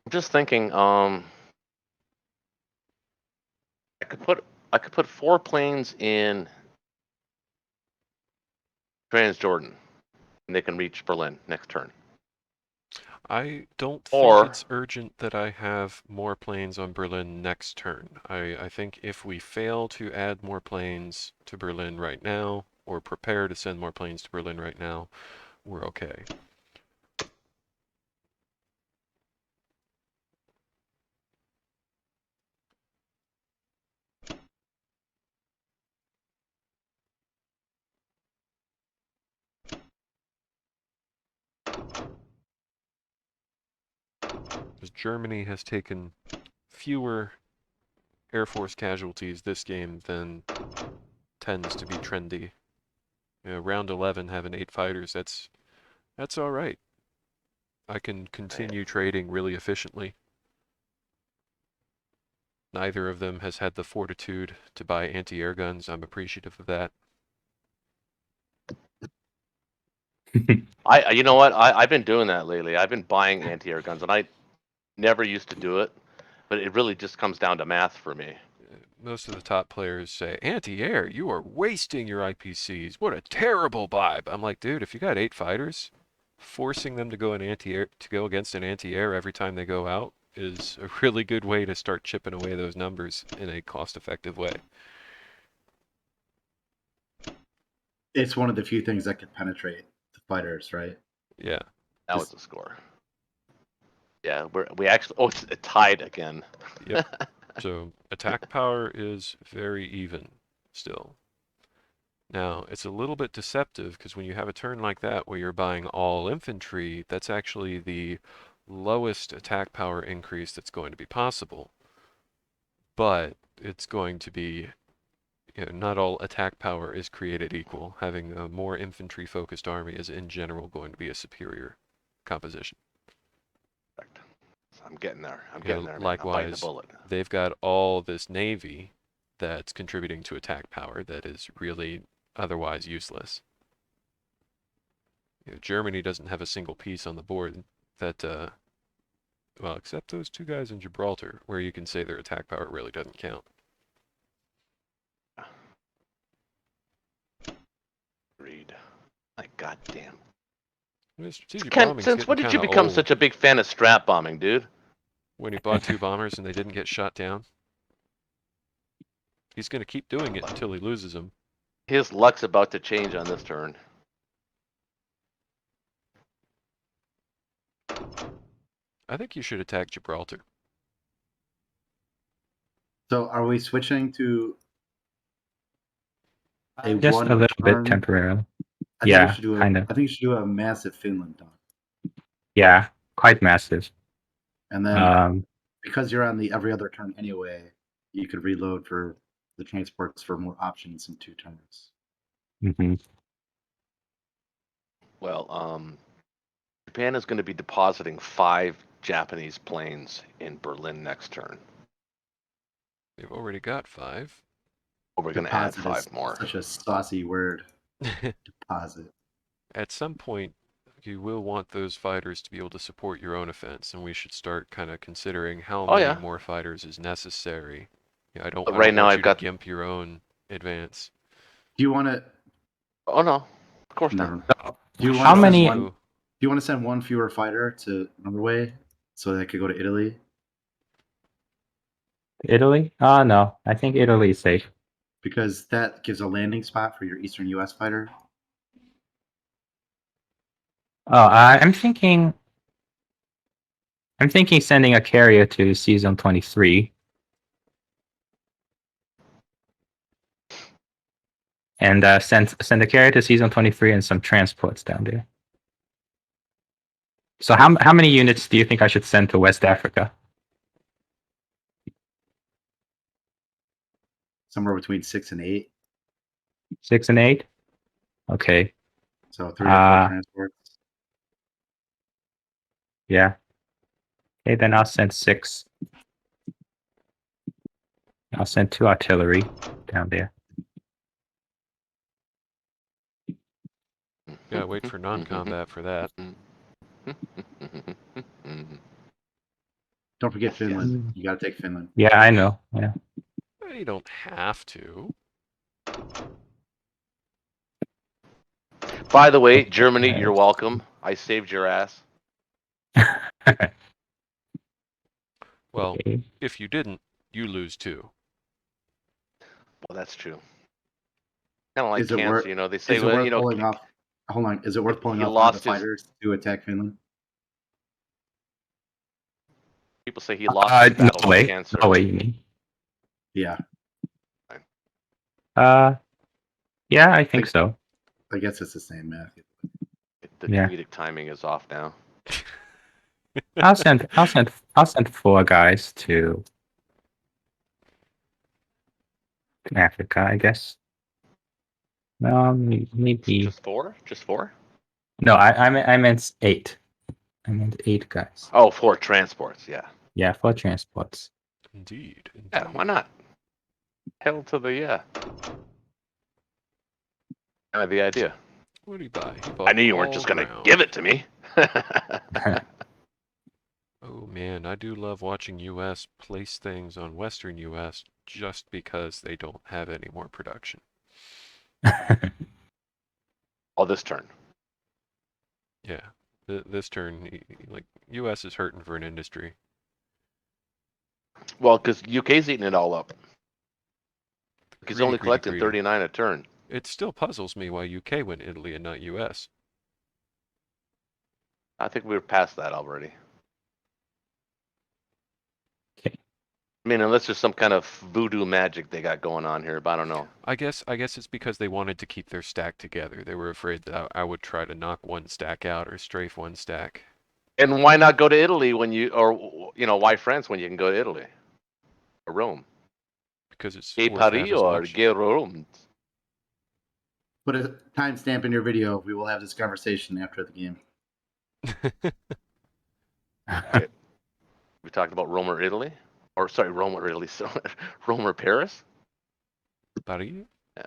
I'm just thinking. I could put 4 planes in Transjordan, and they can reach Berlin next turn. I don't think Or it's urgent that I have more planes on Berlin next turn. I think if we fail to add more planes to Berlin right now, or prepare to send more planes to Berlin right now, we're okay. Because Germany has taken fewer Air Force casualties this game than tends to be trendy. You know, round 11 having 8 fighters, that's all right. I can continue trading really efficiently. Neither of them has had the fortitude to buy anti-air guns. I'm appreciative of that. you know what? I've been doing that lately. I've been buying anti-air guns, and I never used to do it, but it really just comes down to math for me. Most of the top players say, anti-air, you are wasting your IPCs. What a terrible vibe. I'm like, dude, if you got 8 fighters, forcing them to go against an anti-air every time they go out is a really good way to start chipping away those numbers in a cost-effective way. It's one of the few things that could penetrate the fighters, right? Yeah. That was the score. Yeah, we actually. Oh, it's tied again. Yep. So Attack power is very even still. Now, it's a little bit deceptive because when you have a turn like that where you're buying all infantry, that's actually the lowest attack power increase that's going to be possible. But it's going to be, not all attack power is created equal. Having a more infantry-focused army is in general going to be a superior composition. Correct. I'm getting there. I'm Yeah, getting there, man. I'm biting the likewise, bullet. they've got all this navy that's contributing to attack power that is really otherwise useless. Germany doesn't have a single piece on the board that, well, except those two guys in Gibraltar, where you can say their attack power really doesn't count. Agreed. My goddamn. Strategic Ken, bombing's since getting when did you kinda become old. such a big fan of strap bombing, dude? When he bought 2 bombers and they didn't get shot down. He's going to keep doing it until he loses them. His luck's about to change on this turn. I think you should attack Gibraltar. So are we switching to a Just one a little bit turn? temporarily. I think Yeah, we should do kind of. I think you should do a massive Finland done. Yeah, quite massive. And then Um, because you're on the every other turn anyway, you could reload for the transports for more options in 2 turns. mhm. Well, Japan is going to be depositing 5 Japanese planes in Berlin next turn. They've already got 5. We're going to add Deposit 5 is more. such a saucy word. Deposit. At some point, you will want those fighters to be able to support your own offense, and we should start kind of considering how Oh, many yeah. more fighters is necessary. I don't But right now want I've you got- to gimp your own advance. Do you want to? Oh no, of course Never. not. Do you We want How to should many- send also- one? Do you want to send one fewer fighter to Norway so they could go to Italy? Italy? Oh no, I think Italy is safe. Because that gives a landing spot for your Eastern U.S. fighter. Oh, I'm thinking sending a carrier to Season 23. And send a carrier to Season 23 and some transports down there. So how many units do you think I should send to West Africa? Somewhere between 6 and 8. 6 and 8? Okay. So 3 or 4 transports. Yeah. Okay, then I'll send 6. I'll send 2 artillery down there. Yeah, wait for non-combat for that. Don't forget Finland. Yes. You got to take Finland. Yeah, I know. Yeah. You don't have to. By the way, Germany, you're welcome. I saved your ass. Well, Okay. if you didn't, you lose too. Well, that's true. Kind of like Is it cancer, worth? you know. They say, Is it well, worth you know, pulling off? Hold on. Is it worth pulling he off one of the lost his- fighters to attack Finland? people say he lost his battle Norway. with cancer. Norway, you mean? Yeah, Yeah, I think so. I guess it's the same math. The Yeah. comedic timing is off now. I'll send 4 guys to Africa, I guess. Maybe. Just 4? Just 4? No, I meant 8. I meant 8 guys. Oh, 4 transports. Yeah. Yeah, 4 transports. Indeed. Yeah. Why not? Hell to the yeah. Kind of the idea. What did he buy? He I bought knew you weren't all just gonna ground. give it to me. Oh man, I do love watching US place things on Western US just because they don't have any more production. Oh, this turn. Yeah, this turn, like US is hurting for an industry. Well, because UK's eating it all up. He's Greedy, only greedy, collecting greedy. 39 a turn. It still puzzles me why UK went Italy and not US. I think we were past that already. Okay. I mean, unless there's some kind of voodoo magic they got going on here, but I don't know. I guess it's because they wanted to keep their stack together. They were afraid that I would try to knock one stack out or strafe one stack. And why not go to Italy when why France when you can go to Italy or Rome? Because it's Gay worth half Paris as or much. Gay Rome? Put a timestamp in your video. We will have this conversation after the game. Okay. We talked about Rome or Italy, or sorry, Rome or Italy, so Rome or Paris. Paris? Yeah.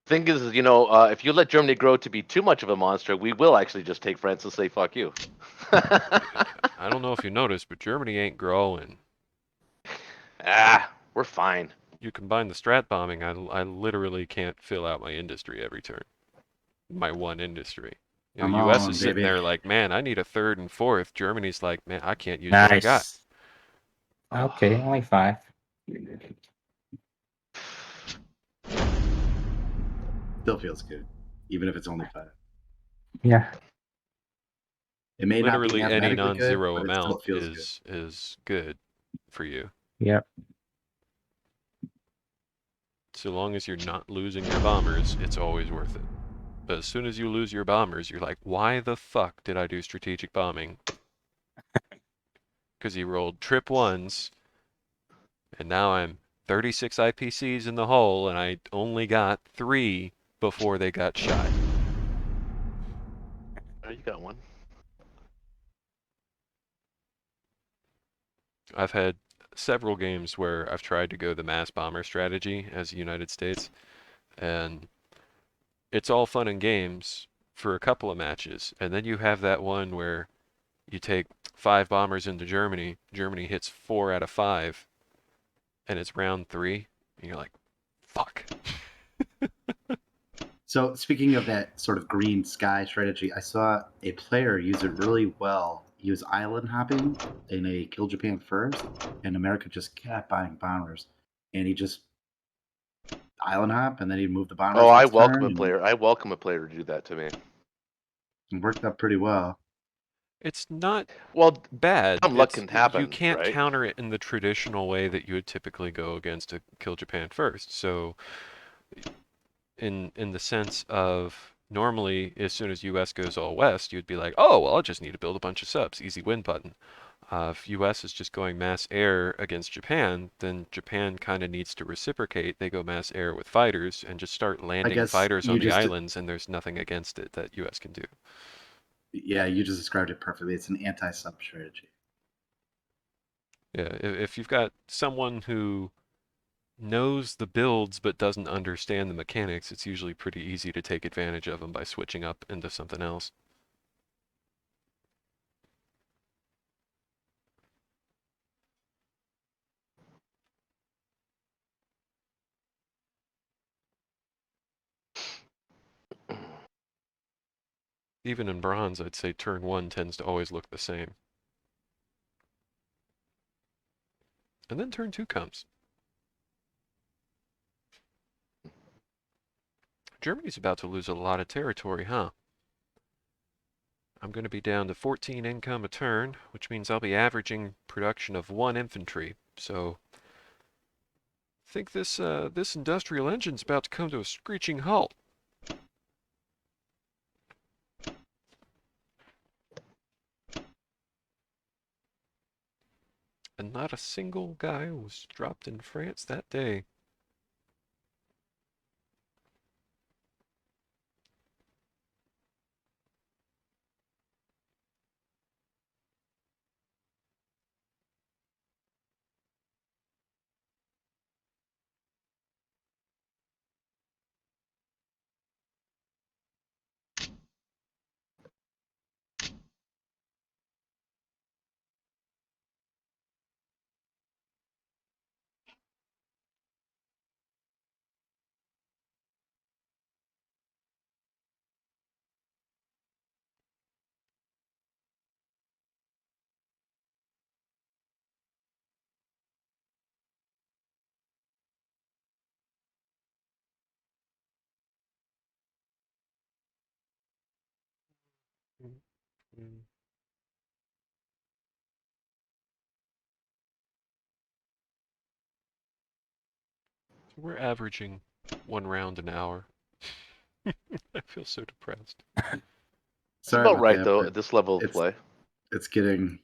Thing is, if you let Germany grow to be too much of a monster, we will actually just take France and say fuck you. I don't know if you noticed, but Germany ain't growing. We're fine. You combine the strat bombing, I literally can't fill out my industry every turn. My one industry. Come US on, is sitting baby. there like, man, I need a third and fourth. Germany's like, man, I can't use what I got. Nice. Okay, only 5. Still feels good, even if it's only 5. Yeah. It may not be Literally any mathematically good, non-zero but it still amount feels good. is good for you. Yep. So long as you're not losing your bombers, it's always worth it. But as soon as you lose your bombers, you're like, why the fuck did I do strategic bombing? Because he rolled trip ones, and now I'm 36 IPCs in the hole, and I only got 3 before they got shot. Oh, you got one. I've had several games where I've tried to go the mass bomber strategy as the United States, and it's all fun and games for a couple of matches, and then you have that one where you take 5 bombers into Germany, Germany hits 4 out of 5, and it's round 3, and you're like, fuck. So speaking of that sort of green sky strategy, I saw a player use it really well. He was island hopping in a Kill Japan first, and America just kept buying bombers. And he just island hop, and then he'd move the bombers Oh, I next welcome turn, a and player. I welcome a player to do that to me. it worked out pretty well. It's not Well, bad. some luck can You happen, can't right? counter it in the traditional way that you would typically go against a Kill Japan first. So in the sense of normally as soon as US goes all west, you'd be like, oh, well, I'll just need to build a bunch of subs, easy win button. If US is just going mass air against Japan, then Japan kind of needs to reciprocate. They go mass air with fighters and just start I landing guess fighters you on the just, islands, and there's nothing against it that US can do. yeah, you just described it perfectly. It's an anti-sub strategy. Yeah, if you've got someone who knows the builds but doesn't understand the mechanics, it's usually pretty easy to take advantage of them by switching up into something else. Even in bronze, I'd say turn 1 tends to always look the same. And then turn 2 comes. Germany's about to lose a lot of territory, huh? I'm going to be down to 14 income a turn, which means I'll be averaging production of 1 infantry. So I think this industrial engine's about to come to a screeching halt. And not a single guy was dropped in France that day. We're averaging 1 round an hour. I feel so depressed. It's Sorry about right that, though but at this level of it's- play. it's getting.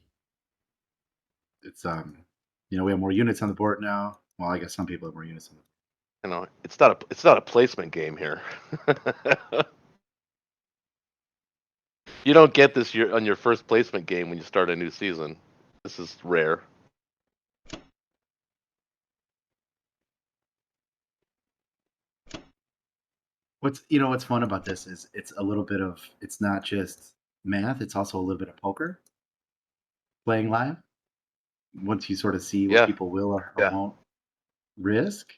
It's we have more units on the board now. Well, I guess some people have more units on the board. It's not a placement game here. You don't get this on your first placement game when you start a new season. This is rare. What's fun about this is it's a little bit of, it's not just math, it's also a little bit of poker playing live. Once you sort of see what Yeah. people will or Yeah. won't risk.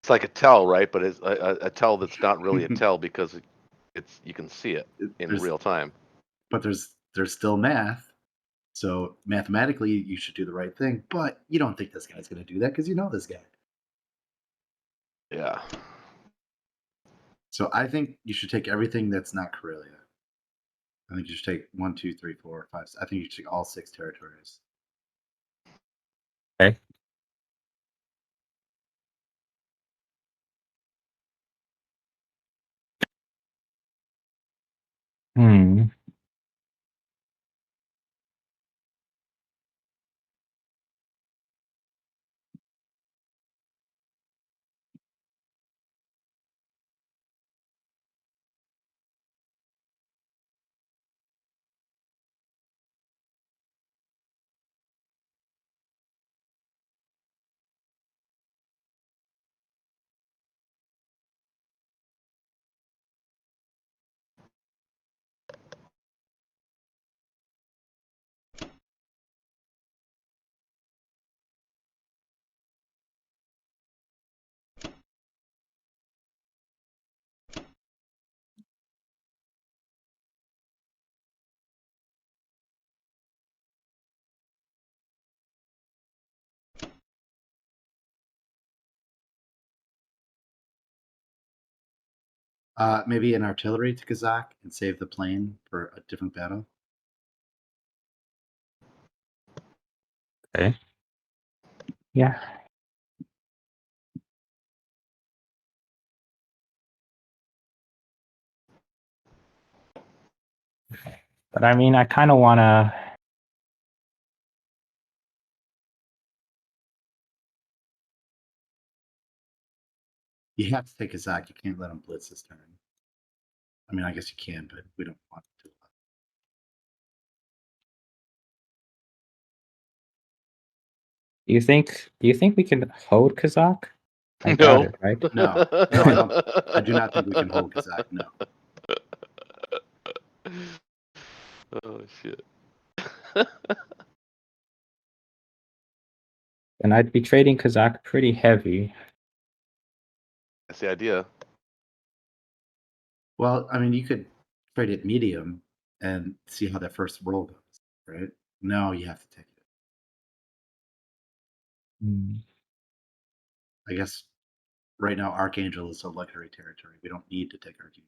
It's like a tell, right? But it's a tell that's not really a tell because you can see it in There's- real time. But there's still math. So mathematically you should do the right thing, but you don't think this guy's going to do that because you know this guy. Yeah. So I think you should take everything that's not Karelia. I think you should take 1, 2, 3, 4, 5. I think you should take all 6 territories. Okay. Hmm. Maybe an artillery to Kazakh and save the plane for a different battle. Okay. Yeah. But I mean, I kind of want to. You have to take Kazakh. You can't let him blitz this turn. I mean, I guess you can, but we don't want to. Do you think we can hold Kazakh? I No. doubt it, right? No, I do not think we can hold Kazakh. No. Oh shit. And I'd be trading Kazakh pretty heavy. That's the idea. Well, I mean, you could trade it medium and see how that first roll goes, right? No, you have to take it. Hmm. I guess right now Archangel is a luxury territory. We don't need to take Archangel.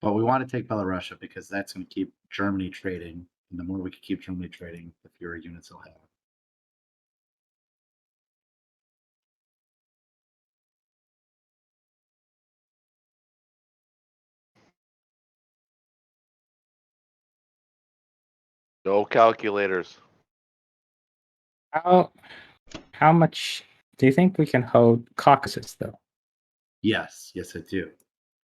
But we want to take Belarusia because that's going to keep Germany trading. And the more we can keep Germany trading, the fewer units they'll have. No calculators. How much do you think we can hold Caucasus, though? Yes, I do.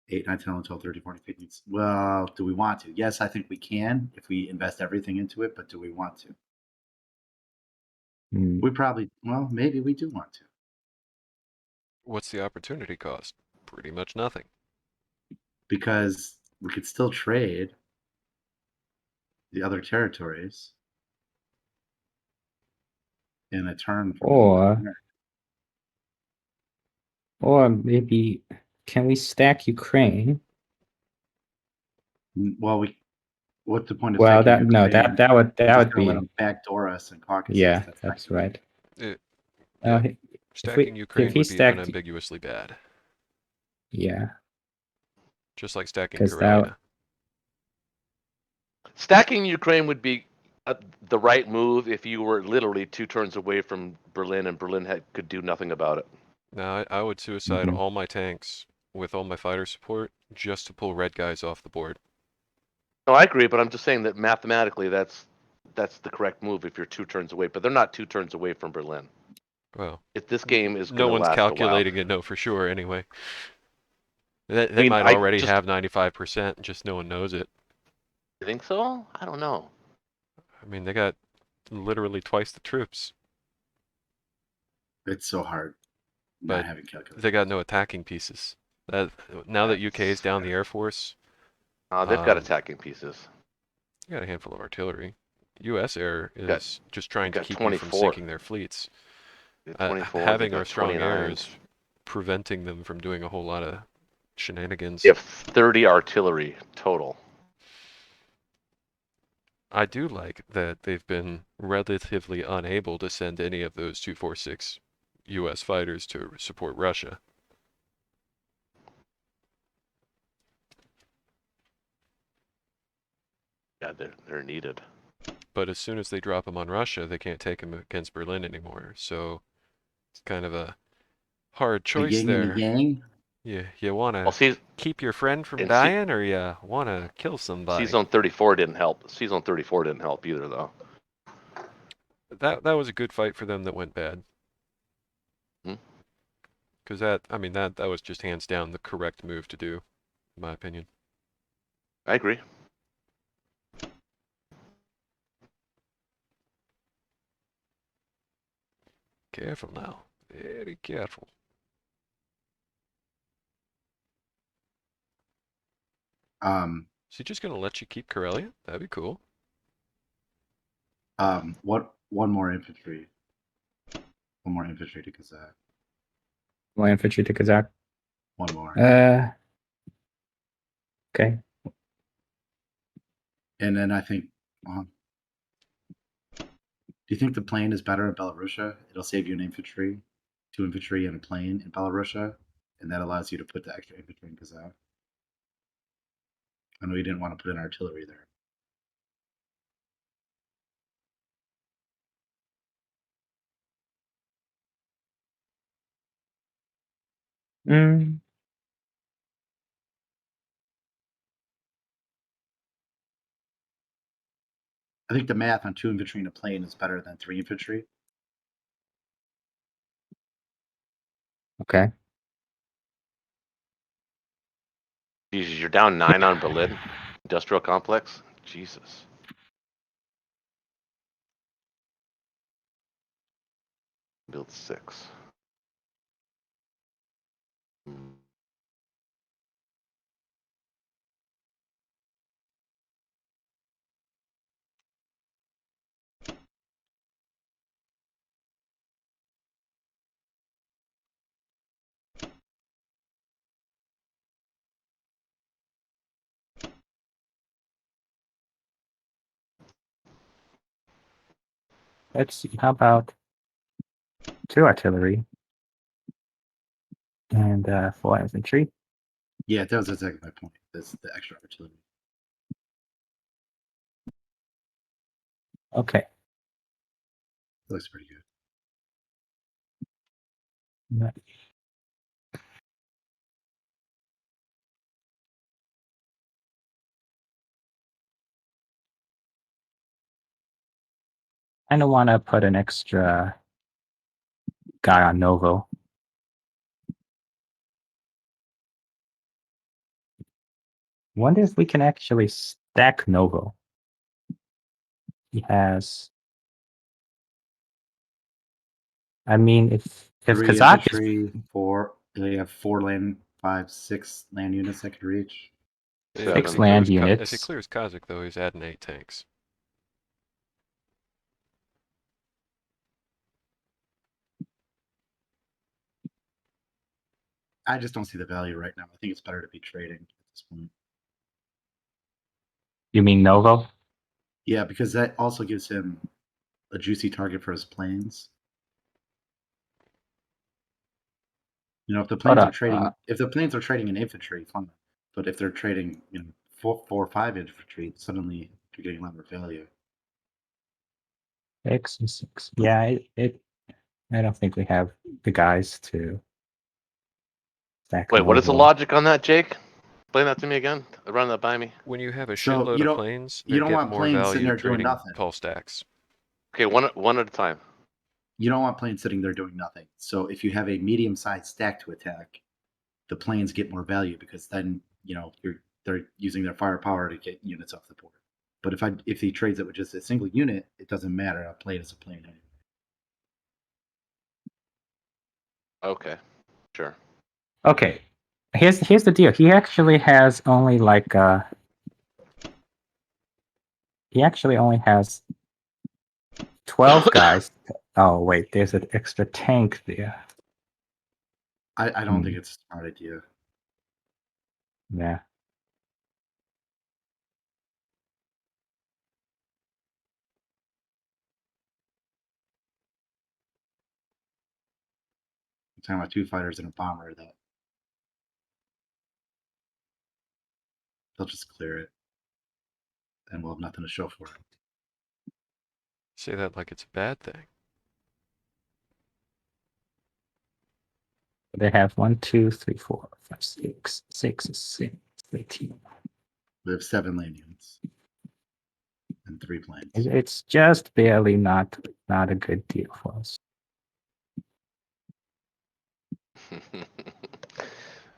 8, 9, 10, 11, 12, 13, 14, 15. Well, do we want to? Yes, I think we can if we invest everything into it, but do we want to? Hmm. We probably, well, maybe we do want to. What's the opportunity cost? Pretty much nothing. Because we could still trade the other territories in a turn. Or maybe can we stack Ukraine? Well, what's the point of Well, stacking that Ukraine? that would We're just would gonna let be them backdoor us in Caucasus. yeah, That's that's not right. Yeah. If Stacking Ukraine he would be stacked, unambiguously bad, yeah, just like stacking because that Karelia. Stacking Ukraine would be the right move if you were literally 2 turns away from Berlin and Berlin could do nothing about it. Now, I would suicide Mhm. all my tanks with all my fighter support just to pull red guys off the board. No, I agree, but I'm just saying that mathematically that's the correct move if you're 2 turns away. But they're not 2 turns away from Berlin. Well, If this game is no going to one's last a while. calculating it, no, for sure, anyway. They I mean, might I already just have 95%, just no one knows it. think so. I don't know. I mean, they got literally twice the troops, It's so hard But not having calculated. they got no attacking pieces. Now that UK is down the Air Force, They've got Um, attacking pieces. you got a handful of artillery. USSR got- is just trying to got keep you from 24. sinking their fleets. 24. Having They've our got strong 29. air is preventing them from doing a whole lot of shenanigans. You have 30 artillery total. I do like that they've been relatively unable to send any of those 246 US fighters to support Russia. Yeah, they're needed. But as soon as they drop them on Russia, they can't take them against Berlin anymore. So it's kind of a hard The choice yin and the there. yang. You want Well, to keep your friend from and dying, or you want to kill somebody? C-Zone 34 didn't help. C-Zone 34 didn't help either, though. That was a good fight for them that went bad. Hmm? Because that was just hands down the correct move to do, in my opinion. I agree. Careful now. Very careful. Is he just going to let you keep Karelia? That'd be cool. What? One more infantry. One more infantry to Kazakh. more infantry to Kazakh. One more. Okay. And then I think, do you think the plane is better in Belarusia? It'll save you an infantry, 2 infantry and a plane in Belarusia, and that allows you to put the extra infantry in Kazakh. I know you didn't want to put in artillery there. Mm, I think the math on 2 infantry and a plane is better than 3 infantry. okay. Jesus, you're down 9 on Berlin industrial complex. Jesus. Build 6. Let's see. How about 2 artillery and 4 infantry? Yeah, that was exactly my point. That's the extra artillery. Okay. That looks pretty good. Yeah. I don't want to put an extra guy on Novo. Wonder if we can actually stack Novo. He has. I mean, if 3 Kazakh is infantry, 4. They have 4 land, 5, 6 land units that could reach. If 6 he land clears if he units, clears Kazakh, though, he's adding 8 tanks. I just don't see the value right now. I think it's better to be trading at this point. you mean Novo? Yeah, because that also gives him a juicy target for his planes. You know, if the planes on, are trading in infantry, fine. But if they're trading, 4 or 5 infantry, suddenly you're getting a lot more value. X and 6. Yeah, I don't think we have the guys to stack Wait, them what is the overall. logic on that, Jake? Explain that to me again. Run that by me. When you have a So, shitload you of don't- planes, you they don't get want more planes sitting value there doing trading nothing. tall stacks. Okay, one at a time. You don't want planes sitting there doing nothing. So if you have a medium-sized stack to attack, the planes get more value because then they're using their firepower to get units off the board. But if he trades it with just a single unit, it doesn't matter. A plane is a plane. Okay, sure. Okay, here's the deal. He actually has only like he actually only has 12 guys. Oh wait, there's an extra tank there. I don't think it's a smart idea. Yeah. I'm talking about 2 fighters and a bomber that they'll just clear it, and we'll have nothing to show for it. Say that like it's a bad thing. They have 1, 2, 3, 4, 5, 6, 6, 6, 18. We have 7 land units and 3 planes. It's just barely not a good deal for us.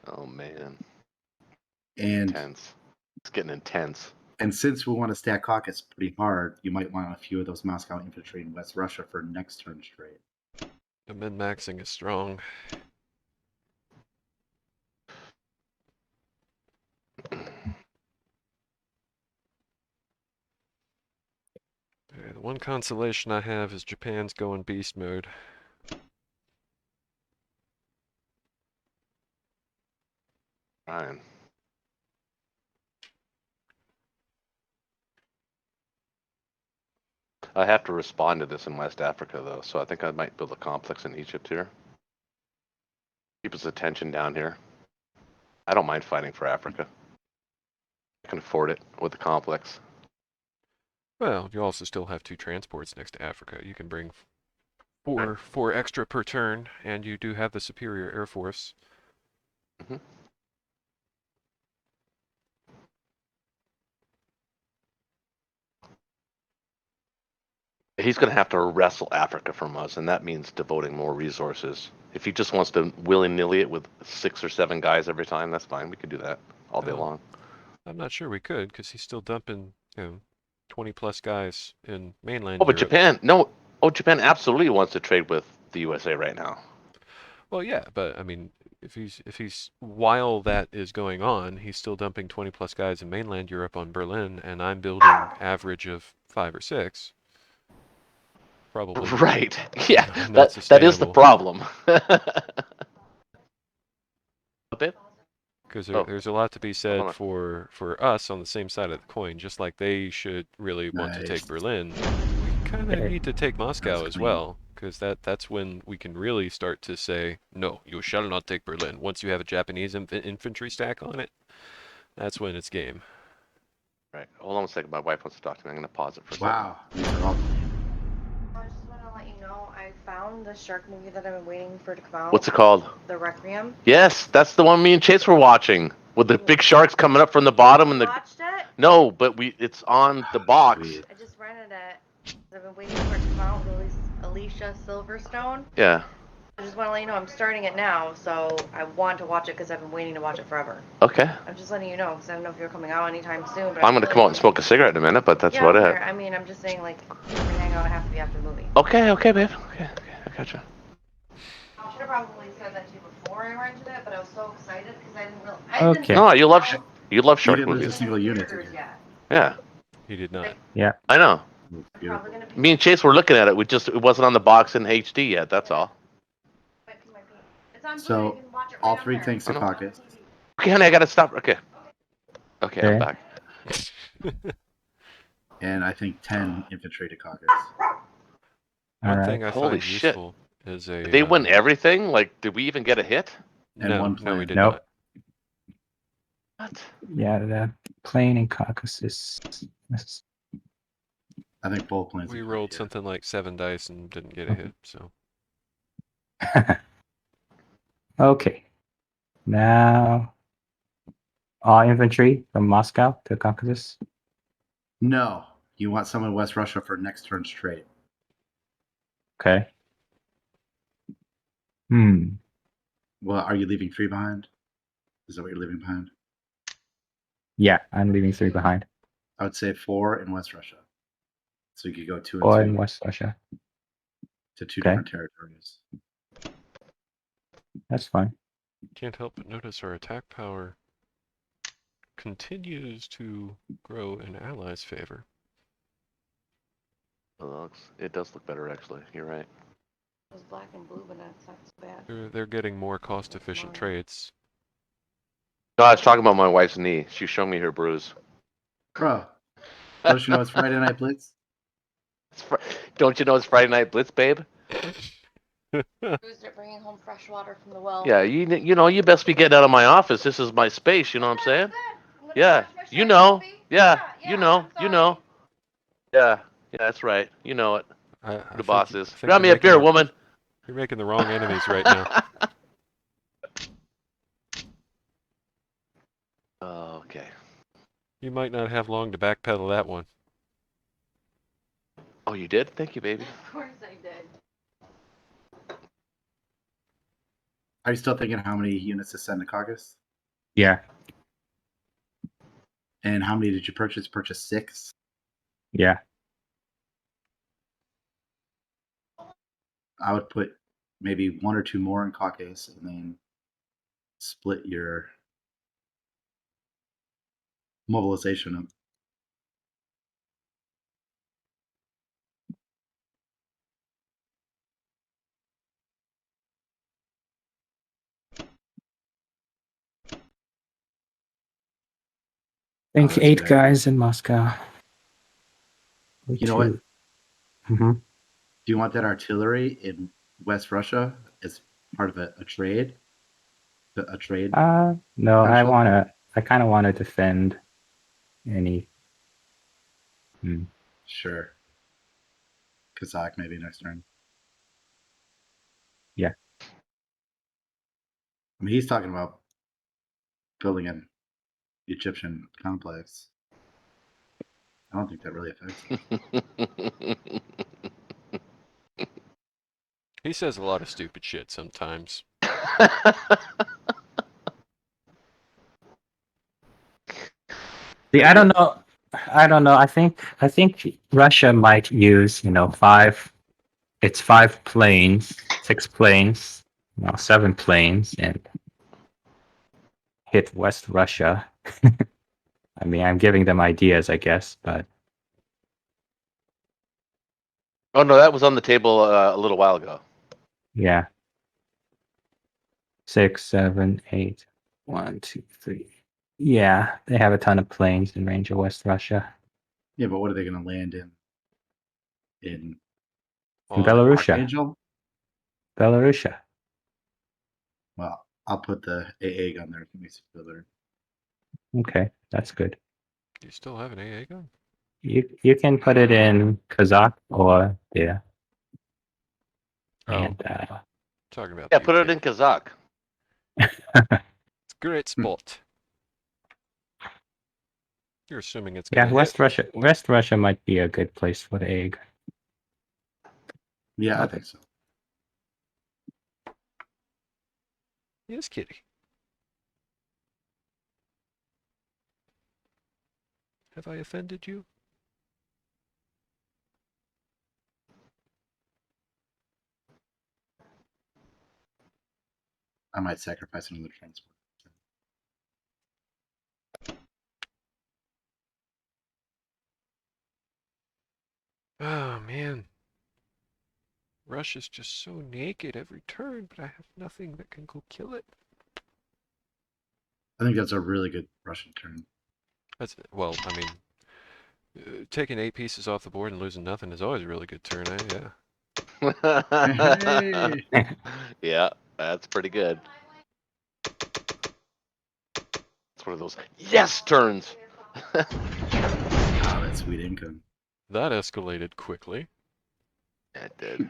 Oh man, And intense. It's getting intense. since we want to stack caucus pretty hard, you might want a few of those Moscow infantry in West Russia for next turn straight. The min-maxing is strong. The one consolation I have is Japan's going beast mode. Ryan. I have to respond to this in West Africa though, so I think I might build a complex in Egypt here. Keep his attention down here. I don't mind fighting for Africa. I can afford it with the complex. Well, you also still have 2 transports next to Africa. You can bring four extra per turn, and you do have the superior air force. Mm-hmm. He's going to have to wrestle Africa from us, and that means devoting more resources. If he just wants to willy-nilly it with 6 or 7 guys every time, that's fine. We can do that all day long. I'm not sure we could, because he's still dumping, 20 plus guys in mainland Oh, but Europe. Japan, no. Oh, Japan absolutely wants to trade with the USA right now. Well, yeah, but I mean, if he's while that is going on, he's still dumping 20 plus guys in mainland Europe on Berlin, and I'm building average of 5 or 6. Probably. Right. Yeah, Not that is the sustainable. problem. A bit? Because Oh. there's a lot to be Hold said on. for us on the same side of the coin. Just like they should really want to take Nice. Berlin, we kind of need to take Moscow as clean. well. Because that's when we can really start to say, no, you shall not take Berlin. Once you have a Japanese infantry stack on it, that's when it's game. Right. Hold on a second. My wife wants to talk to me. I'm going to pause it for a second. Wow. These are all I just want to let you know I found the shark movie that I've been waiting for to come out. What's it called? The Requiem. Yes, that's the one me and Chase were watching. With the big sharks coming up from the bottom and the... Watched it? No, but it's on the box. sweet. I just rented it. I've been waiting for it to come out with Alicia Silverstone. Yeah. I just want to let you know I'm starting it now, so I want to watch it because I've been waiting to watch it forever. Okay. I'm just letting you know because I don't know if you're coming out anytime soon. But I'm going to come out and smoke a cigarette in a minute, but that's yeah, about I'm it. here. I mean, I'm just saying, like, if we hang out, it has to be after the movie. Okay, babe. Okay, I gotcha. I should have probably said that to you before I rented it, but I was so excited because I didn't realize. Okay. No, you love You shark didn't lose a movies. single unit. Yeah, He did not. I know. Beautiful. Me and Chase were looking at it. It wasn't on the box in HD yet. That's all. It's on So, Blu-ray, you can watch it right all on 3 there. tanks to I know. caucus. Okay, honey, I gotta stop. Okay, I'm Okay. back. And I think 10 infantry to caucus. One All thing right. I Holy find shit. useful is a. Did they win everything? Like, did we even get a hit? And no, one no, we plane. did Nope. not. What? Yeah, the plane in Caucasus. I think both planes. We would rolled be, something like 7 dice and didn't get a hit, so. Okay. Now, all infantry from Moscow to Caucasus. No, you want some in West Russia for next turn's trade. Okay. Hmm. Well, are you leaving 3 behind? Is that what you're leaving behind? Yeah, I'm leaving 3 behind. I would say 4 in West Russia. So you could go 2 and Or 2 in West Russia. to 2 Okay. different territories. That's fine. Can't help but notice our attack power continues to grow in allies' favor. It does look better, actually. You're right. It was black and blue, but that's not so bad. They're getting more cost-efficient Mine. trades. No, I was talking about my wife's knee. She showed me her bruise. Bro, don't you know it's Friday Night Blitz? Don't you know it's Friday Night Blitz, babe? Bruised it bringing home fresh water from the well. Yeah, you know, you best be getting out of my office. This is my space. You know what I'm saying? I'm gonna Yeah, wash my you shirt, know. Sophie. Yeah, Yeah, you know. I'm You know. sorry. Yeah, that's right. You know it. I Who the think boss you- is. I think Grab me you're a beer, making the- woman. You're making the wrong enemies right now. Okay. You might not have long to backpedal that one. Oh, you did? Thank you, baby. Of course I did. Are you still thinking how many units to send to Caucasus? Yeah. And how many did you purchase? Purchase 6? Yeah. I would put maybe 1 or 2 more in Caucasus and then split your mobilization up. I think that's 8 good. guys in Moscow. You know what? Mm-hmm. Do you want that artillery in West Russia as part of a trade? A trade? No, Potential? I kind of want to defend any. Sure. Kazakh maybe next turn. Yeah. I mean, he's talking about building an Egyptian complex. I don't think that really affects it. He says a lot of stupid shit sometimes. See, I don't know. I think Russia might use 5. It's 5 planes, 6 planes, 7 planes, and hit West Russia. I mean, I'm giving them ideas, I guess, but Oh no, that was on the table a little while ago. yeah. 6, 7, 8. 1, 2, 3. Yeah, they have a ton of planes in range of West Russia. Yeah, but what are they going to land in? In On Belarusia. Archangel? Belarusia. Well, I'll put the AA gun there. It makes it feel better. Okay, that's good. You still have an AA gun? You can put it in Kazakh or yeah. Oh, And talking about Yeah, the put it UK. in Kazakh. It's great spot. You're assuming it's gonna yeah, hit. West Russia might be a good place for the egg. Yeah, I Okay. think so. Yes, kitty. Have I offended you? I might sacrifice another transport. Oh man. Russia's just so naked every turn, but I have nothing that can go kill it. I think that's a really good Russian turn. That's well, I mean, taking 8 pieces off the board and losing nothing is always a really good turn. Yeah. Hey. Yeah, that's pretty good. It's one of those yes turns. Ah, that sweet income. That escalated quickly. It did.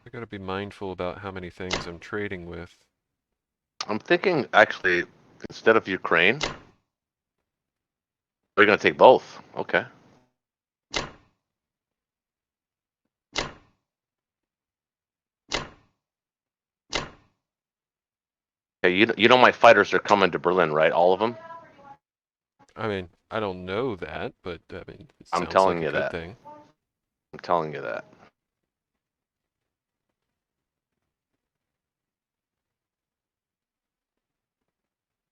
I gotta be mindful about how many things I'm trading with. I'm thinking actually instead of Ukraine, we're gonna take both. Okay. Okay, you know my fighters are coming to Berlin, right? All of them. I mean, I don't know that, but I mean, it I'm sounds telling like a you good that. thing. I'm telling you that.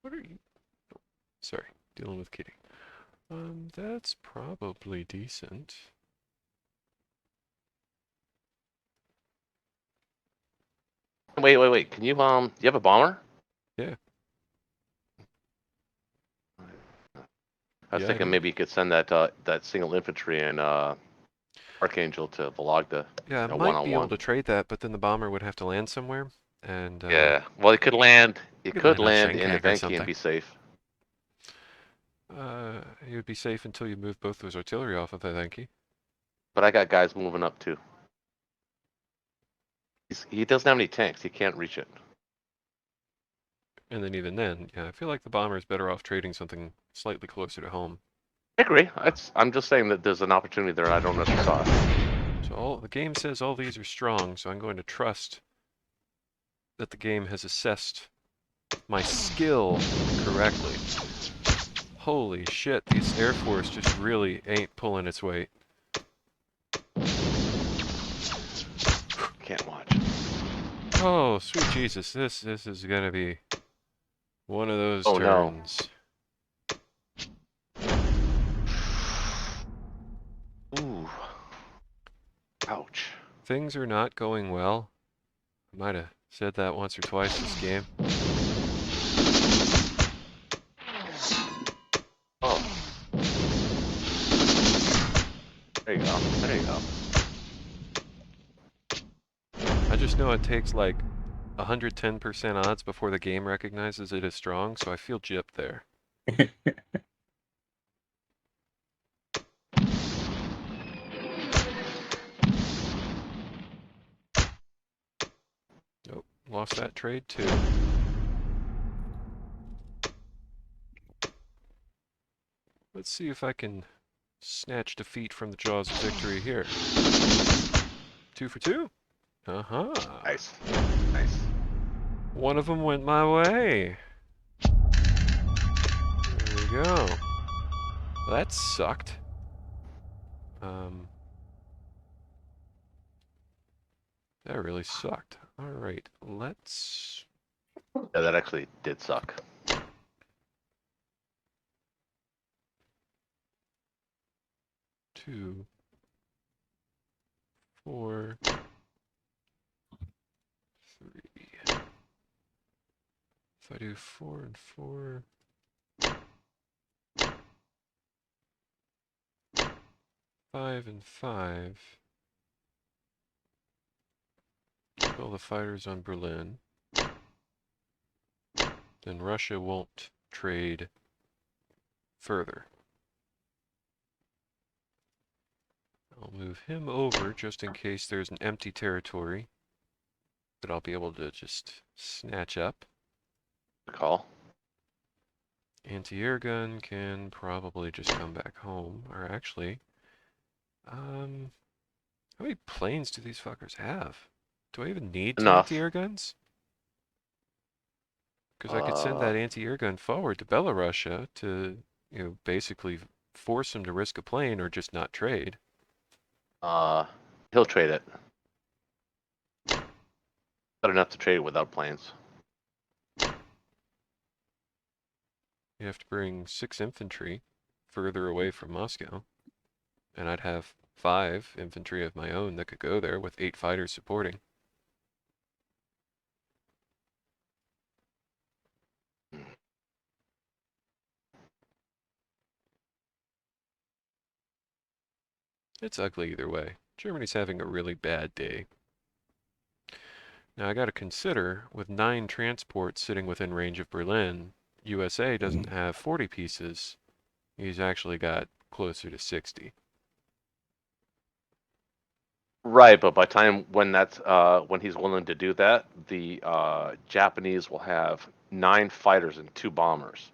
What are you? Sorry, dealing with Kitty. That's probably decent. Wait. Can you do you have a bomber? Yeah. I was Yeah, I thinking do. maybe you could send that that single infantry and Archangel to Vologda, Yeah, I you know, might be able one-on-one. to trade that, but then the bomber would have to land somewhere, and Yeah. Well, it could land. you It could could land on land in Shenkang or Evenki and something. be safe. You would be safe until you move both those artillery off of Evenki. But I got guys moving up too. He doesn't have any tanks. He can't reach it. And then even then, yeah, I feel like the bomber is better off trading something slightly closer to home. I agree. I'm just saying that there's an opportunity there. I don't know if you saw it. So the game says all these are strong, so I'm going to trust that the game has assessed my skill correctly. Holy shit, this Air Force just really ain't pulling its weight. Can't watch. Oh, sweet Jesus, this is gonna be one of those Oh, no. turns. Ooh. Ouch. Things are not going well. I might have said that once or twice this game. Oh. There you go. There you go. I just know it takes like 110% odds before the game recognizes it as strong, so I feel gypped there. Nope, lost that trade too. Let's see if I can snatch defeat from the jaws of victory here. 2 for 2? Uh-huh. Nice. Nice. One of them went my way. There we go. Well, that sucked. That really sucked. Alright, let's... Yeah, that actually did suck. 2, 4, 3. If I do 4 and 4... 5 and 5... Keep all the fighters on Berlin. Then Russia won't trade further. I'll move him over just in case there's an empty territory that I'll be able to just snatch up. Good call. Anti-air gun can probably just come back home. Or actually, how many planes do these fuckers have? Do I even need 2 Enough. anti-air guns? Because I could send that anti-air gun forward to Belarusia to, you know, basically force him to risk a plane or just not trade. He'll trade it. But enough to trade it without planes. You have to bring 6 infantry further away from Moscow. And I'd have 5 infantry of my own that could go there with 8 fighters supporting. It's ugly either way. Germany's having a really bad day. Now I got to consider, with 9 transports sitting within range of Berlin, USA doesn't have 40 pieces. He's actually got closer to 60. Right, but by time when that's when he's willing to do that, the Japanese will have 9 fighters and 2 bombers.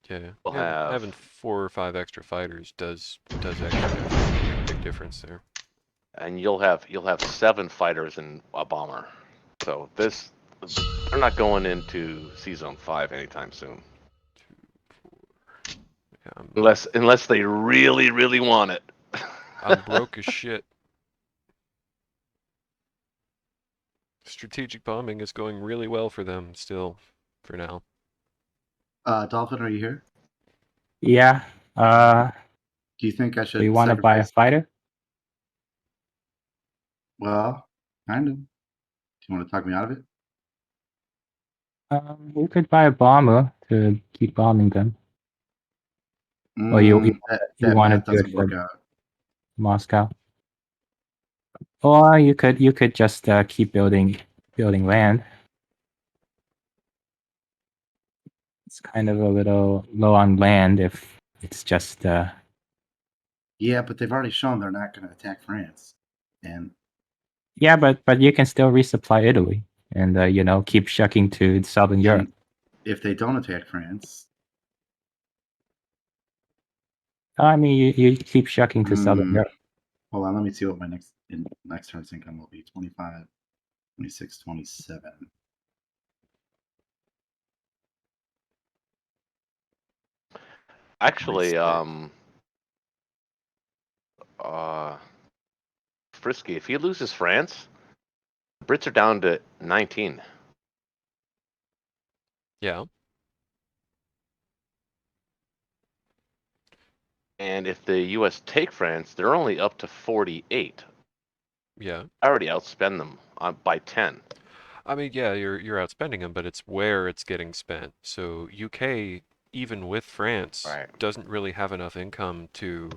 Yeah, We'll having have, 4 or 5 extra fighters does actually make a big difference there. and you'll have 7 fighters and a bomber. So this, they're not going into Sea Zone 5 anytime soon, 2, 4. Yeah, unless they really, really want it. I'm broke as shit. Strategic bombing is going really well for them still, for now. Dolphin, are you here? Yeah. Do you think I should Do you want to buy a sacrifice? fighter? Well, kind of. Do you want to talk me out of it? You could buy a bomber to keep bombing them. Or you That want to math do it doesn't for work out. Moscow? Or you could just keep building land. It's kind of a little low on land if it's just Yeah, but they've already shown they're not going to attack France. And yeah, but you can still resupply Italy and keep shucking to Southern Europe. if they don't attack France, I mean, you keep shucking to Southern Europe. hold on, let me see what my next turn's income will be. 25, 26, 27. Actually, 26. Frisky, if he loses France, the Brits are down to 19. Yeah. And if the U.S. take France, they're only up to 48. Yeah. I already outspend them by 10. I mean, yeah, you're outspending them, but it's where it's getting spent. So UK, even with France, Right. doesn't really have enough income to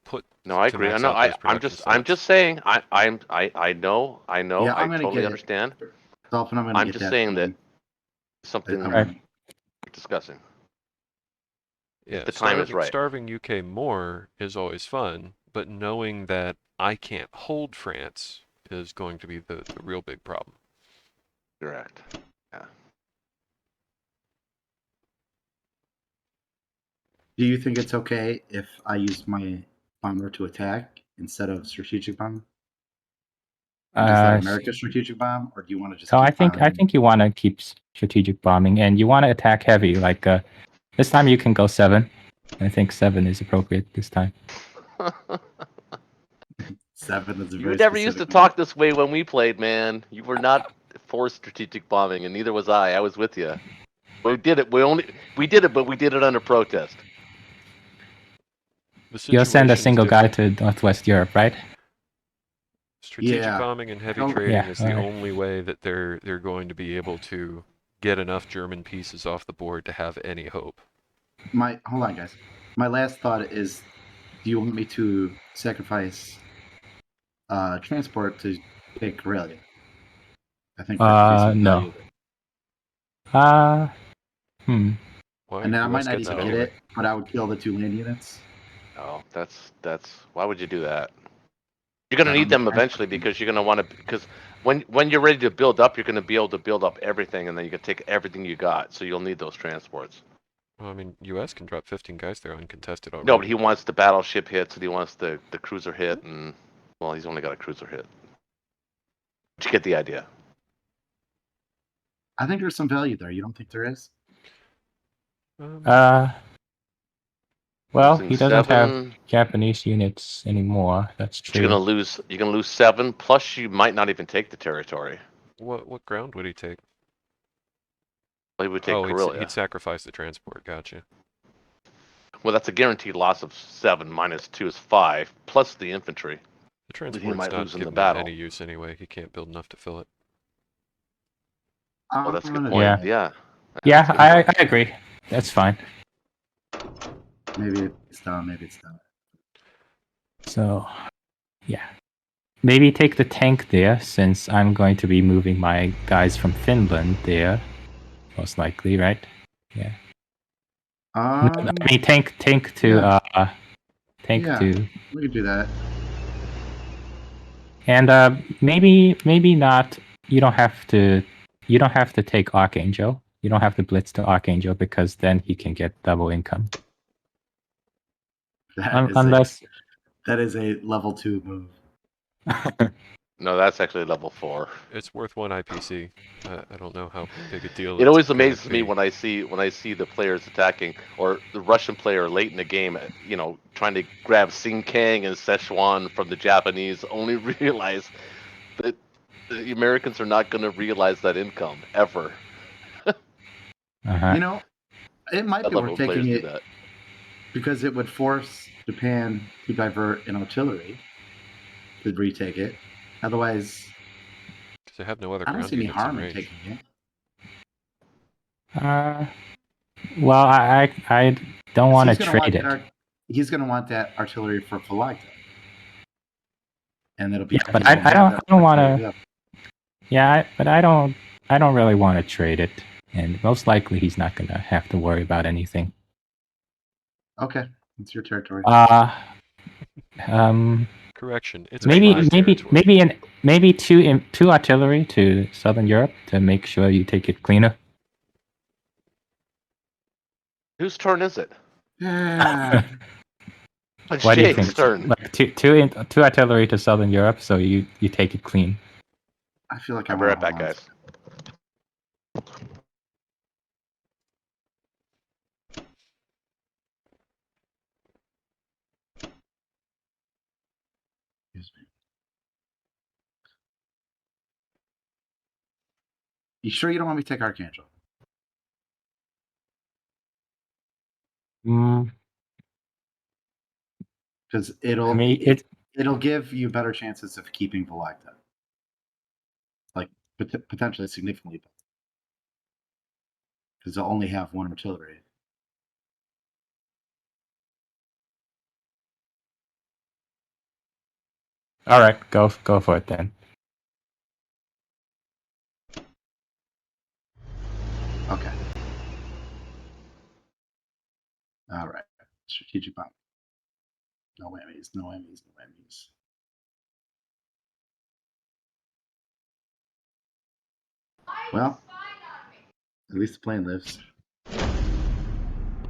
put No, I to agree. max No, out those I'm production I'm slots. just saying. I know. Yeah, I I'm going to totally get understand. it. Dolphin, I'm going to I'm get just that. saying that thing. something I we're want- discussing. Yeah, If the time is right. starving UK more is always fun, but knowing that I can't hold France is going to be the real big problem. Correct. Yeah. Do you think it's okay if I use my bomber to attack instead of strategic bomb? And just let America strategic bomb, or do you want to just? So keep I bombing? think you want to keep strategic bombing, and you want to attack heavy. Like this time, you can go 7. I think 7 is appropriate this time. 7 is a You very never used to specific talk this way when we played, man. You were not for strategic bombing, and neither was I. I was with you. We did it. We did it, but we did it under protest. The You'll send a situation is single guy different. to Northwest Europe, right? Strategic Yeah. bombing and heavy Don't- trading Yeah, is the alright. only way that they're going to be able to get enough German pieces off the board to have any hope. Hold on, guys. My last thought is: do you want me to sacrifice transport to take Karelia? I think there could be some No. value there. Why? And then I might US not gets even it get anyway. it, but I would kill the 2 land units. No, that's. Why would you do that? You're gonna I don't need know. them eventually because you're gonna want to. Because when you're ready to build up, you're gonna be able to build up everything, and then you can take everything you got. So you'll need those transports. Well, I mean, US can drop 15 guys there uncontested already. No, but he wants the battleship hits, and he wants the cruiser hit, and well, he's only got a cruiser hit. But you get the idea. I think there's some value there. You don't think there is? Well, Losing he doesn't have 7. Japanese units anymore. That's But true. you're gonna lose 7. Plus, you might not even take the territory. What ground would he take? He would take Karelia. He'd sacrifice the transport. Gotcha. Well, that's a guaranteed loss of 7 minus 2 is 5, plus the infantry. The transport's might not lose in the giving him battle. any use anyway. He can't build enough to fill it. Oh, that's a good gonna- point. Yeah. Yeah. Yeah, that's a good I point. agree. That's fine. Maybe it's down. Maybe it's down. So Yeah. Maybe take the tank there, since I'm going to be moving my guys from Finland there, most likely, right? Yeah. No, I mean tank to yeah. tank Yeah. to, We could do that. and maybe not. You don't have to. You don't have to take Archangel. You don't have to blitz to Archangel, because then he can get double income. Unless That is a level 2 move. No, that's actually level 4. It's worth 1 IPC. I don't know how big a deal It it's always gonna amazes me be. when I see the players attacking, or the Russian player late in the game, trying to grab Sing Kang and Szechuan from the Japanese, only realize that the Americans are not going to realize that income ever. Uh-huh. You know, it might I be love worth when players taking do it that. because it would force Japan to divert an artillery to retake it. Otherwise, Because they have no other I don't ground see any units in harm in range. taking it. Well, I don't want to trade it. He's going to want that artillery for Falagda. And that'll be. Yeah, but he's I gonna have don't that want artillery to. up. Yeah, but I don't really want to trade it, and most likely he's not gonna have to worry about anything. Okay, it's your territory. Correction. It's Maybe my territory. maybe two artillery to Southern Europe to make sure you take it cleaner. Whose turn is it? Yeah. It's What do you Jake's think? turn. Like two artillery to Southern Europe, so you take it clean. I feel like I'll be right back, guys. Excuse me. You sure you don't want me to take Archangel? Because it'll give you better chances of keeping Velocta. Like potentially significantly better. Because they'll only have one artillery. All right, go for it then. Okay. All right. Strategic bomb. No whammies. No whammies. No whammies. Well, at least the plane lives.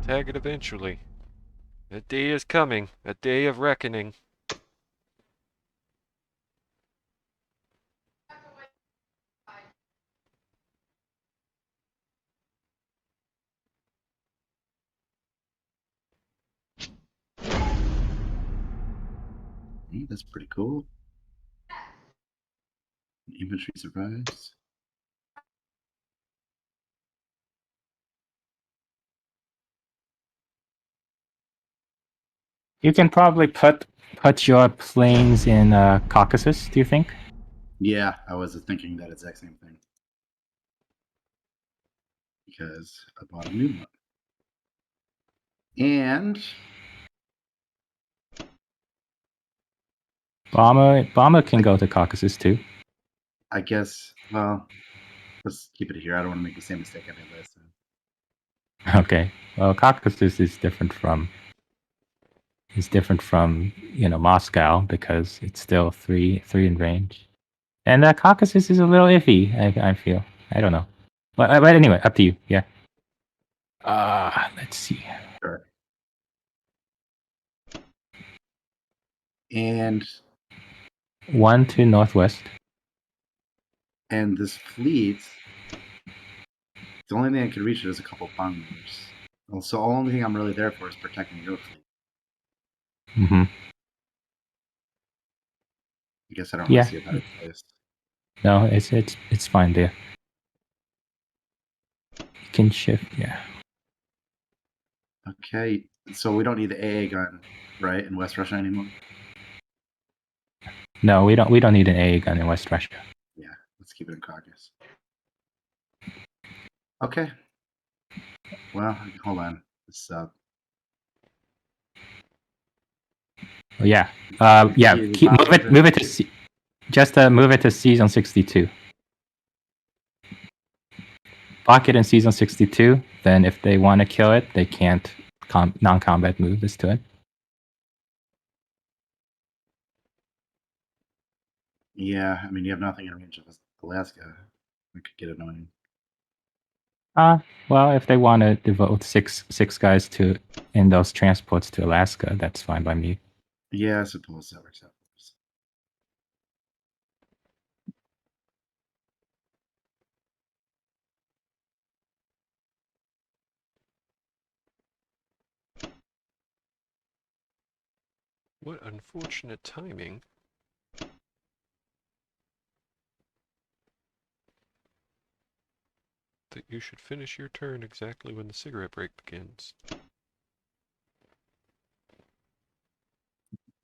Tag it eventually. A day is coming. A day of reckoning. That's pretty cool. Infantry survives. You can probably put your planes in Caucasus. Do you think? Yeah, I was thinking that exact same thing. Because I bought a new one. And Bomber can go to Caucasus too. I guess, well, let's keep it here. I don't want to make the same mistake I made last time. Okay. Well, Caucasus is different from Moscow, because it's still three in range, and Caucasus is a little iffy. I feel. I don't know. But anyway, up to you. Yeah. Let's see. Sure. And One to northwest. and this fleet, the only thing I could reach it is a couple bombers. So the only thing I'm really there for is protecting your fleet. Mm-hmm. I guess I don't really see a better place. No, it's fine there. You can shift. Yeah. Okay, so we don't need the AA gun, right, in West Russia anymore? No, we don't need an AA gun in West Russia. Yeah, let's keep it in Caucasus. Okay. Well, hold on. This Yeah. Yeah, Move it to move it to season 62. Block it in season 62. Then if they want to kill it, they can't non-combat move this to it. Yeah, I mean, you have nothing in range of Alaska. It could get annoying. Well, if they want to devote six guys to in those transports to Alaska, that's fine by me. Yeah, I suppose that works out. What unfortunate timing. That you should finish your turn exactly when the cigarette break begins.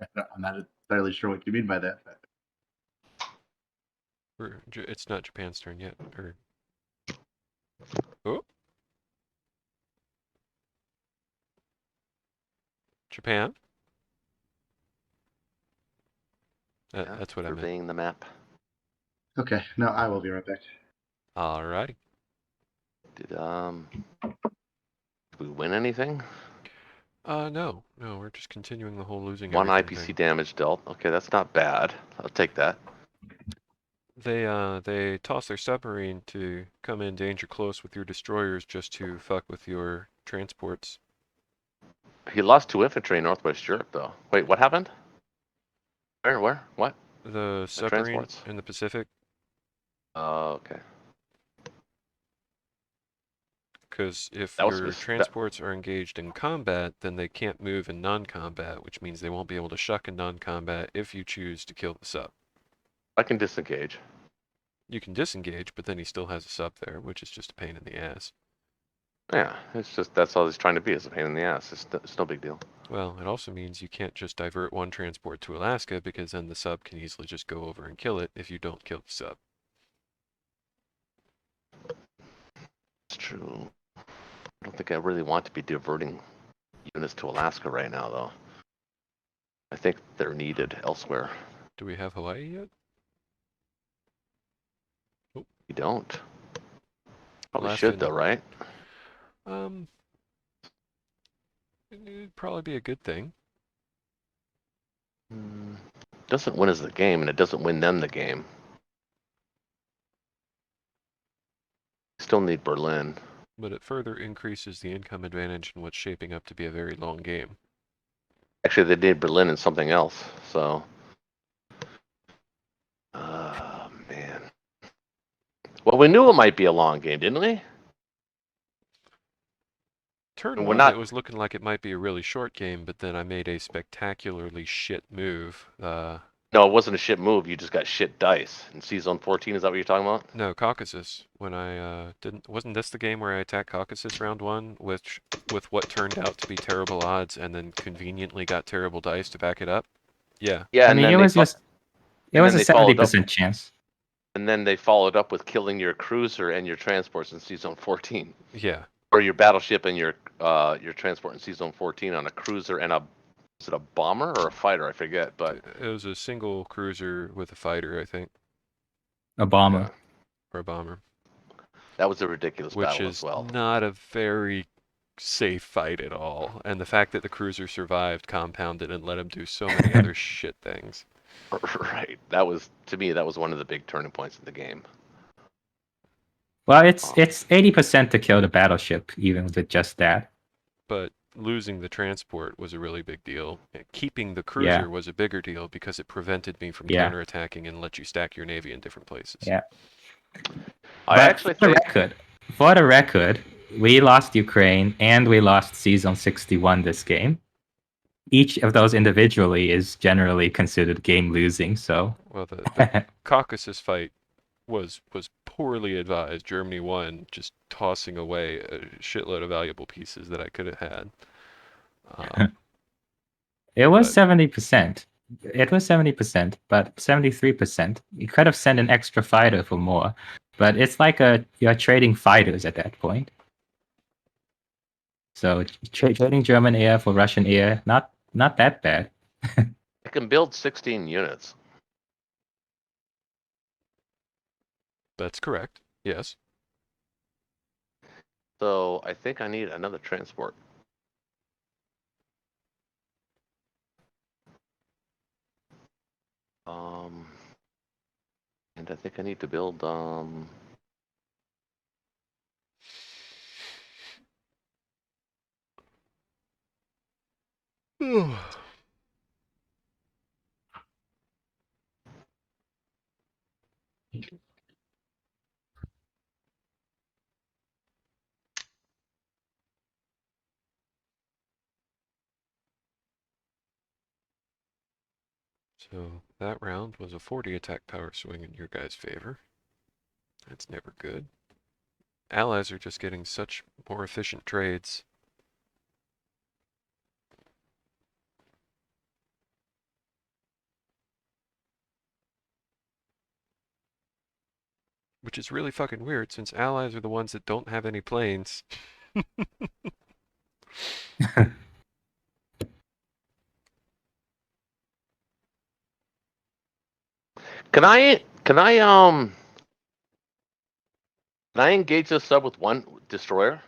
I'm not entirely sure what you mean by that. But... It's not Japan's turn yet. Oh. Japan? That's what I meant. Surveying the map. Okay, no, I will be right back. Alrighty. Did we win anything? No, we're just continuing the whole losing One everything IPC thing. damage dealt. Okay, that's not bad. I'll take that. They toss their submarine to come in danger close with your destroyers just to fuck with your transports. He lost 2 infantry in Northwest Europe, though. Wait, what happened? Where? What? The submarine transports? in the Pacific, Oh, okay. because if That was your mis- that- transports are engaged in combat, then they can't move in non-combat, which means they won't be able to shuck in non-combat if you choose to kill the sub. I can disengage. You can disengage, but then he still has a sub there, which is just a pain in the ass. Yeah, it's just that's all he's trying to be is a pain in the ass. It's no big deal. Well, it also means you can't just divert one transport to Alaska because then the sub can easily just go over and kill it if you don't kill the sub. It's true. I don't think I really want to be diverting units to Alaska right now, though. I think they're needed elsewhere. Do we have Hawaii yet? We don't. Probably Alaska should, though, right? It'd probably be a good thing. Doesn't win us the game, and it doesn't win them the game. Still need Berlin. But it further increases the income advantage in what's shaping up to be a very long game. Actually, they need Berlin and something else, so... man. Well, we knew it might be a long game, didn't we? Turn And one, we're not- it was looking like it might be a really short game, but then I made a spectacularly shit move. No, it wasn't a shit move. You just got shit dice. In C-Zone 14, is that what you're talking about? No, Caucasus. When I wasn't this the game where I attacked Caucasus round 1, with what turned out to be terrible odds, and then conveniently got terrible dice to back it up? Yeah. Yeah, I mean, it was a then they followed up- 70% chance. And then they followed up with killing your cruiser and your transports in C-Zone 14. Yeah. Or your battleship and your transport in C-Zone 14 on a cruiser and is it a bomber or a fighter? I forget, but... It was a single cruiser with a fighter, I think. A bomber. Yeah. Or a bomber. That was a ridiculous Which battle is as well. not a very safe fight at all. And the fact that the cruiser survived compounded and let him do so many other shit things. Right. That was, to me, that was one of the big turning points in the game. Well, it's 80% to kill the battleship, even with just that. But losing the transport was a really big deal. Keeping the cruiser was a bigger deal because it prevented me from counterattacking and let you stack your navy in different places. Yeah. I But actually think... for the record, we lost Ukraine and we lost Season 61 this game. Each of those individually is generally considered game losing, so... Well, the Caucasus fight was poorly advised. Germany won, just tossing away a shitload of valuable pieces that I could have had. It was 70%. It was 70%, but 73%. You could have sent an extra fighter for more, but it's like you're trading fighters at that point. So trading German air for Russian air, not that bad. can build 16 units. That's correct. Yes. So I think I need another transport. And I think I need to build So that round was a 40 attack power swing in your guys' favor. That's never good. Allies are just getting such more efficient trades. Which is really fucking weird since allies are the ones that don't have any planes. Can I engage this sub with one destroyer?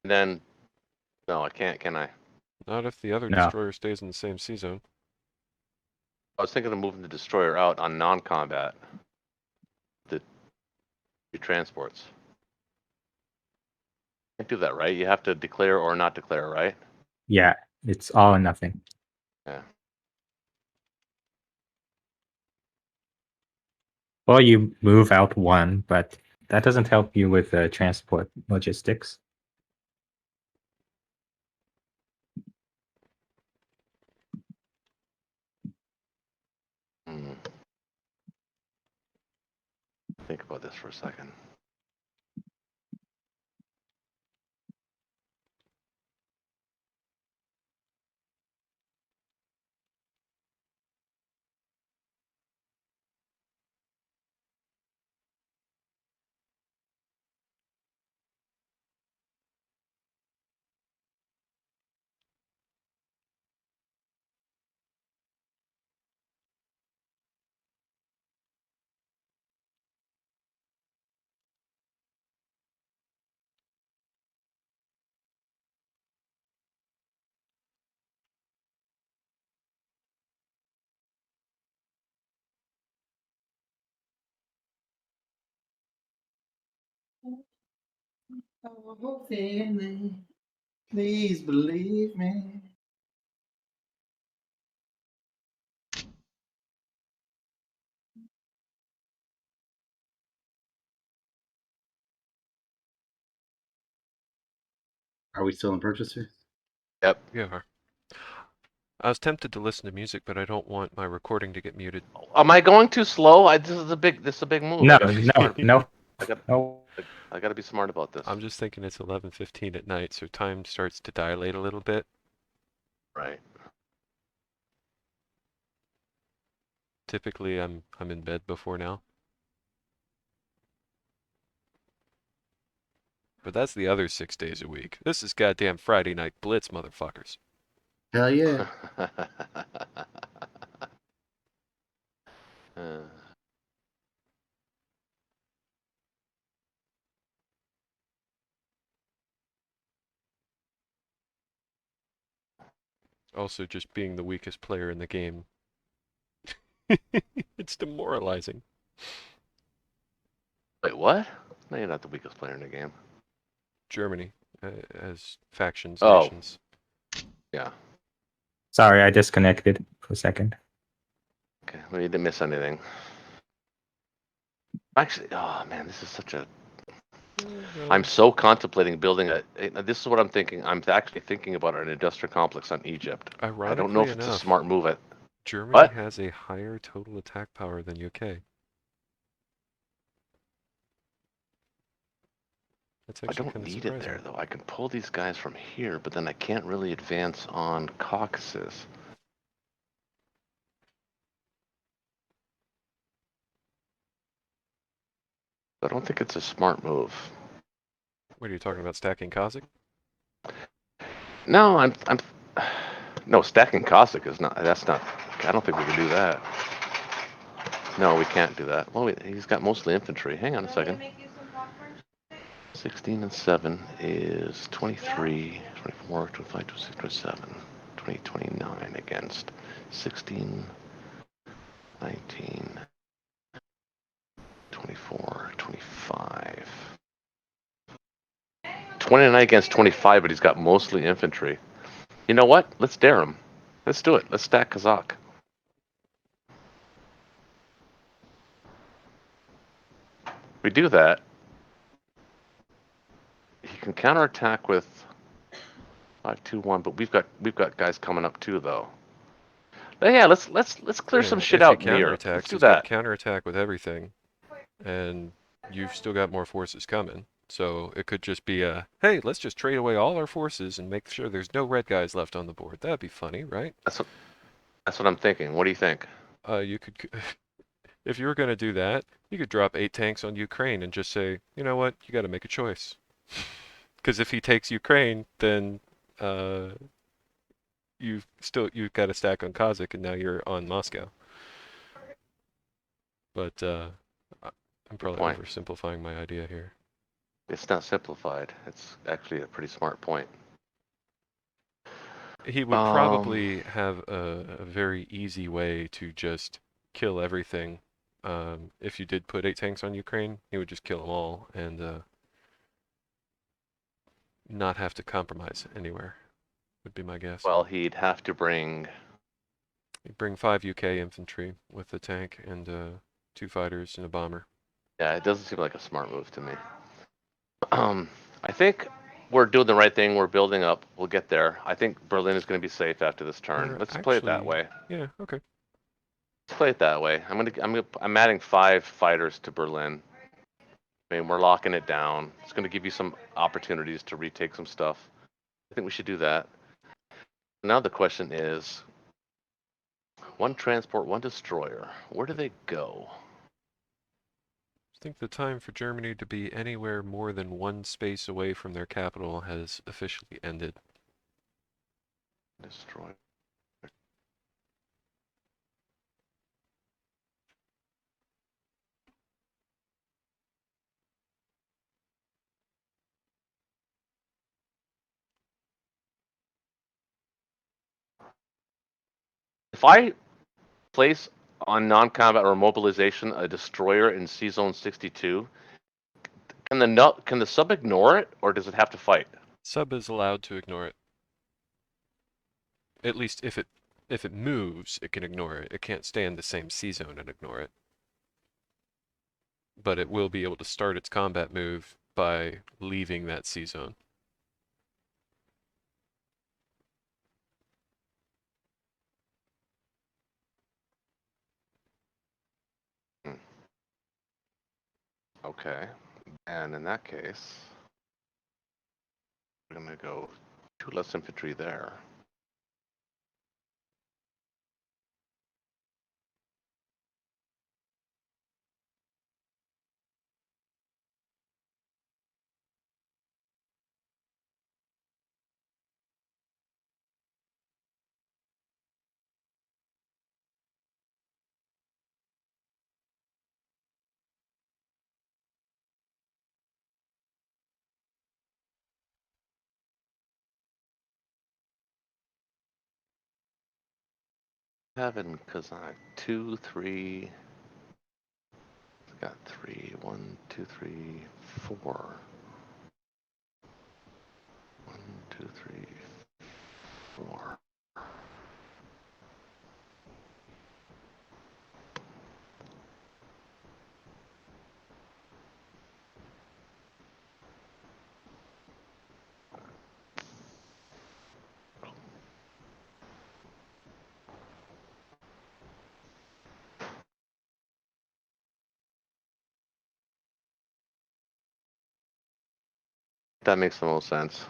And then no, I can't, can I? Not if the other No. destroyer stays in the same sea zone. I was thinking of moving the destroyer out on non-combat. The transports. Can't do that, right? You have to declare or not declare, right? Yeah, it's all or nothing. Yeah. Well, you move out one, but that doesn't help you with transport logistics. Hmm. Think about this for a second. Oh, family, please believe me. Are we still in purchaser? Yep. Yeah. I was tempted to listen to music, but I don't want my recording to get muted. Am I going too slow? This is a big move. No, I gotta be smart. no. I gotta be smart about this. I'm just thinking it's 11:15 at night, so time starts to dilate a little bit. Right. Typically, I'm in bed before now. But that's the other 6 days a week. This is goddamn Friday Night Blitz, motherfuckers. Hell yeah. Uh, Also, just being the weakest player in the game. It's demoralizing. Wait, what? No, you're not the weakest player in the game. Germany, as factions, Oh. nations. Yeah. Sorry, I disconnected for a second. Okay. Well, you didn't miss anything. Actually, oh man, this is such a. I'm so contemplating building a. This is what I'm thinking. I'm actually thinking about an industrial complex on Egypt. I don't know Ironically if it's a enough, smart move. Germany What? has a higher total attack power than UK. That's I actually don't kind of need it surprising. there though. I can pull these guys from here, but then I can't really advance on Caucasus. I don't think it's a smart move. What are you talking about, stacking Kazakh? No, I'm no, stacking Cossack is not. That's not. I don't think we can do that. No, we can't do that. Well, he's got mostly infantry. Hang on a second. Make you some popcorn? 16 and 7 is 23, 24, 25, 26, 27, 20, 29 against 16, 19, 24, 25. 29 against 25, but he's got mostly infantry. You know what? Let's dare him. Let's do it. Let's stack Kazakh. We do that. He can counterattack with 5-2-1, but we've got guys coming up too, though. But yeah, let's clear some shit out in Europe. Let's do he's got that. counterattack with everything, and you've still got more forces coming. So it could just be a, hey, let's just trade away all our forces and make sure there's no red guys left on the board. That'd be funny, right? That's what I'm thinking. What do you think? You could, if you were going to do that, you could drop 8 tanks on Ukraine and just say, you know what, you got to make a choice. Because if he takes Ukraine, then you've got a stack on Kazakh, and now you're on Moscow. But I'm probably oversimplifying my idea here. It's not simplified. It's actually a pretty smart point. He would probably have a very easy way to just kill everything. If you did put 8 tanks on Ukraine, he would just kill them all and not have to compromise anywhere, would be my guess. Well, he'd have to bring... He'd bring 5 UK infantry with a tank and 2 fighters and a bomber. Yeah, it doesn't seem like a smart move to me. I think we're doing the right thing. We're building up. We'll get there. I think Berlin is going to be safe after this turn. Let's play it that way. Yeah, okay. Let's play it that way. I'm adding 5 fighters to Berlin. I mean, we're locking it down. It's going to give you some opportunities to retake some stuff. I think we should do that. Now the question is, 1 transport, 1 destroyer. Where do they go? I think the time for Germany to be anywhere more than 1 space away from their capital has officially ended. Destroyer. If I place on non-combat or mobilization a destroyer in C Zone 62, can the sub ignore it, or does it have to fight? Sub is allowed to ignore it. At least if it moves, it can ignore it. It can't stay in the same C zone and ignore it. But it will be able to start its combat move by leaving that C zone. Okay. And in that case, we're going to go 2 less infantry there. Having Kazakh 2, 3. Got 3, 1, 2, 3, 4. 1, 2, 3, 4. That makes the most sense.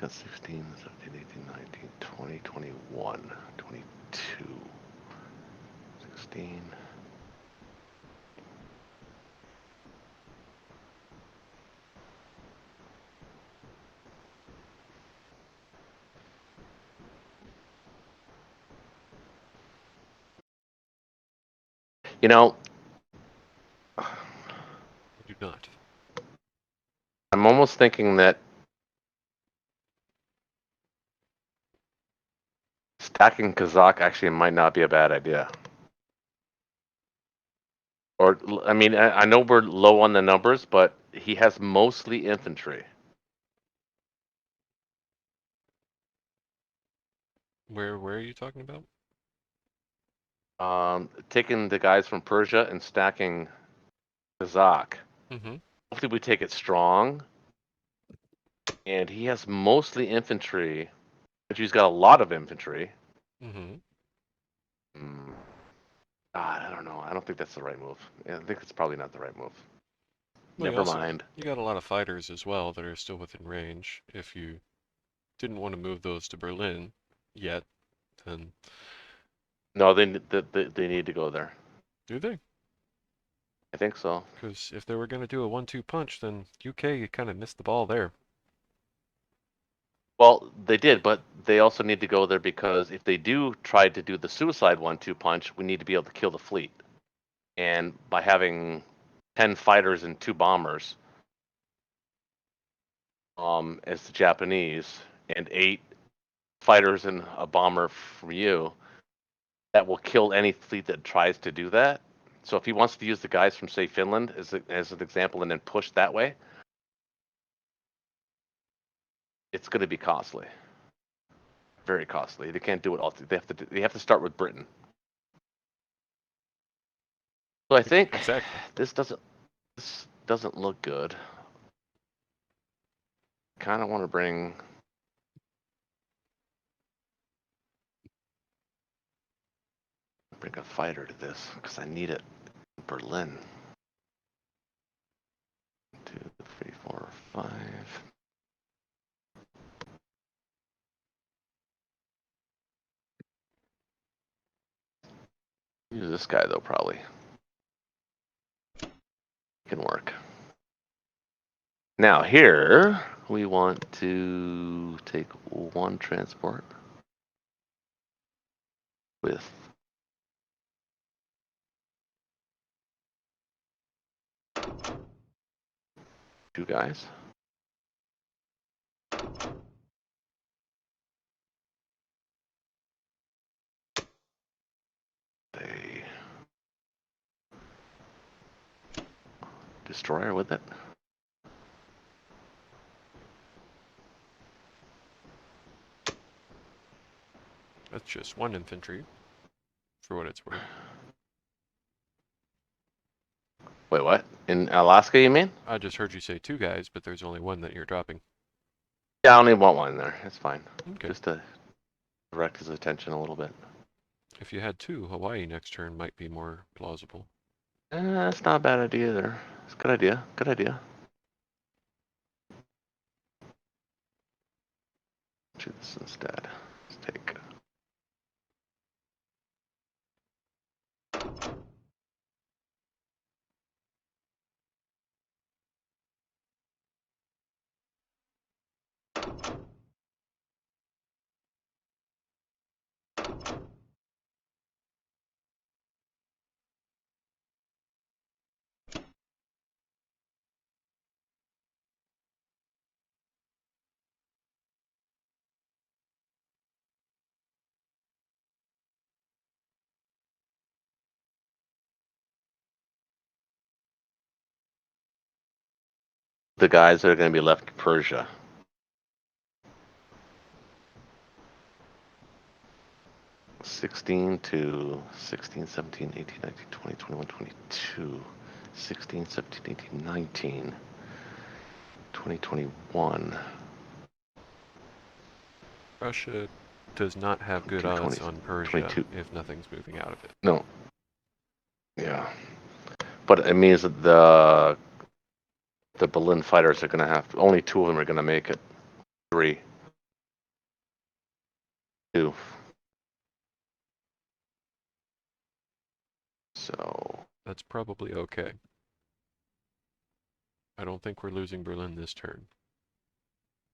got 16, 17, 18, 19, 20, 21, 22, 16. You know, I do not. I'm almost thinking that stacking Kazakh actually might not be a bad idea. Or, I mean, I know we're low on the numbers, but he has mostly infantry. Where are you talking about? Taking the guys from Persia and stacking Kazakh. Mm-hmm. Hopefully we take it strong. And he has mostly infantry, but he's got a lot of infantry. Mm-hmm. God, I don't know. I don't think that's the right move. I think it's probably not the right move. Well, Never mind. You got a lot of fighters as well that are still within range. If you didn't want to move those to Berlin yet, then No, they need to go there. do they? I think so. Because if they were going to do a 1-2 punch, then UK kind of missed the ball there. Well, they did, but they also need to go there because if they do try to do the suicide 1-2 punch, we need to be able to kill the fleet. And by having 10 fighters and 2 bombers, as the Japanese, and 8 fighters and a bomber from you, that will kill any fleet that tries to do that. So if he wants to use the guys from, say, Finland as an example and then push that way, it's going to be costly. Very costly. They can't do it all. They have to start with Britain. So I think Exactly. this doesn't look good. Kind of want to bring a fighter to this because I need it in Berlin. 2, 3, 4, 5. Use this guy though, probably. Can work. Now here we want to take 1 transport with 2 guys. A destroyer with it. That's just 1 infantry, for what it's worth. Wait, what? In Alaska, you mean? I just heard you say 2 guys, but there's only 1 that you're dropping. Yeah, I only want 1 there. It's fine. Okay. Just to direct his attention a little bit. If you had 2, Hawaii next turn might be more plausible. That's not a bad idea either. It's a good idea. Good idea. Do this instead. Let's take. The guys that are going to be left in Persia. (16 to 16, 17, 18, 19, 20, 21, 22, 16, 17, 18, 19, 20, 21. Russia does not have good 22, odds 20, on Persia 22. if nothing's moving out of it. No. Yeah. But it means that the Berlin fighters are going to have only 2 of them are going to make it. 3. 2. So That's probably okay. I don't think we're losing Berlin this turn.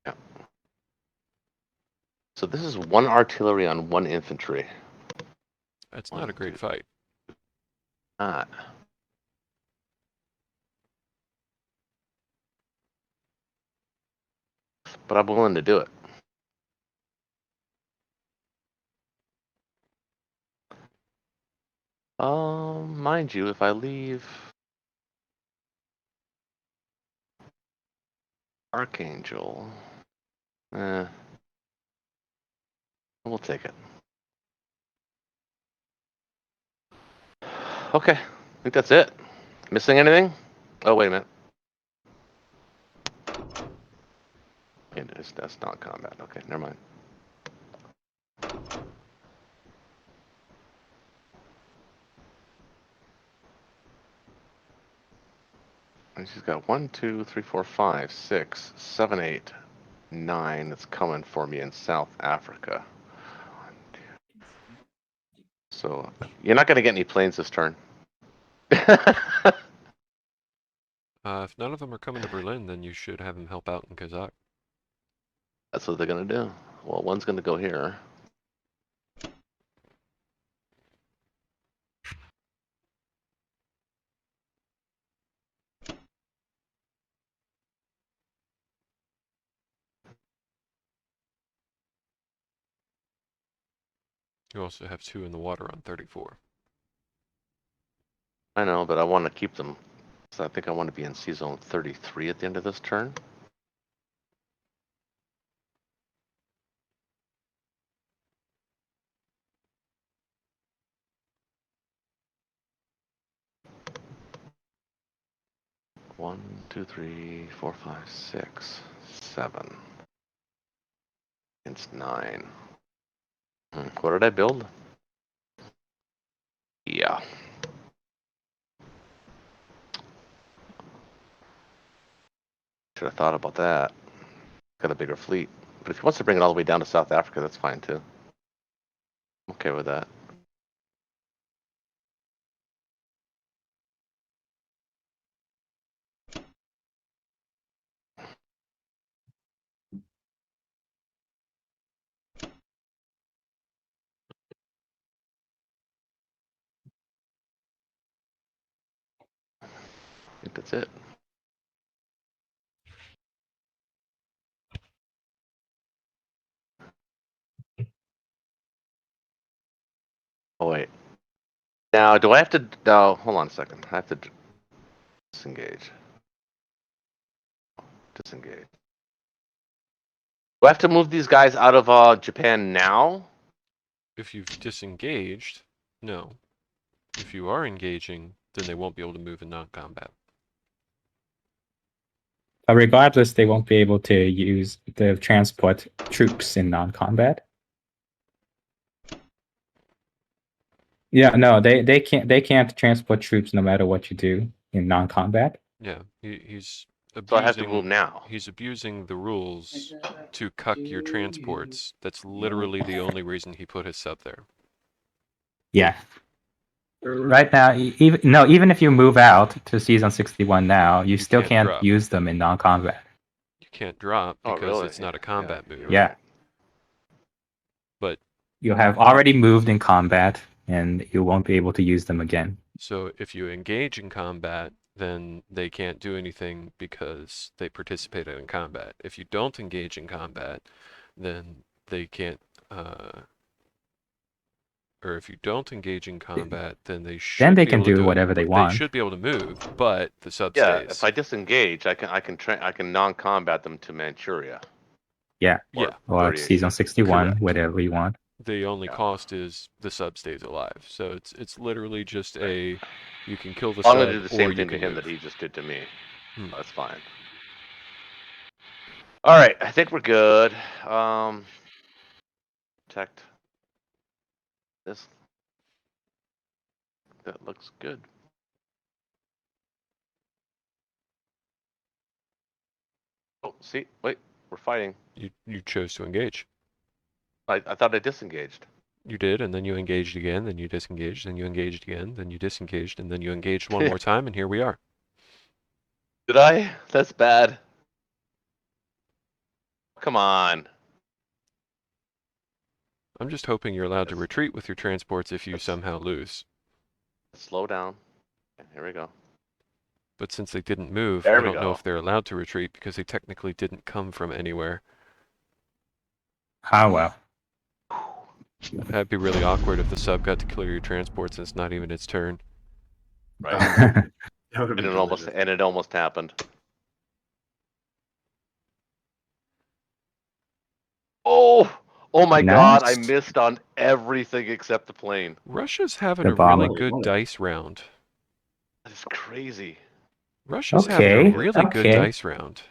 yeah. So this is 1 artillery on 1 infantry. That's 1, not a great 2, fight. not. But I'm willing to do it. Mind you, if I leave Archangel, we'll take it. Okay, I think that's it. Missing anything? Oh, wait a minute. That's not combat. Okay, never mind. And she's got 1, 2, 3, 4, 5, 6, 7, 8, 9 that's coming for me in South Africa. So you're not going to get any planes this turn. If none of them are coming to Berlin, then you should have them help out in Kazakh. That's what they're going to do. Well, one's going to go here. You also have 2 in the water on 34. I know, but I want to keep them. So I think I want to be in C zone 33 at the end of this turn. One, 2, 3, 4, 5, 6, 7. It's 9. What did I build? Yeah. Should have thought about that. Got a bigger fleet. But if he wants to bring it all the way down to South Africa, that's fine too. I'm okay with that. I think that's it. Oh, wait. Now, do I have to... No, hold on a second. I have to disengage. Disengage. Do I have to move these guys out of Japan now? If you've disengaged, no. If you are engaging, then they won't be able to move in non-combat. But regardless, they won't be able to use the transport troops in non-combat. Yeah, no, they can't transport troops no matter what you do in non-combat. Yeah, he's So I have to move abusing now. he's abusing the rules to cuck your transports. That's literally the only reason he put his sub there. Yeah. Right now, even if you move out to season 61 now, you still can't can't drop. use them in non-combat. You can't drop Oh, because really? it's not a combat move. Yeah. But You have already moved in combat, and you won't be able to use them again. so if you engage in combat, then they can't do anything because they participated in combat. If you don't engage in combat, then they can't. Or if you don't engage in combat, then they should Then they be can able to do whatever they They want. should be able to move, but the sub Yeah, stays. if I disengage, I can non-combat them to Manchuria. Yeah. Yeah. Or 38. season 61, Correct. whatever you want. The only Yeah. cost is the sub stays alive. So it's literally just a you can kill the I'm sub gonna do the or same you thing to can him move. that he just did to me. Hmm. That's fine. All right, I think we're good. Protect this. That looks good. Oh, see, wait, we're fighting. You chose to engage. I thought I disengaged. You did, and then you engaged again, then you disengaged, then you engaged again, then you disengaged, and then you engaged one more time, and here we are. Did I? That's bad. Come on. I'm just hoping you're allowed to retreat with your transports if you somehow lose. Slow down. Okay, here we go. But since they didn't move, There I we don't know go. if they're allowed to retreat because they technically didn't come from anywhere. Ah, well. That'd be really awkward if the sub got to clear your transports and it's not even its turn. Right. That would have And been it almost happened. Oh! Oh my god, I Nice. missed on everything except the plane. Russia's having The a really bomber. good dice round. That is crazy. Russia's having Okay, a really good okay. dice round.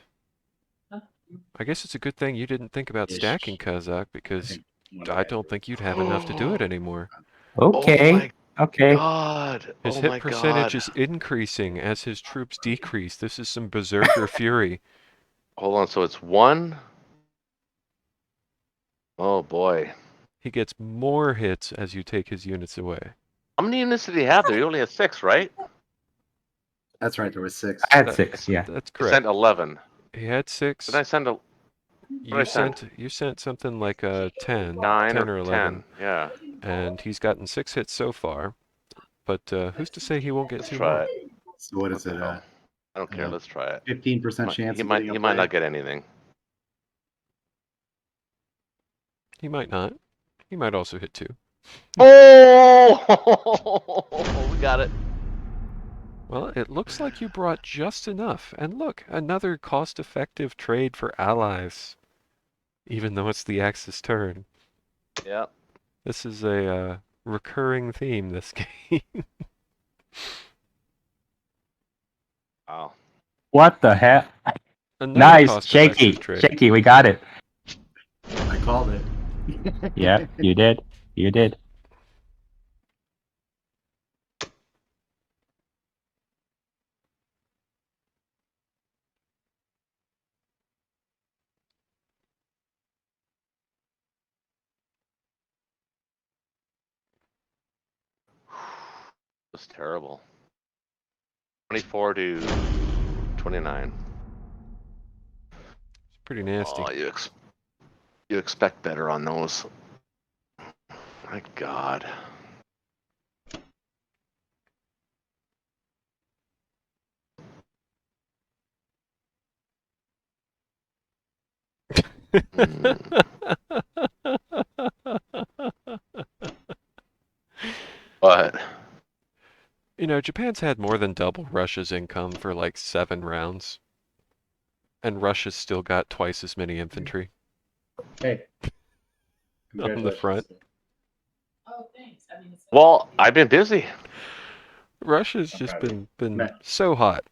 I guess it's a good thing you didn't think about Ish. stacking Kazakh I because think I don't think you'd have enough to do it anymore. Okay. Oh my Okay. god. His Oh hit my percentage god. is increasing as his troops decrease. This is some berserker fury. Hold on, so it's 1? Oh boy. He gets more hits as you take his units away. How many units did he have there? He only had 6, right? That's right. There was 6. I had That- 6, yeah. That's I sent correct. 11. He had 6. Did I send a You sent? sent something like a 10, 9 10 or or 11, 10? Yeah. and he's gotten 6 hits so far. But who's to say he won't get Let's 2 try more? it. So what What is the it? hell? I don't care. Let's try it. 15% chance He of might getting a he might play? not get anything. He might not. He might also hit 2. Oh! We got it. Well, it looks like you brought just enough. And look, another cost-effective trade for allies. Even though it's the Axis turn. Yeah. This is a recurring theme this game. Wow. What the heck? Another Nice. cost-effective Shaky. trade. Shaky, we got it. I called it. Yeah, you did. You did. It was terrible. 24 to 29. It's pretty nasty. Oh, you expect better on those. My God. But You know, Japan's had more than double Russia's income for like 7 rounds. And Russia's still got twice as many infantry Hey. on the front. Oh, thanks. I mean, it's well, I've been busy. Russia's I'm just proud of been Matt. so hot.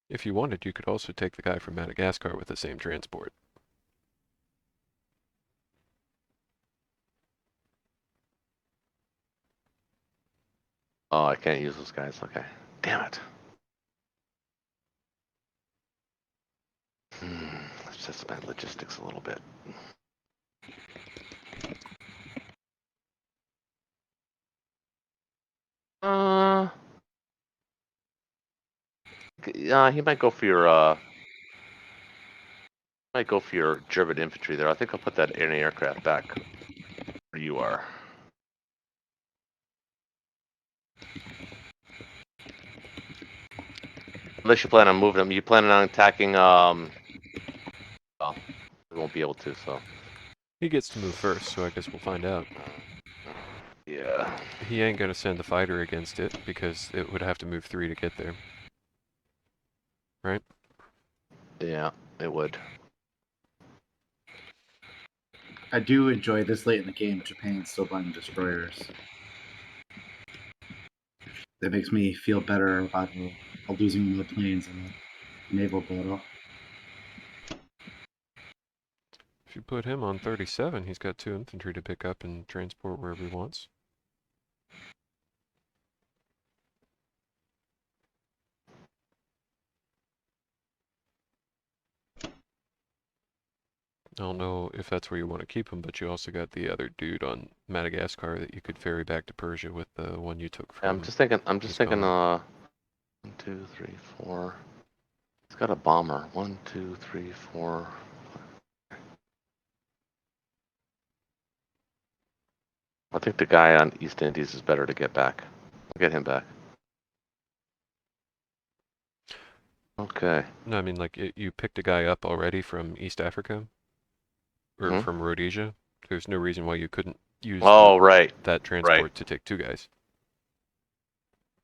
If you wanted, you could also take the guy from Madagascar with the same transport. Oh, I can't use those guys. Okay. Damn it. Let's just spend logistics a little bit. Yeah, he might go for your German infantry there. I think I'll put that anti-aircraft back where you are. Unless you plan on moving them. You planning on attacking well, we won't be able to, so He gets to move first, so I guess we'll find out. yeah. He ain't gonna send a fighter against it, because it would have to move 3 to get there. Right? Yeah, it would. I do enjoy this late in the game, Japan still buying destroyers. that makes me feel better about losing the planes in the naval battle. If you put him on 37, he's got 2 infantry to pick up and transport wherever he wants. I don't know if that's where you want to keep him, but you also got the other dude on Madagascar that you could ferry back to Persia with the one you took from. I'm just thinking. 1, 2, 3, 4. He's got a bomber. 1, 2, 3, 4. I think the guy on East Indies is better to get back. I'll get him back. Okay. No, I mean like you picked a guy up already from East Africa or Mhm. from Rhodesia. There's no reason why you couldn't use Oh, right. that transport to take 2 guys.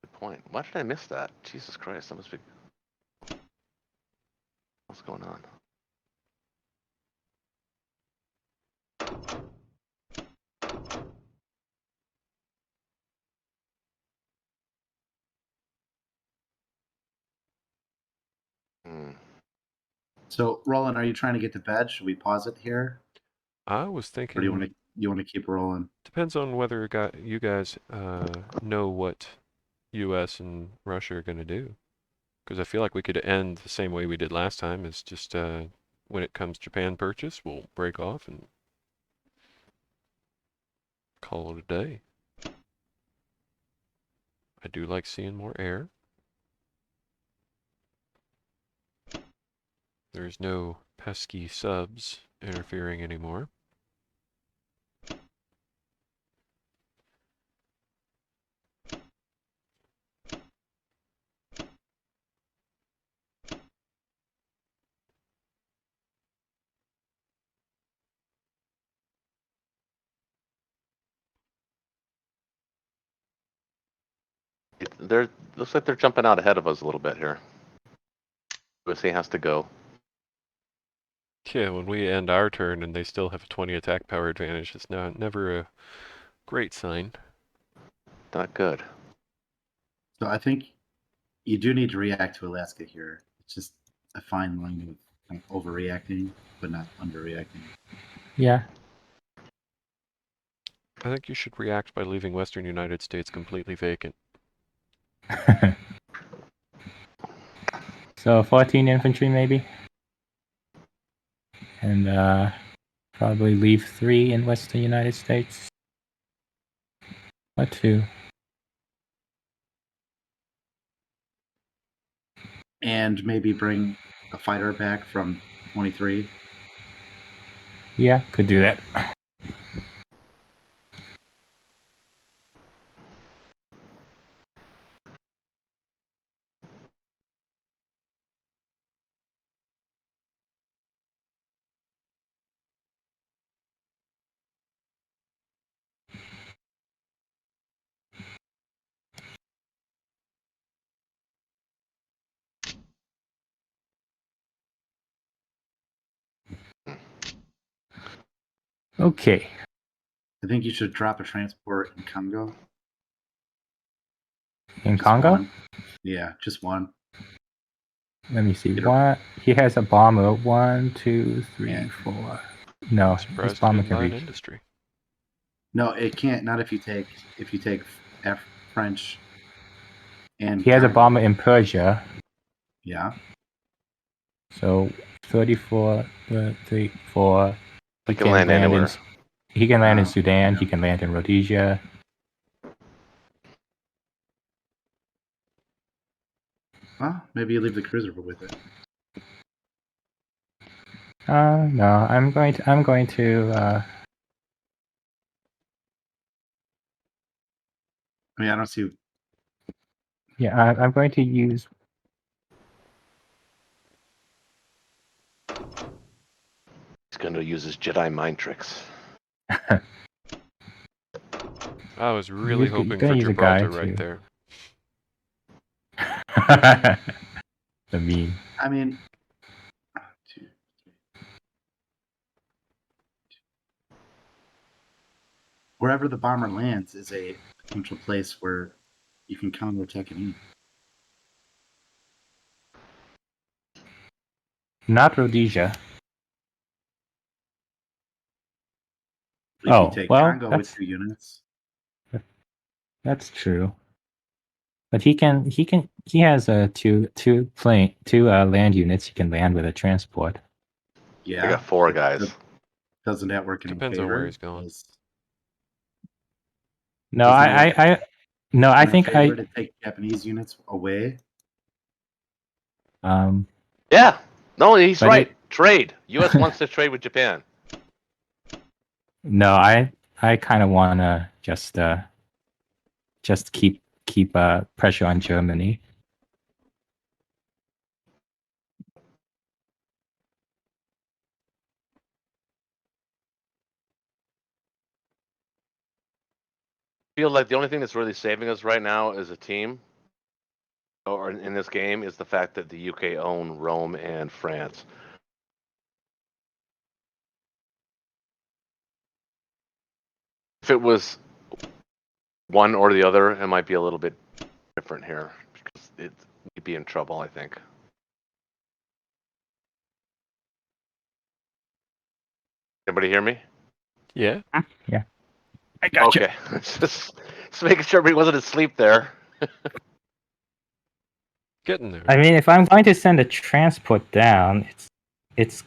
Good point. Why did I miss that? Jesus Christ, that must be. What's going on? Hmm. So, Roland, are you trying to get to bed? Should we pause it here, I was or do you thinking want to keep rolling? depends on whether you guys know what U.S. and Russia are going to do. Because I feel like we could end the same way we did last time. Is just when it comes Japan purchase, we'll break off and call it a day. I do like seeing more air. There's no pesky subs interfering anymore. They're looks like they're jumping out ahead of us a little bit here. USA has to go. Yeah, when we end our turn and they still have a 20 attack power advantage, it's never a great sign. Not good. So I think you do need to react to Alaska here. It's just a fine line of kind of overreacting, but not underreacting. Yeah. I think you should react by leaving Western United States completely vacant. So 14 infantry maybe, and probably leave 3 in Western United States. Or 2. And maybe bring a fighter back from 23. Yeah, could do that. Okay. I think you should drop a transport in Congo. In Just Congo? one. Yeah, just one. Let me see. Get a- One. He has a bomber. 1, 2, 3, Yeah. 4. No, his Surprised he bomber didn't can buy an reach. industry. No, it can't. Not if you take French and He has a Congo. bomber in Persia. Yeah. So 34, 3, 4. He can land anywhere. He can land in Oh, Sudan. yeah. He can land in Rhodesia. Well, maybe you leave the cruiser with it. No, I'm going to. I mean, I don't see. Yeah, I'm going to use. He's going to use his Jedi mind tricks. I was really He's hoping gonna for use a guy Gibraltar right too. there. The meme. I mean, two, wherever the bomber lands is a potential place where You can counterattack and eat. Not Rhodesia. If Oh, you take well, Congo with 2 units, that's true. But he has two land units he can land with a transport. yeah. I got 4 it guys. Doesn't that work in Depends your on favor? where he's going. No, Isn't I in think favor to take Japanese units away. Yeah. No, he's But right. Trade. U.S. wants to trade with Japan. no, I kind of want to just keep pressure on Germany. I feel like the only thing that's really saving us right now as a team, or in this game, is the fact that the UK own Rome and France. If it was one or the other, it might be a little bit different here because we'd be in trouble, I think. Everybody hear me? Yeah, Yeah, I got you. Okay. just making sure everybody wasn't asleep there. getting there. I mean, if I'm going to send a transport down, it's.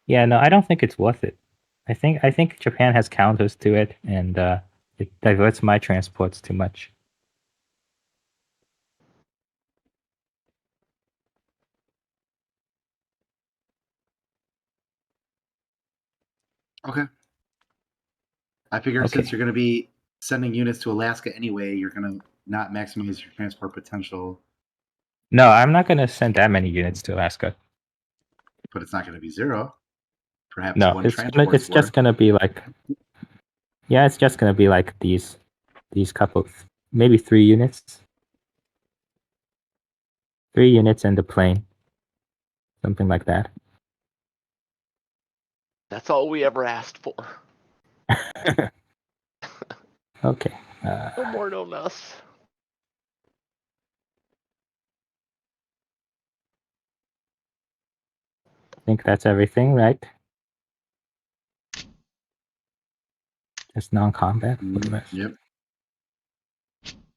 Yeah, no, I don't think it's worth it. I think Japan has counters to it, and it diverts my transports too much. Okay. I figure Okay. since you're going to be sending units to Alaska anyway, you're going to not maximize your transport potential, No, I'm not going to send that many units to Alaska. but it's not going to be 0. Perhaps No, one it's transport's just worth. going to be like. Yeah, it's just going to be like these couple, maybe 3 units. 3 units and a plane. Something like that. That's all we ever asked for. Okay. No more, no less. I think that's everything, right? Just non-combat for the rest. Yep.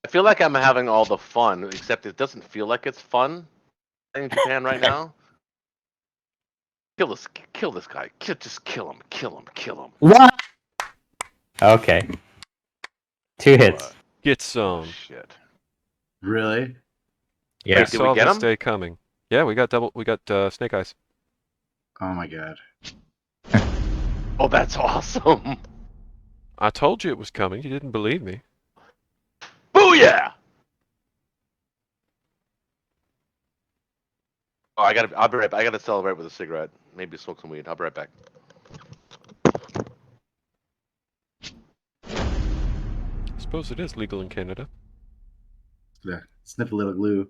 I feel like I'm having all the fun, except it doesn't feel like it's fun in Japan right now. Kill this guy. Just kill him. What? Okay. 2 hits. What? Get Oh, some. shit. Really? Yeah. I Did we saw get this him? day coming. Yeah, we got Snake Eyes. Oh my god. Oh, that's awesome. I told you it was coming. You didn't believe me. Booyah! Oh, I'll be right back. I gotta celebrate with a cigarette. Maybe smoke some weed. I'll be right back. I suppose it is legal in Canada. Yeah. Sniff a little glue.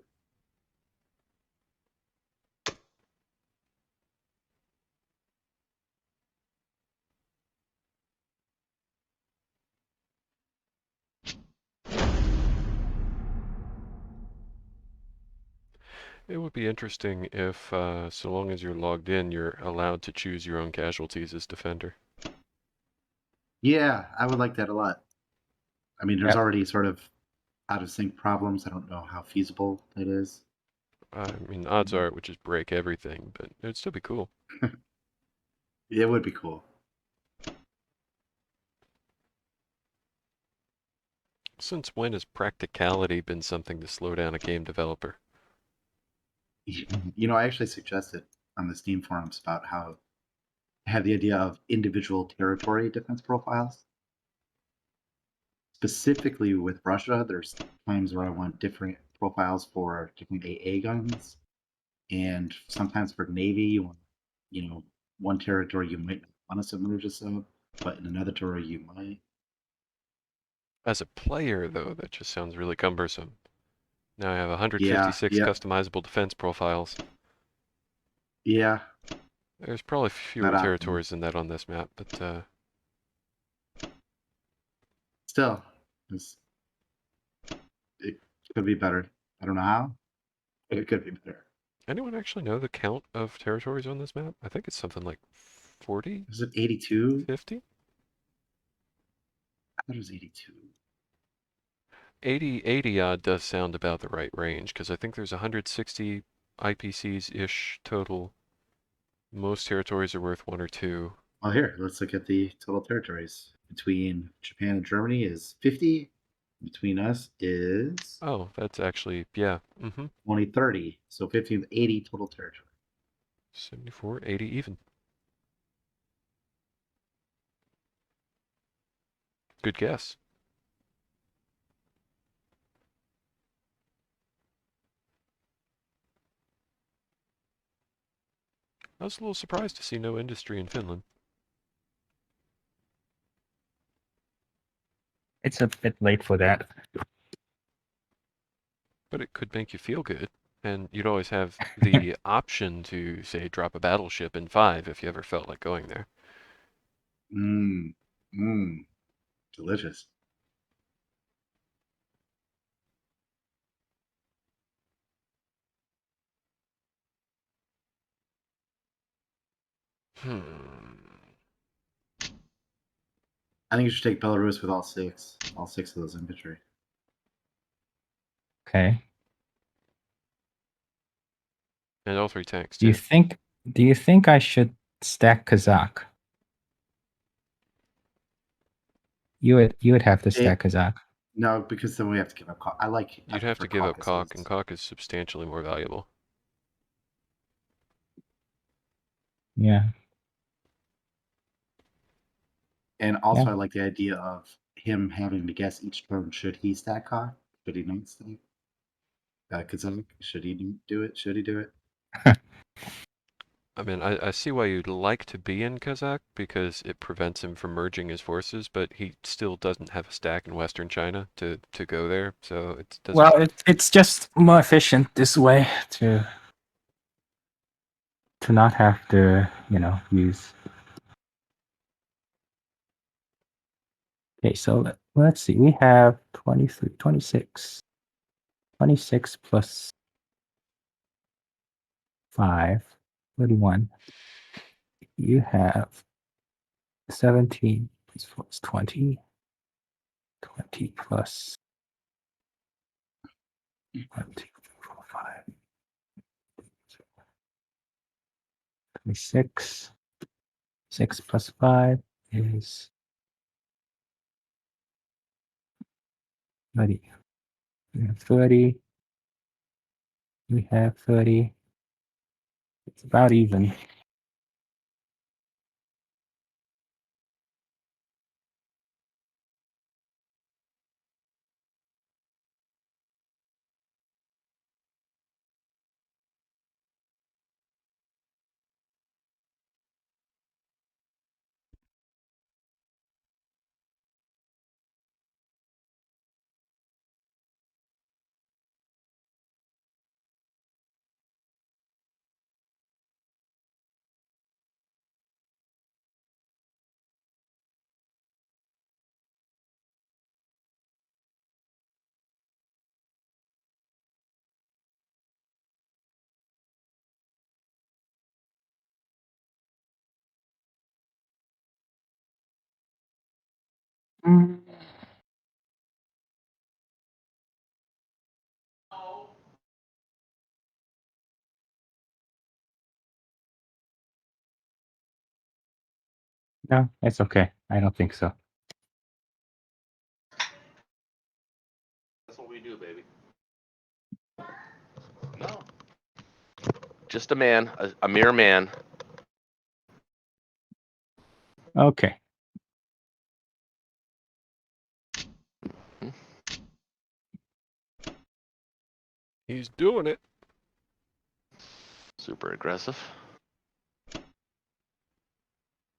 It would be interesting if, so long as you're logged in, you're allowed to choose your own casualties as defender. Yeah, I would like that a lot. I mean, there's Yeah. already sort of out of sync problems. I don't know how feasible it is. I mean, odds are it would just break everything, but it'd still be cool. It would be cool. Since when has practicality been something to slow down a game developer? You know, I actually suggested on the Steam forums about how I had the idea of individual territory defense profiles. Specifically with Russia, there's times where I want different profiles for different AA guns, and sometimes for Navy, you want, one territory you might not want to submerge a sub, but in another territory you might. As a player, though, that just sounds really cumbersome. Now I have 156 Yeah. customizable defense profiles. Yeah, There's probably fewer Not optimal. territories than that on this map, but Still, it could be better. I don't know how, but it could be better. Anyone actually know the count of territories on this map? I think it's something like 40, Is it 82? 50? I thought it was 82. 80 odd does sound about the right range, because I think there's 160 IPCs-ish total. Most territories are worth 1 or 2. Well, here, let's look at the total territories. Between Japan and Germany is 50. Between us is Oh, that's actually, yeah, only 30. So 50 and 80 total territory. 74, 80 even. Good guess. I was a little surprised to see no industry in Finland. It's a bit late for that. But it could make you feel good. And you'd always have the option to, say, drop a battleship in 5 if you ever felt like going there. Delicious. I think you should take Belarus with all six of those infantry. Okay. And all 3 tanks, Do too. you think I should stack Kazakh? You would have to stack Kazakh. No, because then we have to give up. I You'd have to give up Cock, Caucasus. and Cock is substantially more valuable. Yeah. And also, Yeah. I like the idea of him having to guess each turn. Should he stack Cock? Should he not stack? Kazakh? Should he do it? Should he do it? I mean, I see why you'd like to be in Kazakh, because it prevents him from merging his forces, but he still doesn't have a stack in Western China to go there, so it doesn't... Well, it's just more efficient this way to not have to, use. Okay, so let's see. We have 23, 26. 26 plus 5, 31. You have 17 plus 4 is 20. 20 plus 1, 2, 3, 4, 5. 26. 6 plus 5 is 30. We have 30. We have 30. It's about even. No, it's okay. I don't think so. That's what we do, baby. No. Just a man, a mere man. Okay. He's doing it! Super aggressive.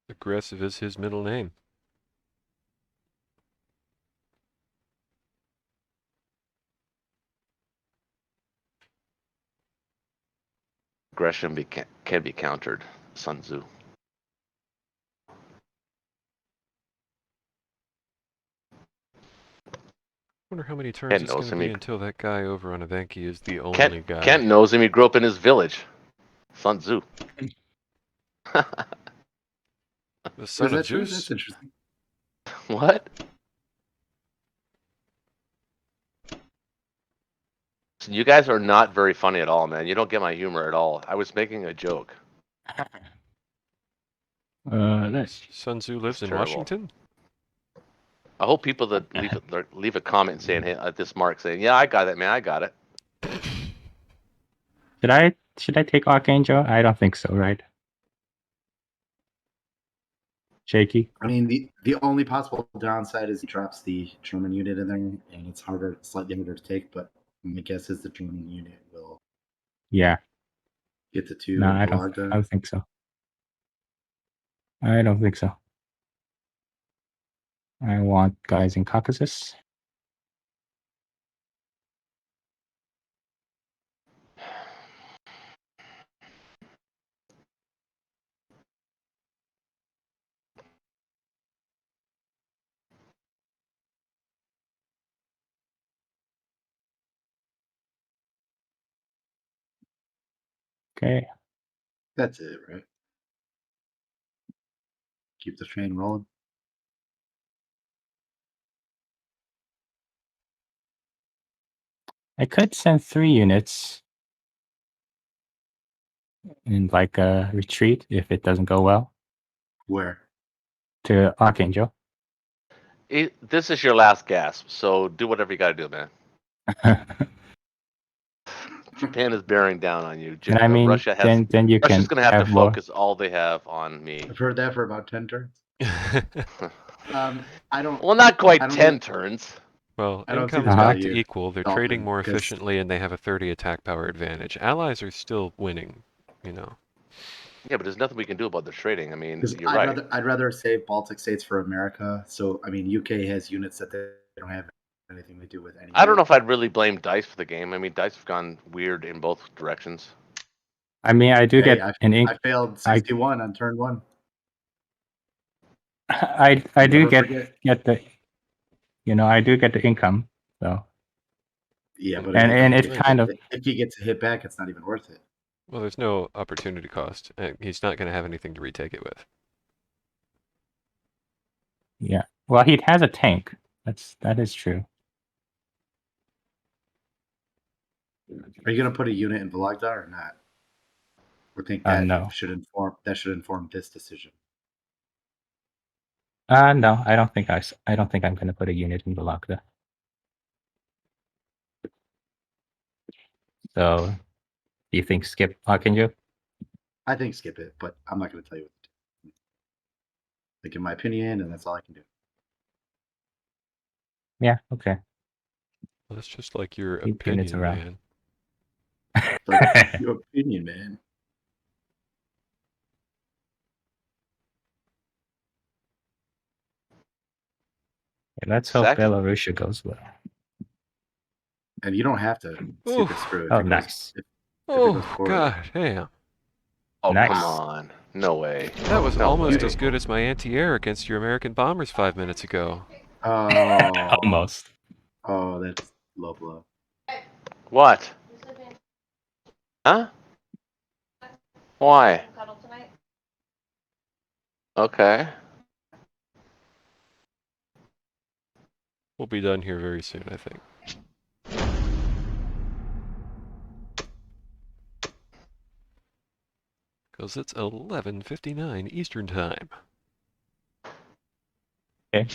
Aggressive is his middle name. Aggression can be countered. Sun Tzu. Wonder how many turns Kent it's knows going to him. be He, until that guy over on Evenki is the only Kent, guy. Kent knows him. He grew up in his village. Sun Tzu. The Is son of that true? Zeus? That's interesting. What? You guys are not very funny at all, man. You don't get my humor at all. I was making a joke. Let's. Sun Tzu lives It's in terrible. Washington? I hope people that leave a comment saying, "Hey," at this mark saying, "Yeah, I got it, man. I got it." Should I take Archangel? I don't think so, right? Shaky. I mean, the only possible downside is he drops the German unit in there, and it's slightly harder to take. But my guess is the German unit will Yeah. get the 2 No, in I Vologda. don't think so. I don't think so. I want guys in Caucasus. Okay. That's it, right? Keep the train rolling. I could send 3 units in like a retreat if it doesn't go well Where? to Archangel. This is your last gasp, so do whatever you got to do, man. Japan is bearing down on you. And I mean, Russia has. then you Russia's can going to have to more. focus all they have on me. I've heard that for about 10 turns. I don't. Well, not quite I don't 10 think- turns. Well, I don't see income the is back value, to equal. They're Dalton, trading more 'cause- efficiently, and they have a 30 attack power advantage. Allies are still winning, you know. Yeah, but there's nothing we can do about the trading. I mean, 'Cause you're right. I'd rather save Baltic states for America. So I mean, UK has units that they don't have anything to do with anyway. I don't know if I'd really blame Dice for the game. I mean, Dice have gone weird in both directions. I mean, I do Hey, get an ink. I failed 61 on turn 1. I do Never get forget. the, I do get the income. So Yeah, but and if, it's kind of if he gets a hit back, it's not even worth it. Well, there's no opportunity cost. He's not going to have anything to retake it with. yeah. Well, he has a tank. That is true. Are you going to put a unit in Vologda or not? Or think that No. should inform this decision? No, I don't think I'm going to put a unit in Vologda. So, do you think skip Archangel? I think skip it, but I'm not going to tell you what to do. Like in my opinion, and that's all I can do. Yeah. Okay. Well, that's just like your Keep units opinion, around. man. Like your opinion, man. Let's hope Zach? Belarusia goes well. And you don't have to see Oof. this through. Oh, nice. If it Oh, goes forward. God damn. Oh, Nice. come on. No way. That was No almost way. as good as my anti-air against your American bombers 5 minutes ago. Oh, Almost. oh, that's low blow. What? Huh? Why? Cuddle tonight? Okay. We'll be done here very soon, I think. Because it's 11:59 Eastern Time. Okay.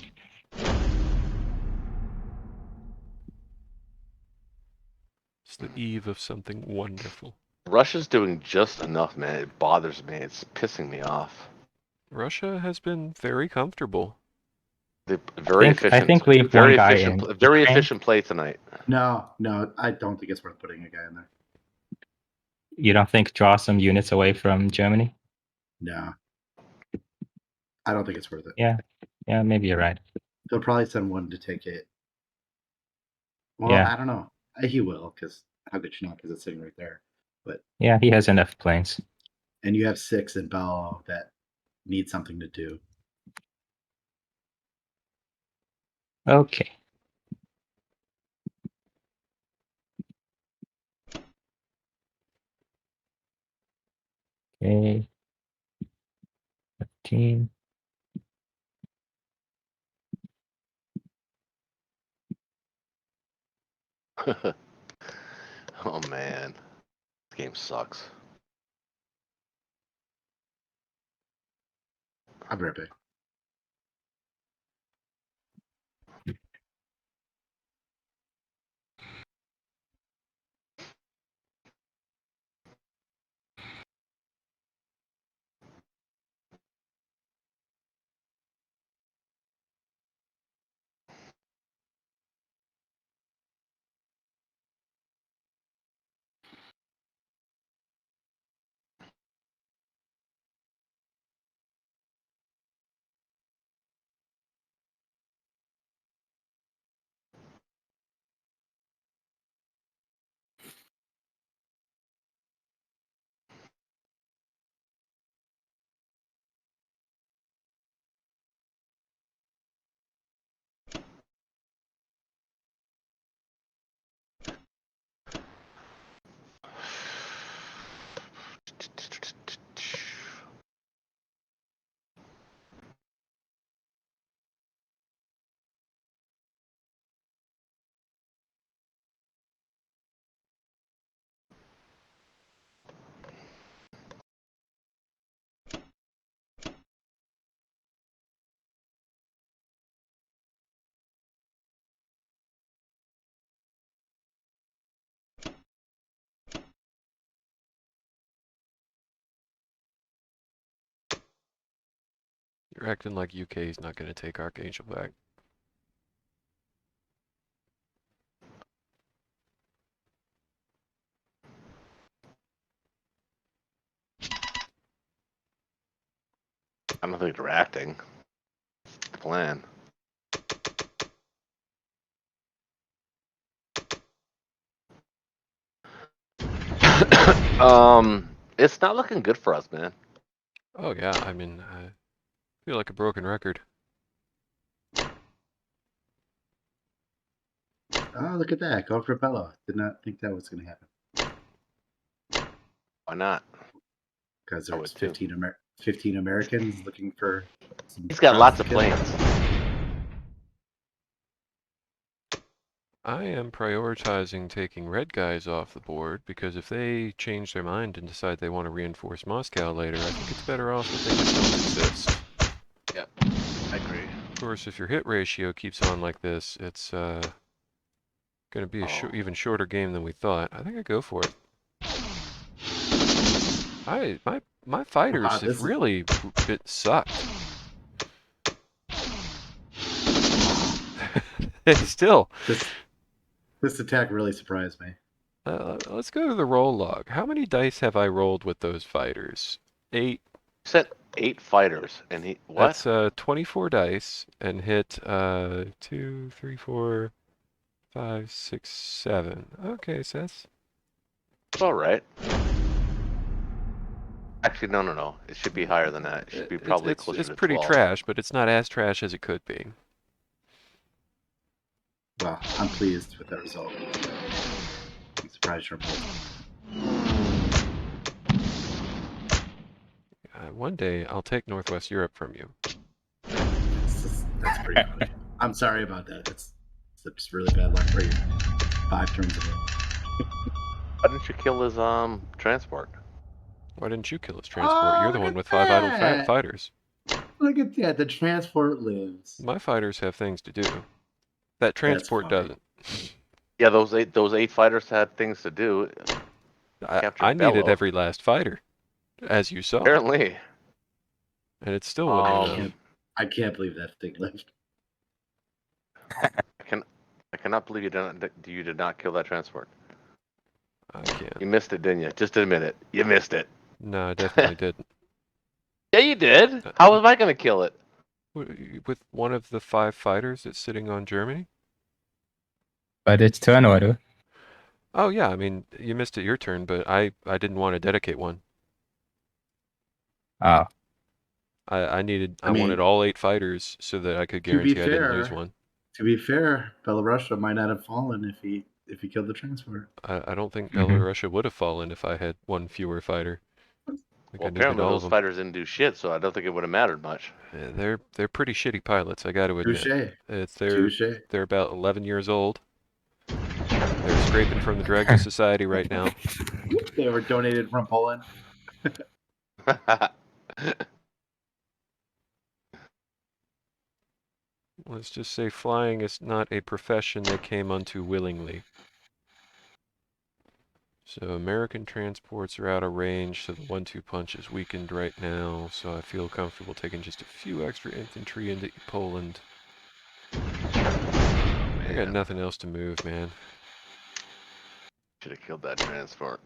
It's the eve of something wonderful. Russia's doing just enough, man. It bothers me. It's pissing me off. Russia has been very comfortable. Very efficient. I think leave very one guy efficient. in Very Ukraine. efficient play tonight. No, I don't think it's worth putting a guy in there. You don't think draw some units away from Germany? No, I don't think it's worth it. Yeah, maybe you're right. They'll probably send one to take it. Well, Yeah. I don't know. He will, because how could you not? Because it's sitting right there. But Yeah, he has enough planes. and you have 6 in Bell that need something to do. Okay. Okay. 15. Oh man, this game sucks. I'll be right back. You're acting like UK is not going to take Archangel back. I don't think they're acting. It's the plan. It's not looking good for us, man. Oh yeah, I mean, I feel like a broken record. Oh, look at that. Go for Bello. Did not think that was going to happen. Why not? Because I there's would too. 15 Americans looking for some He's got crops lots to of kill. planes. I am prioritizing taking red guys off the board because if they change their mind and decide they want to reinforce Moscow later, I think it's better off that they just don't exist. Yep, I agree. Of course, if your hit ratio keeps on like this, it's going to be a even shorter game than we thought. I think I go for it. My fighters Wow, have this is really sucked. Still. This attack really surprised me. Let's go to the roll log. How many dice have I rolled with those fighters? 8. He sent 8 fighters, and he what? That's 24 dice and hit 2, 3, 4, 5, 6, 7. Okay, so that's It's all right. Actually, no. It should be higher than that. It should be probably closer it's to pretty 12. trash, but it's not as trash as it could be. Well, I'm pleased with that result. I'm surprised you're One day I'll take Northwest Europe from you. That's pretty funny. I'm sorry about that. That's just really bad luck for you. 5 turns of it. Why didn't you kill his transport? Why didn't you kill his transport? You're the look one at with 5 idle that! fighters. Look at that. The transport lives. My fighters have things to do. That transport funny. doesn't. Yeah, those eight fighters had things to do. I needed Bello. every last fighter, as you saw. Apparently. And it still wasn't enough. I can't believe that thing lived. I cannot believe you did not kill that transport. I can't. You missed it, didn't you? Just admit it. You missed it. No, I definitely didn't. Yeah, you did. How was I going to kill it? With one of the 5 fighters that's sitting on Germany? But it's turn order. Oh yeah, I mean, you missed it your turn, but I didn't want to dedicate one. Oh. I mean, wanted all 8 fighters so that I could guarantee I didn't lose one. To be fair, Belarusia might not have fallen if he killed the transport. I don't think Belarusia would have fallen if I had one fewer fighter. think Well, I needed apparently all those of them. fighters didn't do shit, so I don't think it would have mattered much. They're pretty shitty pilots, I got to admit. Touche. They're Touche. about 11 years old. They're scraping from the dregs of society right now. They were donated from Poland. Let's just say flying is not a profession they came unto willingly. So American transports are out of range, so the 1-2 punch is weakened right now, so I feel comfortable taking just a few extra infantry into Poland. I got nothing else to move, man. Should have killed that transport.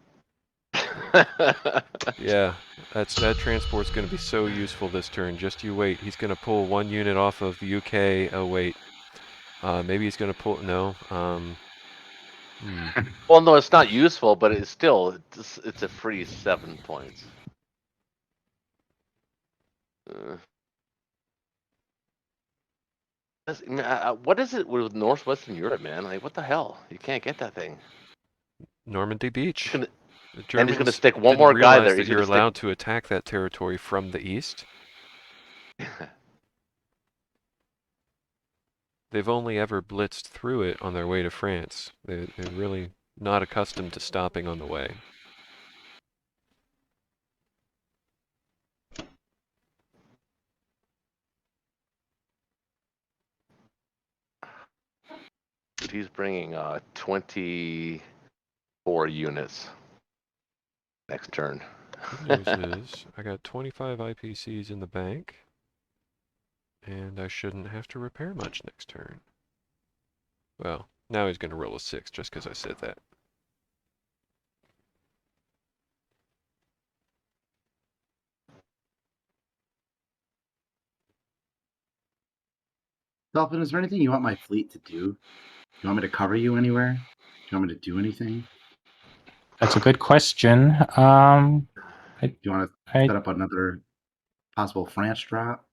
Yeah, that transport's going to be so useful this turn. Just you wait. He's going to pull one unit off of the UK. Oh, wait. Maybe he's going to pull... No. Well, no, it's not useful, but it's still it's a free 7 points. What is it with Northwestern Europe, man? Like, what the hell? You can't get that thing. Normandy Beach. Gonna, The and he's going to Germans stick one didn't more guy realize there. that He's you're going to allowed to attack that territory from the east. They've only ever blitzed through it on their way to France. They're really not accustomed to stopping on the way. He's bringing 24 units next turn. Good news is I got 25 IPCs in the bank, and I shouldn't have to repair much next turn. Well, now he's going to roll a 6 just because I said that. Dolphin, is there anything you want my fleet to do? Do you want me to cover you anywhere? Do you want me to do anything? That's a good question. Do you want to set up another possible France drop?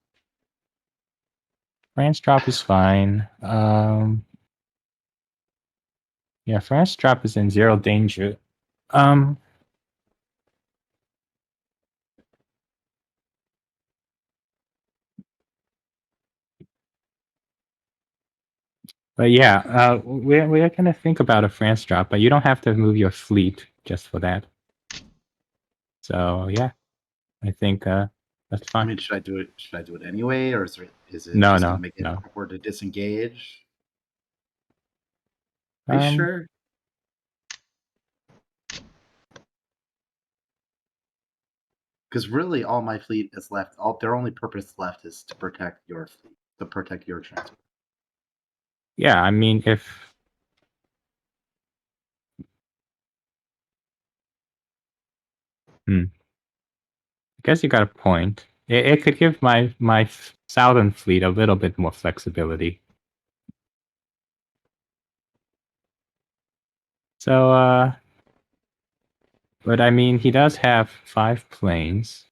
France drop is fine. Yeah, France drop is in zero danger. But yeah, we're gonna think about a France drop, but you don't have to move your fleet just for that. So yeah, I think that's I fine. mean, should I do it? Should I do it anyway, or is it No, just no, going to make it no. awkward to disengage? Are you sure? Because really, all my fleet is left. Their only purpose left is to protect your fleet, to protect your transport. Yeah, I mean, if I guess you got a point. It could give my southern fleet a little bit more flexibility. So, but I mean, he does have 5 planes.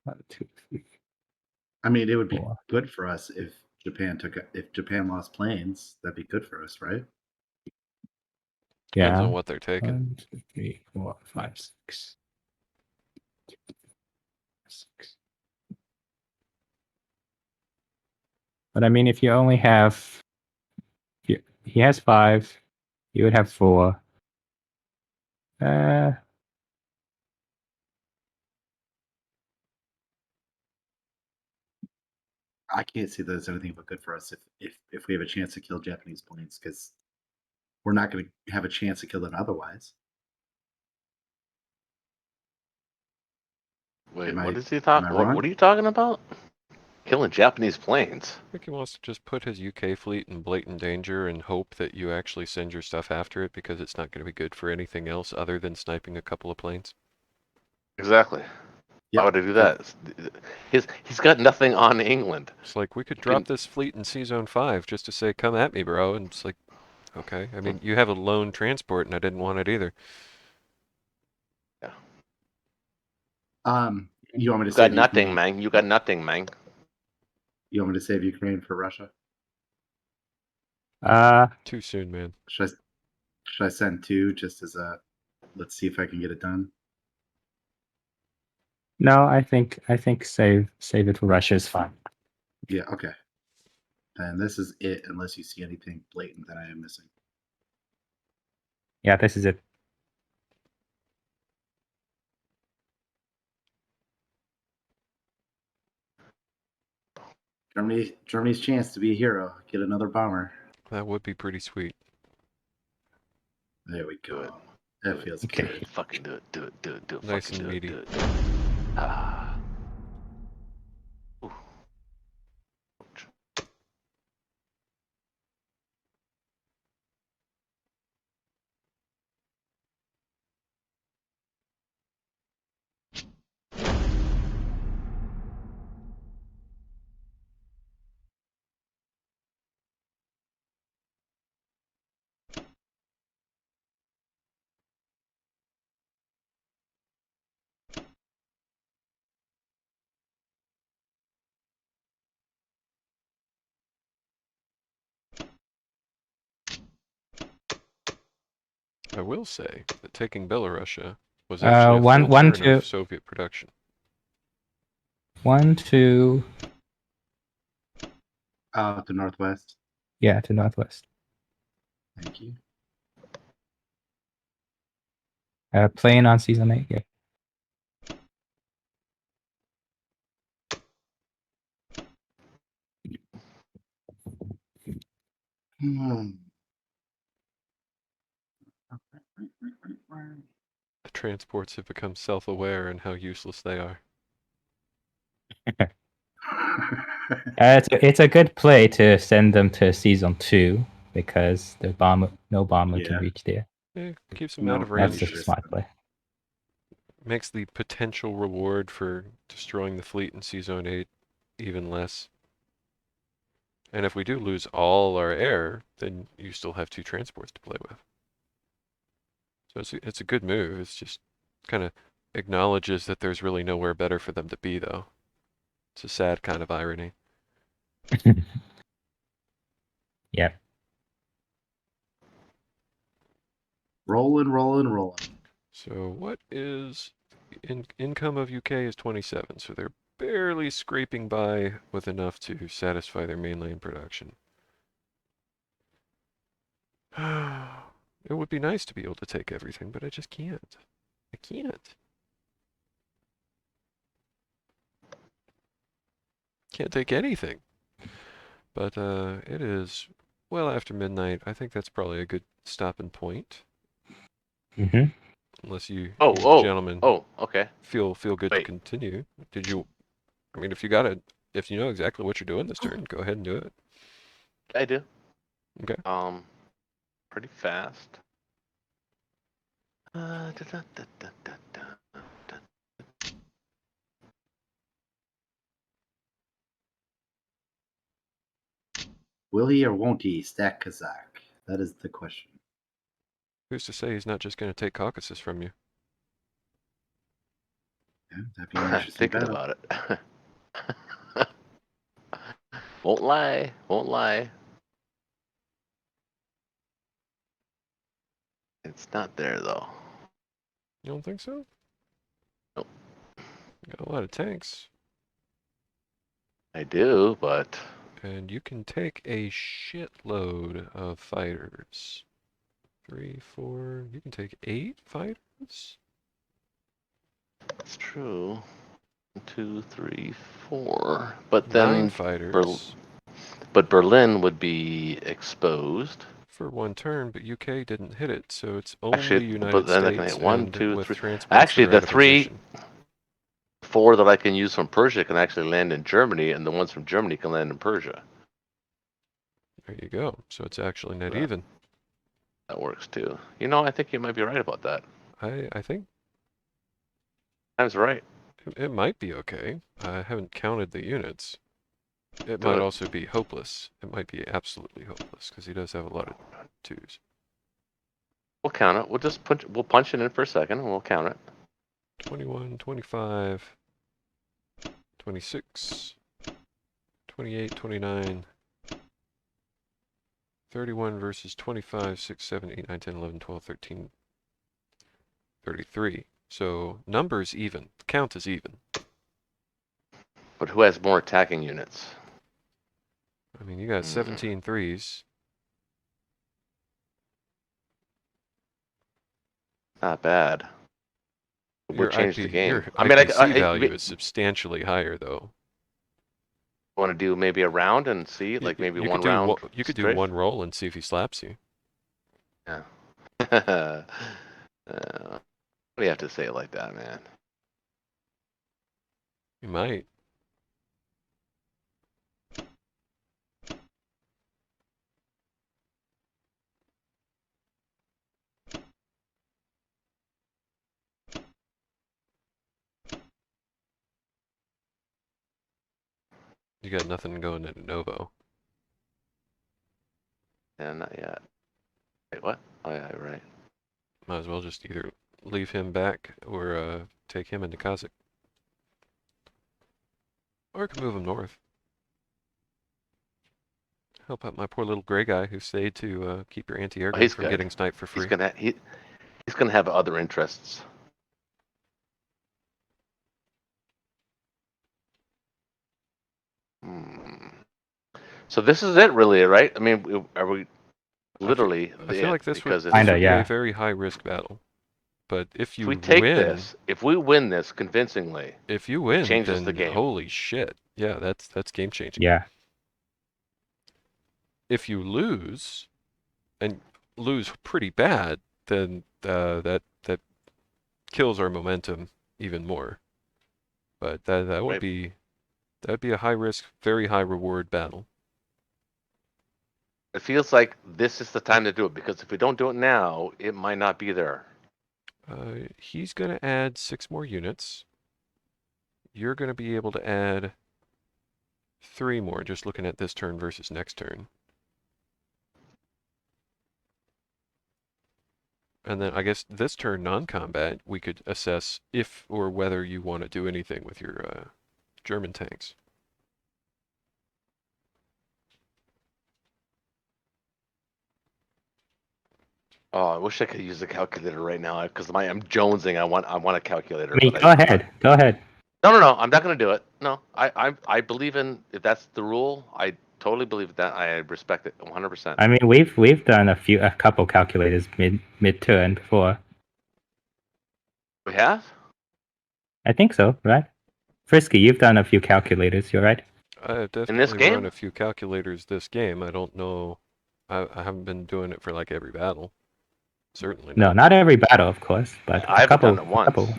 1, 2, 3. I mean, it would be 4. good for us if Japan lost planes. That'd be good for us, right? Depends Yeah. on what they're taking. 1, 2, 3, 4, 5, 6. 6. But I mean, if you only have, he has 5, you would have 4. I can't see that there's anything but good for us if we have a chance to kill Japanese planes, because we're not going to have a chance to kill them otherwise. Wait, Am I- what is he am talking? I What wrong? are you talking about? Killing Japanese planes? I think he wants to just put his UK fleet in blatant danger and hope that you actually send your stuff after it because it's not going to be good for anything else other than sniping a couple of planes. Exactly. Yep. Why would I do that? He's got nothing on England. It's like, we could drop this fleet in Sea Zone 5 just to say, come at me, bro. And it's like, okay. I mean, you have a lone transport and I didn't want it either. Yeah. You want me to You save got nothing, Ukraine? man. You got nothing, man. You want me to save Ukraine for Russia? Too soon, man. Should I send 2 just as a let's see if I can get it done. No, I think save it for Russia is fine. Yeah, okay. Then this is it, unless you see anything blatant that I am missing. Yeah, this is it. Germany's chance to be a hero. Get another bomber. That would be pretty sweet. There we Do it. go. That feels Okay. Do good. it. Fucking do it. Do it. Do it. Do it. Nice Fucking and do meaty. it. Do it. Ah. Ooh. Ouch. I will say that taking Belarusia was actually a full one turn to of Soviet production. 1 to To northwest. yeah to northwest. Thank you. Plane on season 8. Yeah. Hmm. The transports have become self-aware in how useless they are. It's a good play to send them to season 2 because no bomber can Yeah. reach there. Yeah, keeps them No, out of That's range. just a smart play. Makes the potential reward for destroying the fleet in Sea Zone 8 even less. And if we do lose all our air, then you still have 2 transports to play with. So it's a good move. It's just kind of acknowledges that there's really nowhere better for them to be, though. It's a sad kind of irony. Yeah. Rolling. So what is income of UK is 27, so they're barely scraping by with enough to satisfy their mainland production. It would be nice to be able to take everything, but I just can't. I can't. Can't take anything. But it is well after midnight. I think that's probably a good stopping point. Mm-hmm. Unless you gentlemen Okay. feel good to Wait. continue. Did you? I mean, if you got it, if you know exactly what you're doing this turn, go ahead and do it. I do. Okay. Pretty fast. Da, da, da, da, da, da, da. Will he or won't he stack Kazakh? That is the question. Who's to say he's not just going to take Caucasus from you? Yeah, that'd be an interesting Thinking battle. about it. Won't lie. Won't lie. It's not there though. You don't think so? Nope. Got a lot of tanks. I do, but And you can take a shitload of fighters. 3, 4, you can take 8 fighters? it's true. 1, 2, 3, 4. But 9 then fighters but Berlin would be exposed. for 1 turn, but UK didn't hit it, so it's only Actually, United but then they can States hit 1, and 2, with 3. transports Actually, that are the out of 3, position. 4 that I can use from Persia can actually land in Germany, and the ones from Germany can land in Persia. There you go. So it's actually net Yeah. even. That works too. You know, I think you might be right about that. I think Time's right. it might be okay. I haven't counted the units. It Do might it. also be hopeless. It might be absolutely hopeless because he does have a lot of 2s. We'll count it. We'll just we'll punch it in for a second, and we'll count it. 21, 25, 26, 28, 29, 31 versus 25, 6, 7, 8, 9, 10, 11, 12, 13. 33. So numbers even. Count is even. But who has more attacking units? I mean, you got 17 threes. Not bad. We'll Your change IP, the game. your I mean, IPC value is substantially higher, though. want to do maybe a round and see, like maybe you one could do round. you could do straight? one roll and see if he slaps you. Yeah. Why do you have to say it like that, man? You might. You got nothing going at Novo. Yeah, not yet. Wait, what? Oh yeah, you're right. Might as well just either leave him back or take him into Kazakh. Or I can move him north. Help out my poor little gray guy who stayed to keep your anti-air gun he's from good. getting sniped for He's free. gonna he's gonna have other interests. So this is it, really, right? I mean, are we literally? I feel like this would, because Kinda, be yeah. a very high risk battle. But if you we take win, this, if we win this convincingly, if you win, changes then the game. holy shit. Yeah, that's game changing. Yeah. If you lose, and lose pretty bad, then that kills our momentum even more. But that would Right. be a high risk, very high reward battle. It feels like this is the time to do it because if we don't do it now, it might not be there. He's gonna add 6 more units. You're gonna be able to add 3 more, just looking at this turn versus next turn. And then I guess this turn non-combat, we could assess if or whether you want to do anything with your German tanks. Oh, I wish I could use a calculator right now because I'm jonesing. I want a calculator. I mean, but go ahead. Go ahead. No. I'm not going to do it. No, I believe in if that's the rule. I totally believe that. I respect it 100%. I mean, we've done a couple calculators mid turn before. We have. I think so, right? Frisky, you've done a few calculators. You're right. I've In this definitely run game? a few calculators this game. I don't know. I haven't been doing it for like every battle. Certainly No, not every battle, of course, but I a haven't couple. done it once. Couple.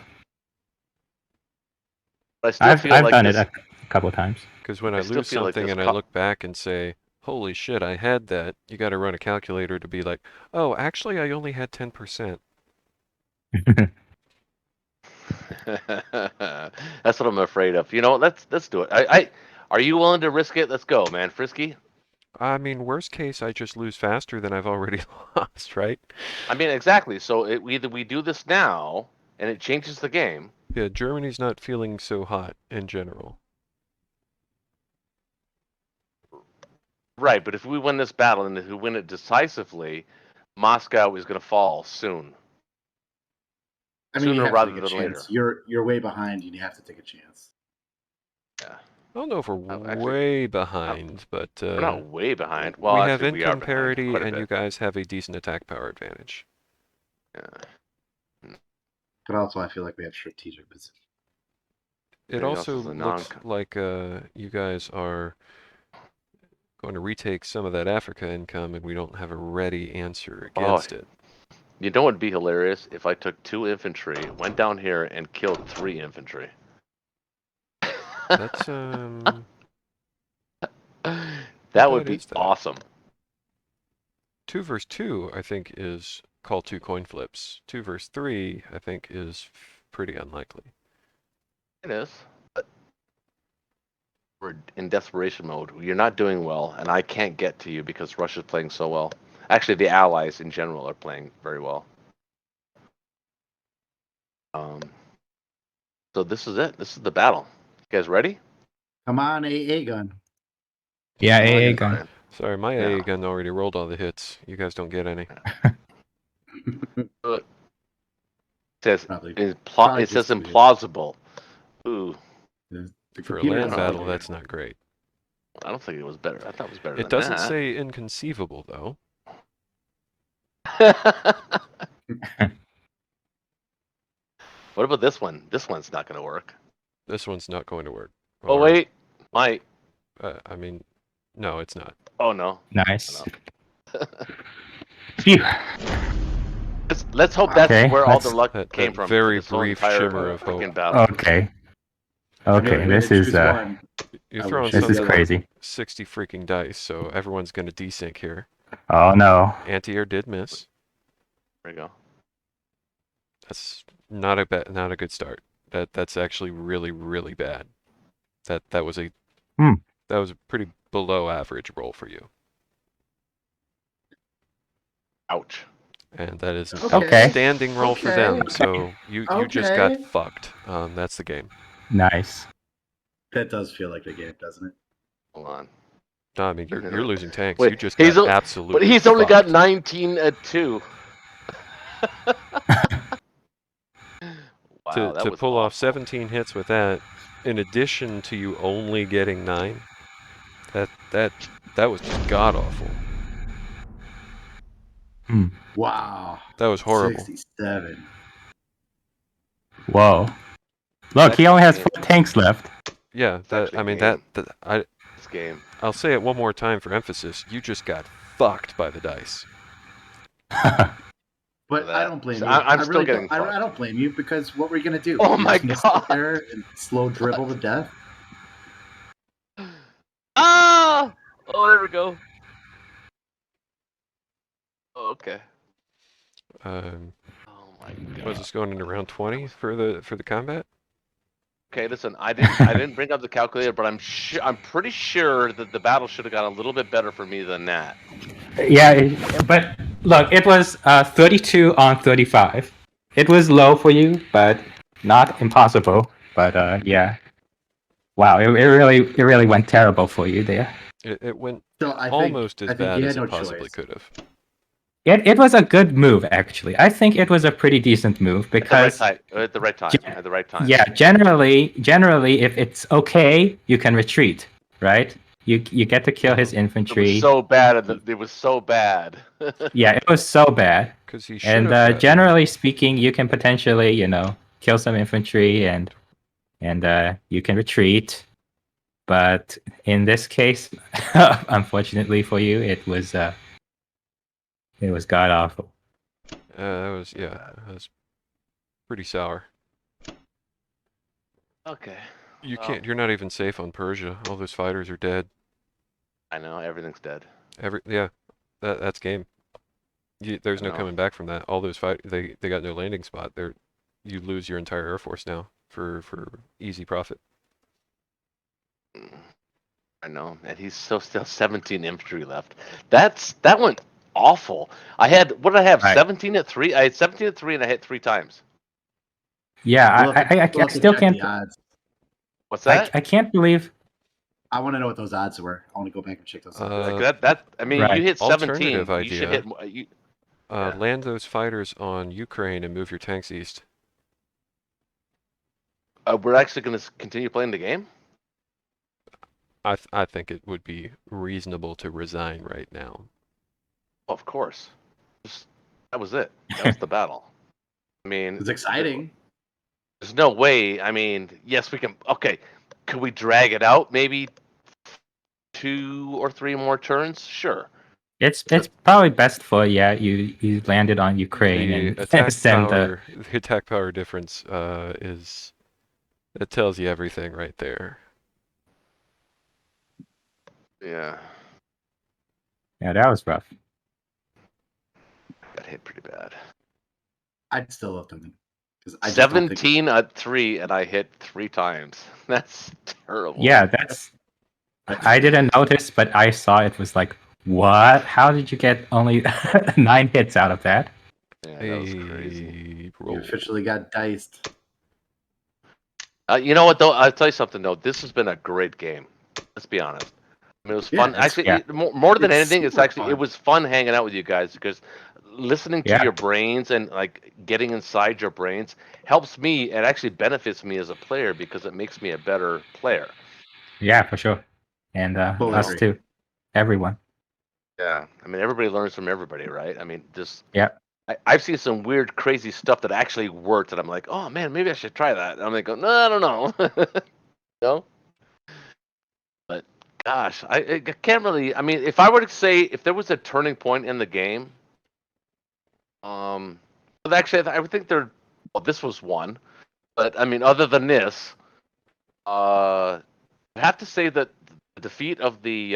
But I still feel I've like done this. it a couple times. Because when I I still lose feel like something this and I look back and say, holy shit, I had that, you got to run a calculator to be like, oh, actually, I only had 10%. That's what I'm afraid of. You know, let's do it. Are you willing to risk it? Let's go, man. Frisky. I mean, worst case, I just lose faster than I've already lost, right? I mean, exactly. So either we do this now and it changes the game. Yeah, Germany's not feeling so hot in general. Right, but if we win this battle and if we win it decisively, Moscow is going to fall soon. I mean, you Sooner have rather to take a than later. chance. You're way behind, and you have to take a chance. Yeah. I don't know if we're Actually, way behind, but we're not way behind. Well, we have actually, we are income behind parity, quite a and bit. you guys have a decent attack power advantage. Yeah. But also, I feel like we have strategic position. It Anything else also is a looks like you guys are going to retake some of that Africa income, and we don't have a ready answer against it. You know what would be hilarious if I took 2 infantry, went down here, and killed 3 infantry. That's That would be is that? awesome. 2 versus 2, I think, is call 2 coin flips. 2 versus 3, I think, is pretty unlikely. It is. But we're in desperation mode. You're not doing well, and I can't get to you because Russia's playing so well. Actually, the allies in general are playing very well. So this is it. This is the battle. You guys ready? Come on, AA gun. Yeah, Oh, AA you're gun. fine. Sorry, my Yeah. AA gun already rolled all the hits. You guys don't get any. Do it. says Probably. it Probably says just weird. implausible. Ooh, The For a computer land has battle, weird. that's not great. I don't think it was better. I thought it was better It than doesn't that. say inconceivable, though. What about this one? This one's not going to work. This one's not going to work. Oh Or, wait, might. I mean, no, it's not. Oh no. Nice. No. Phew. Let's hope that's Okay, where all the let's- luck That came from. very this whole brief entire shimmer of hope. freaking battle. Okay. Okay, If this I is choose one, You're I throwing wish. this is something like crazy. 60 freaking dice, so everyone's going to desync here. Oh no. Anti-air did miss. There we go. That's not a good start. That's actually really, really bad. That was a that was a pretty below average roll for you. Ouch. And that is an Okay. outstanding roll for them. Okay. So you just got Okay. fucked. That's the game. Nice. that does feel like a game, doesn't it? Hold on. No, I mean you're losing tanks. Wait, You just he's got o- absolutely But he's only got fucked. 19 at 2. Wow, that to was pull off awful. 17 hits with that, in addition to you only getting 9. That was god awful. Wow. That was horrible. 67. Whoa. Look, he only has 4 Actually, tanks left. Yeah, actually I mean game. This game. I'll say it one more time for emphasis. You just got fucked by the dice. But that. I don't blame So you. I'm I still really getting don't, fucked. I don't blame you because what were you gonna do? Oh You're my just gonna God. sit there and slow dribble to death. Ah! Oh, there we go. Okay. Um, Oh my god. was this going into round 20 for the combat? Okay, listen, I didn't bring up the calculator, but I'm pretty sure that the battle should have got a little bit better for me than that. Yeah, but look, it was 32 on 35. It was low for you, but not impossible. But yeah, wow, it really went terrible for you there. It went So I almost think as bad you as had it no possibly choice. could have. It was a good move actually. I think it was a pretty decent move because At the right time. At the right time. yeah, generally, if it's okay, you can retreat, right? You get to kill his It was infantry. so bad. It was so bad. Yeah, it was so bad. Because he should And have gotten- generally speaking, you can potentially, kill some infantry and you can retreat. But in this case, unfortunately for you, it was god awful. that was pretty sour. Okay. You Well, can't. You're not even safe on Persia. All those fighters are dead. I know everything's dead. That's game. There's I no know. coming back from that. All those they got no landing spot. You lose your entire air force now for easy profit. I know, and he's still 17 infantry left. That went awful. What did I have? Right. 17 at 3. I had 17 at 3, and I hit 3 times. Yeah, We'll have to- I we'll have to still check can't. the odds. What's that? I can't believe. I want to know what those odds were. I want to go back and check those odds. Like I mean, right. you hit 17. Alternative You should idea. hit. You, Land those fighters on Ukraine and move your tanks east. we're actually going to continue playing the game. I think it would be reasonable to resign right now. Oh, of course. That was it. That was the battle. I mean, It's exciting. there's no way. I mean, yes, we can. Okay, could we drag it out? Maybe 2 or 3 more turns. Sure. It's probably best for you landed on Ukraine The and attack send power, the attack power difference it tells you everything right there. Yeah, yeah, that was rough. got hit pretty bad. I'd still love them because I just don't think 17 at 3, and I hit 3 times. That's terrible. Yeah, that's. I didn't notice, but I saw it was like, what? How did you get only 9 hits out of that? Yeah, that was crazy. you Roll. officially got diced. You know what though? I'll tell you something though. This has been a great game. Let's be honest. I mean, it was Yeah, fun. it's- Actually, yeah. more than It's anything, super it was fun hanging out with you guys because, listening to Yeah. your brains and like getting inside your brains helps me and actually benefits me as a player because it makes me a better player. Yeah, for sure. And Totally us agree. too. Everyone. Yeah, I mean everybody learns from everybody, right? I mean, just Yeah. I've seen some weird, crazy stuff that actually worked, and I'm like, oh man, maybe I should try that. And I'm like, no, I don't know, no. But gosh, I can't really. I mean, if I were to say if there was a turning point in the game, but actually, I would think there. Well, this was one, but I mean, other than this, I have to say that the defeat of the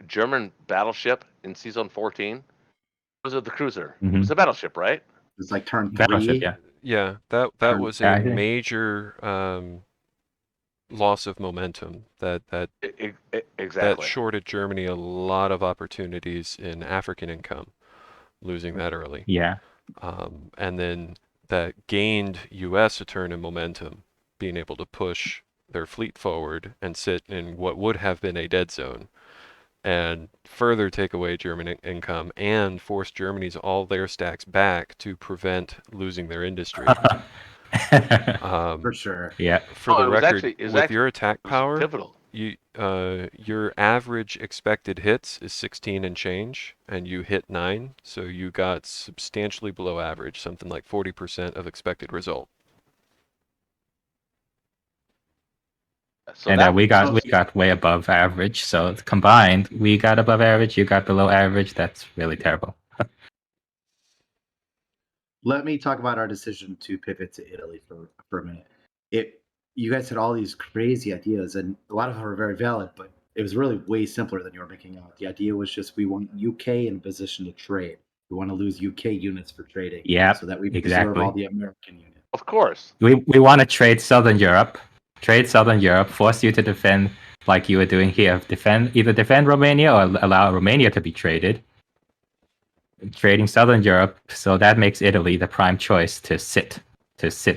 German battleship in season 14 was it the cruiser? It was Mhm. a battleship, right? It's like turn Battleship, 3. yeah. Yeah, that Turn- was Yeah, a I think. major loss of momentum that Exactly. shorted Germany a lot of opportunities in African income, losing that early. Yeah. And then that gained US a turn in momentum, being able to push their fleet forward and sit in what would have been a dead zone and further take away German income and force Germany's all their stacks back to prevent losing their industry. For sure. Yeah. For the it was record, actually with your attack it was power, pivotal. your average expected hits is 16 and change, and you hit 9, so you got substantially below average, something like 40% of expected result. So And that we got way above average. So combined, we got above average. You got below average. That's really terrible. Let me talk about our decision to pivot to Italy for a minute. You guys had all these crazy ideas, and a lot of them were very valid, but it was really way simpler than you were making out. The idea was just we want UK in a position to trade. We want to lose UK units for trading, Yeah, so that we preserve exactly. all the American units. of course. We want to trade Southern Europe. Trade Southern Europe. Force you to defend like you were doing here. Either defend Romania or allow Romania to be traded. Trading Southern Europe, so that makes Italy the prime choice to sit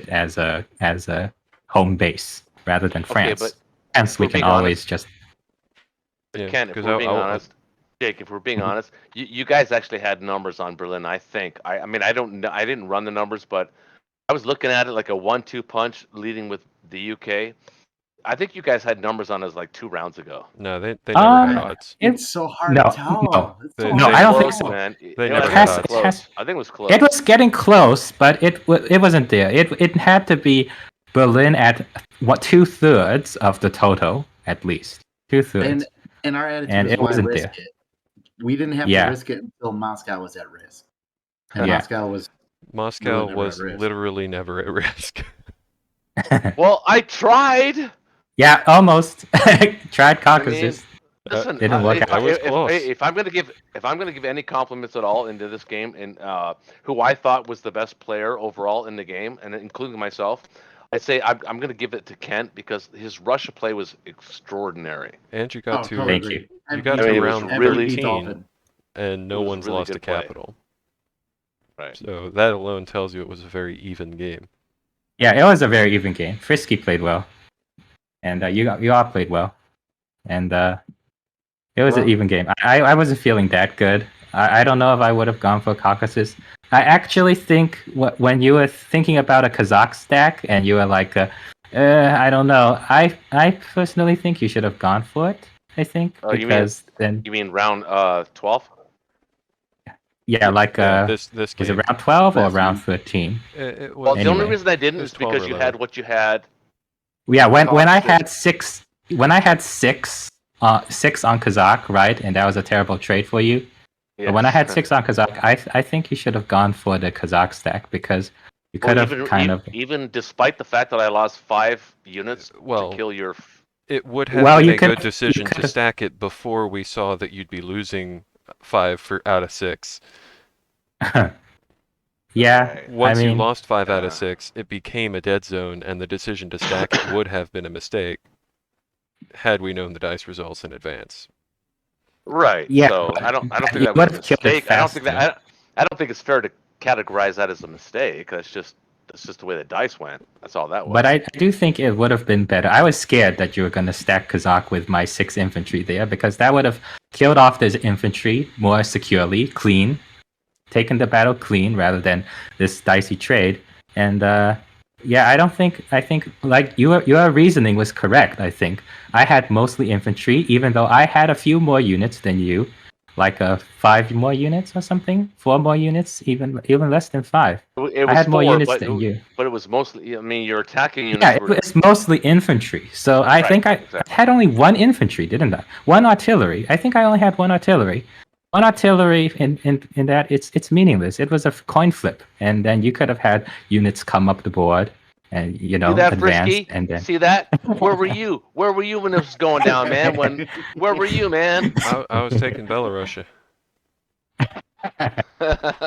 as a home base rather than France. but Hence, we we're can being always honest- just Yeah, Ken, if 'cause we're being honest, Jake, if we're being honest, you guys actually had numbers on Berlin. I think. I mean, I don't know. I didn't run the numbers, but I was looking at it like a 1-2 punch leading with the UK. I think you guys had numbers on us like 2 rounds ago. No, they never had odds. It's so hard no, to tell. no. It's They- so No, they- I don't think Close, so. man. They It never was had close. odds. I think it was close. It was getting close, but it wasn't there. It had to be Berlin at 2/3 of the total at least 2/3. And our attitude And was it why wasn't risk there. it. We didn't have Yeah. to risk it until Moscow was at risk. And Yeah. Moscow was Moscow never was at risk. literally never at risk. Well, I tried. Yeah, almost. Tried Caucasus. Listen, Didn't work out. That was close. if I'm gonna give any compliments at all into this game, and who I thought was the best player overall in the game, and including myself, I'd say I'm gonna give it to Kent because his Russia play was extraordinary. And you got to Thank agree. you got I mean, to it was round really- 13, Dolphin. and no it was one's really lost a good play. capital. Right. So that alone tells you it was a very even game. Yeah, it was a very even game. Frisky played well, and you all played well, and it was an Well- even game. I wasn't feeling that good. I don't know if I would have gone for Caucasus. I actually think when you were thinking about a Kazakh stack and you were like, I don't know. I personally think you should have gone for it. I think Oh, you mean- because then You mean round 12? yeah, like This was game. it round 12 or Last round one. 13? It Well, was, the only Anyway. reason I didn't It was is 12 because or you 11. had what you had. Yeah, when I Caucasus. had six on Kazakh, right, and that was a terrible trade for you. Yeah. But when I had 6 on Kazakh, I think you should have gone for the Kazakh stack because you could have even despite the fact that I lost 5 units Well, to kill your. it would have Well, been you a could- good decision you to could've- stack it before we saw that you'd be losing 5 out of 6. Yeah, Right. Once I you mean, lost 5 out of uh, 6, it became a dead zone, and the decision to stack it would have been a mistake had we known the dice results in advance. Right. Yeah, So but I don't think you that was a would've killed it mistake. I don't think faster. I don't think it's fair to categorize that as a mistake. That's just the way the dice went. That's all that was. But I do think it would have been better. I was scared that you were going to stack Kazakh with my 6 infantry there because that would have killed off this infantry more securely, clean, taken the battle clean rather than this dicey trade. And yeah, I think like your reasoning was correct. I think I had mostly infantry, even though I had a few more units than you, like 5 more units or something, 4 more units, even less than 5. It I was had more 4, units than you. but it was mostly. I mean, your attacking Yeah, units were. it's mostly infantry. So I Right, think I exactly. had only 1 infantry, didn't I? 1 artillery. I think I only had 1 artillery. 1 artillery in that it's meaningless. It was a coin flip, and then you could have had units come up the board and See that, advance, Frisky? and then See that? Where were you? Where were you when it was going down, man? Where were you, man? I was taking Belarus.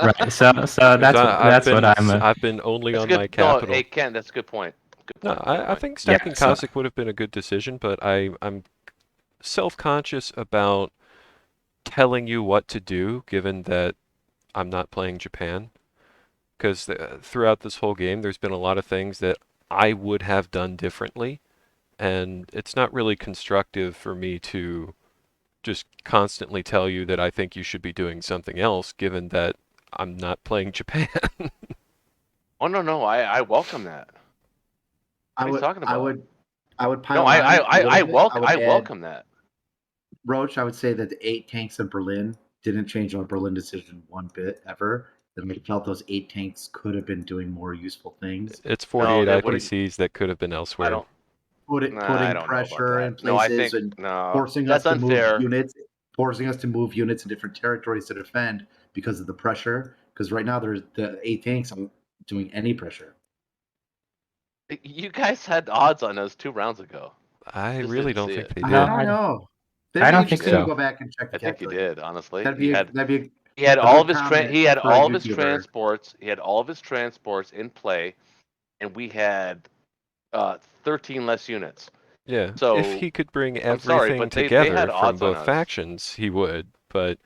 right. So Because that's what I'm. I've been only That's on good. my No, capital. hey Ken, that's a good point. Good No, point. Good I point. think Yeah. stacking So Cossack would have been a good decision, but I'm self-conscious about telling you what to do, given that I'm not playing Japan. Because throughout this whole game, there's been a lot of things that I would have done differently, and it's not really constructive for me to just constantly tell you that I think you should be doing something else, given that I'm not playing Japan. Oh no, I welcome that. I What are you would, talking I about? would, I would No, pile on a little bit. I would I add welcome that. Roach. I would say that the 8 tanks of Berlin didn't change our Berlin decision one bit ever. That I felt those 8 tanks could have been doing more useful things. It's No, 48 they wouldn't. IPCs that could have been I elsewhere. don't. Nah, I Putting don't know about pressure in that. No, I places think and no. forcing us That's to move unfair. units, forcing us to move units in different territories to defend because of the pressure. Because right now there's the 8 tanks aren't doing any pressure. You guys had odds on us 2 rounds ago. I Just really didn't don't see think it. they No, I did. don't know. I That'd be don't think interesting to so. go back and check the I think he calculator. did. Honestly, That'd he be had a all good of his comment he had for a all of his YouTuber. transports. He had all of his transports in play, and we had 13 less units. Yeah, if So he could bring I'm sorry, everything but they had together from odds on both us. factions, he would. But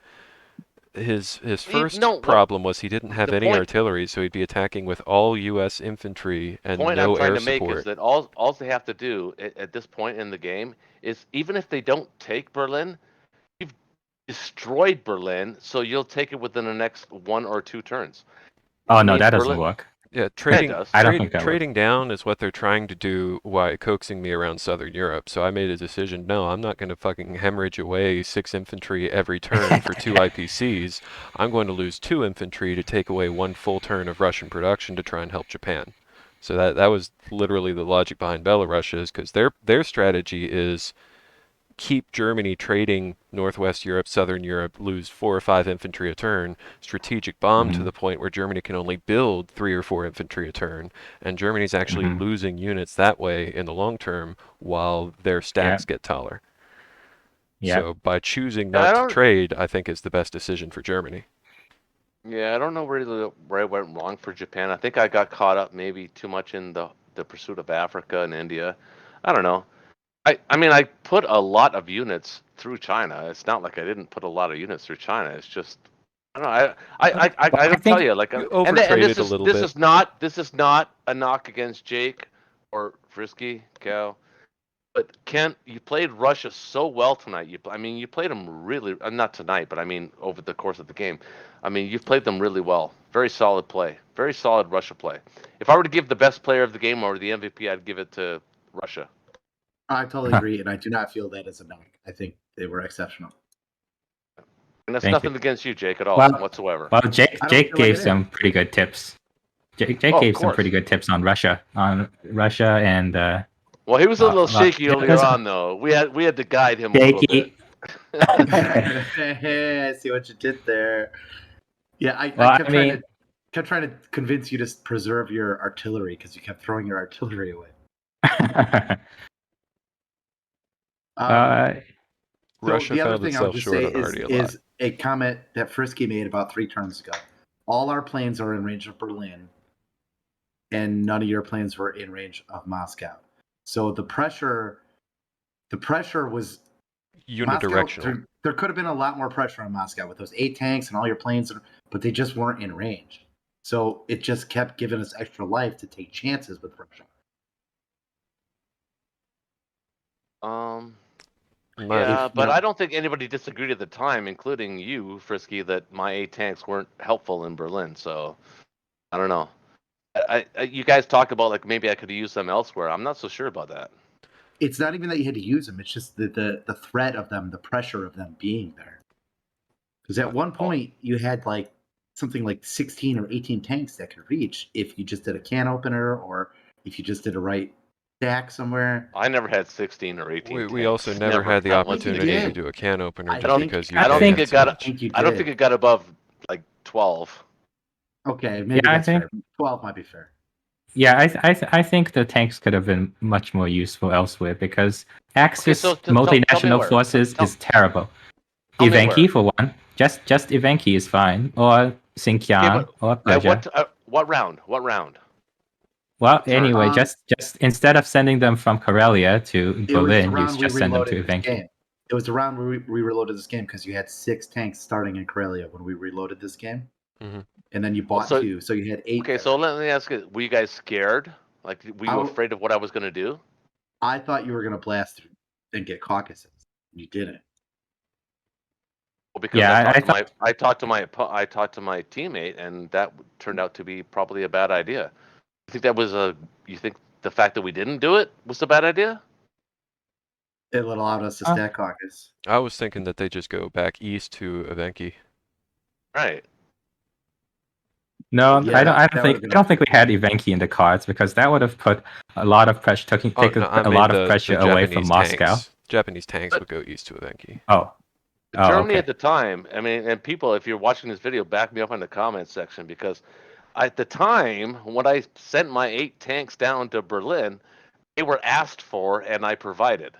his first No, what problem was he didn't have the any point artillery, so he'd be attacking with all U.S. infantry and point I'm no trying air to make is support. that all they have to do at this point in the game is, even if they don't take Berlin, you've destroyed Berlin, so you'll take it within the next 1 or 2 turns. Oh I no, mean, that doesn't Berlin. work. Yeah, Yeah, it does. I don't think that works. trading down is what they're trying to do while coaxing me around Southern Europe. So I made a decision, no, I'm not going to fucking hemorrhage away 6 infantry every turn for 2 IPCs. I'm going to lose 2 infantry to take away 1 full turn of Russian production to try and help Japan. So that was literally the logic behind Belarus, is because their strategy is keep Germany trading Northwest Europe, Southern Europe, lose 4 or 5 infantry a turn, strategic bomb to Mhm. the point where Germany can only build 3 or 4 infantry a turn, and Germany's actually Mhm. losing units that way in the long term while their stacks get taller. Yeah. So by choosing I not to don't. trade, I think is the best decision for Germany. Yeah, I don't know really where I went wrong for Japan. I think I got caught up maybe too much in the pursuit of Africa and India. I don't know. I mean, I put a lot of units through China. It's not like I didn't put a lot of units through China. It's just I don't know. I Well, I gotta tell think you, like, You and overtraded a little bit. this is not a knock against Jake or Frisky Cow. But Kent, you played Russia so well tonight. I mean, you played them really, not tonight, but I mean over the course of the game. I mean, you've played them really well. Very solid play. Very solid Russia play. If I were to give the best player of the game or the MVP, I'd give it to Russia. I totally agree, and I do not feel that as a knock. I think they were exceptional. And that's Thank nothing you. against you, Jake, at all Well, whatsoever. well, Jake I don't Jake feel like gave it is. some pretty good tips. Jake Oh, of gave some pretty course. good tips on Russia, and Well, he was a little well, shaky earlier there's on, though. We had to guide him a little bit. Jakey. I see what you did there. Yeah, I Well, kept I trying mean, to convince you to preserve your artillery because you kept throwing your artillery away. uh, So Russia the other found thing I would itself just short say on Artie a lot. is a comment that Frisky made about 3 turns ago. All our planes are in range of Berlin, and none of your planes were in range of Moscow. So the pressure was Moscow. Unidirectional. There could have been a lot more pressure on Moscow with those 8 tanks and all your planes, but they just weren't in range. So it just kept giving us extra life to take chances with Russia. Yeah, If, but you I don't think anybody disagreed at the time, including you, Frisky, that my 8 tanks weren't helpful in Berlin. So I don't know. You guys talk about like maybe I could have used them elsewhere. I'm not so sure about that. it's not even that you had to use them. It's just the threat of them, the pressure of them being there. Because at one point you had like something like 16 or 18 tanks that could reach if you just did a can opener or if you just did a right stack somewhere. I never had 16 or 18 We also tanks. never had the not once in the opportunity to game. do a can opener I just think- because I don't UK think had it so got. much. I think you I don't did. think it got above like 12. Okay, maybe Yeah, I that's think- fair. 12 might be fair. Yeah, I think the tanks could have been much more useful elsewhere because Axis so tell me multinational where. forces Tell- is terrible. tell me Evenki where. for one, just Evenki is fine, or Xinjiang or At Persia. what round? What round? Well, what turn? anyway, just instead of sending them from Karelia to It was the Berlin, you round we just send them to reloaded this Evenki. game. It was the round where we reloaded this game because you had 6 tanks starting in Karelia when we reloaded this game. Mhm. And then you bought so- 2, so you had 8. Okay, there. so let me ask you: were you guys scared? Like, were you afraid of what I was going to do? I thought you were going to blast through and get caucuses. You didn't. Well, because Yeah, I talked to my teammate, and that turned out to be probably a bad idea. You think that was you think the fact that we didn't do it was a bad idea? It allowed us to stack caucus. I was thinking that they just go back east to Evenki. Right. No, Yeah, I that would've been- don't think we had Evenki in the cards because that would have put a lot of pressure, taken Oh, no, I a mean lot the of pressure away from Japanese Moscow. tanks. Japanese tanks would go east to Evenki. Oh, Germany okay. at the time, I mean, and people, if you're watching this video, back me up in the comments section because at the time when I sent my 8 tanks down to Berlin, they were asked for and I provided.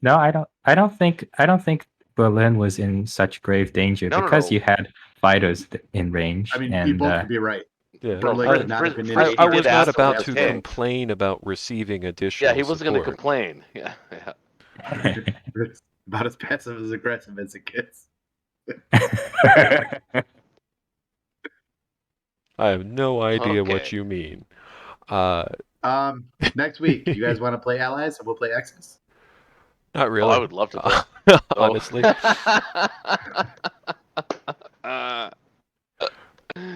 No, I don't think Berlin was in such grave danger No, because no. you had fighters in range. I mean, and you both could be right. Yeah, Berlin Fris- could not have been Fris- initiated. I he did was not ask for about his to tanks. complain about receiving additional Yeah, he wasn't going to support. complain. Yeah, yeah. It's about as passive as aggressive as it gets. I have no idea what Okay. you mean. Next week, you guys want to play allies and we'll play X's? Not Oh, really. I would love to play. Honestly, Uh,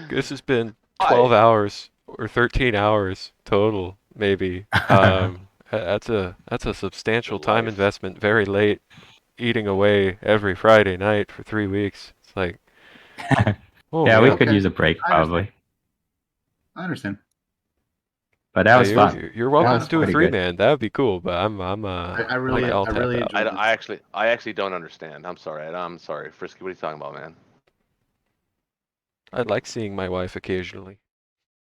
this has been 12 hours or 13 hours total, maybe. That's a substantial Good time life. investment. Very late, eating away every Friday night for 3 weeks. It's like, oh yeah, we man. could Okay. use a break I understand. probably. I understand. But that Yeah, was fun. you're welcome was to do a pretty good. 3-man. That would be cool. But I'm I really, I'll I tap really out. enjoyed it. I actually don't understand. I'm sorry. I'm sorry, Frisky. What are you talking about, man? I like seeing my wife occasionally.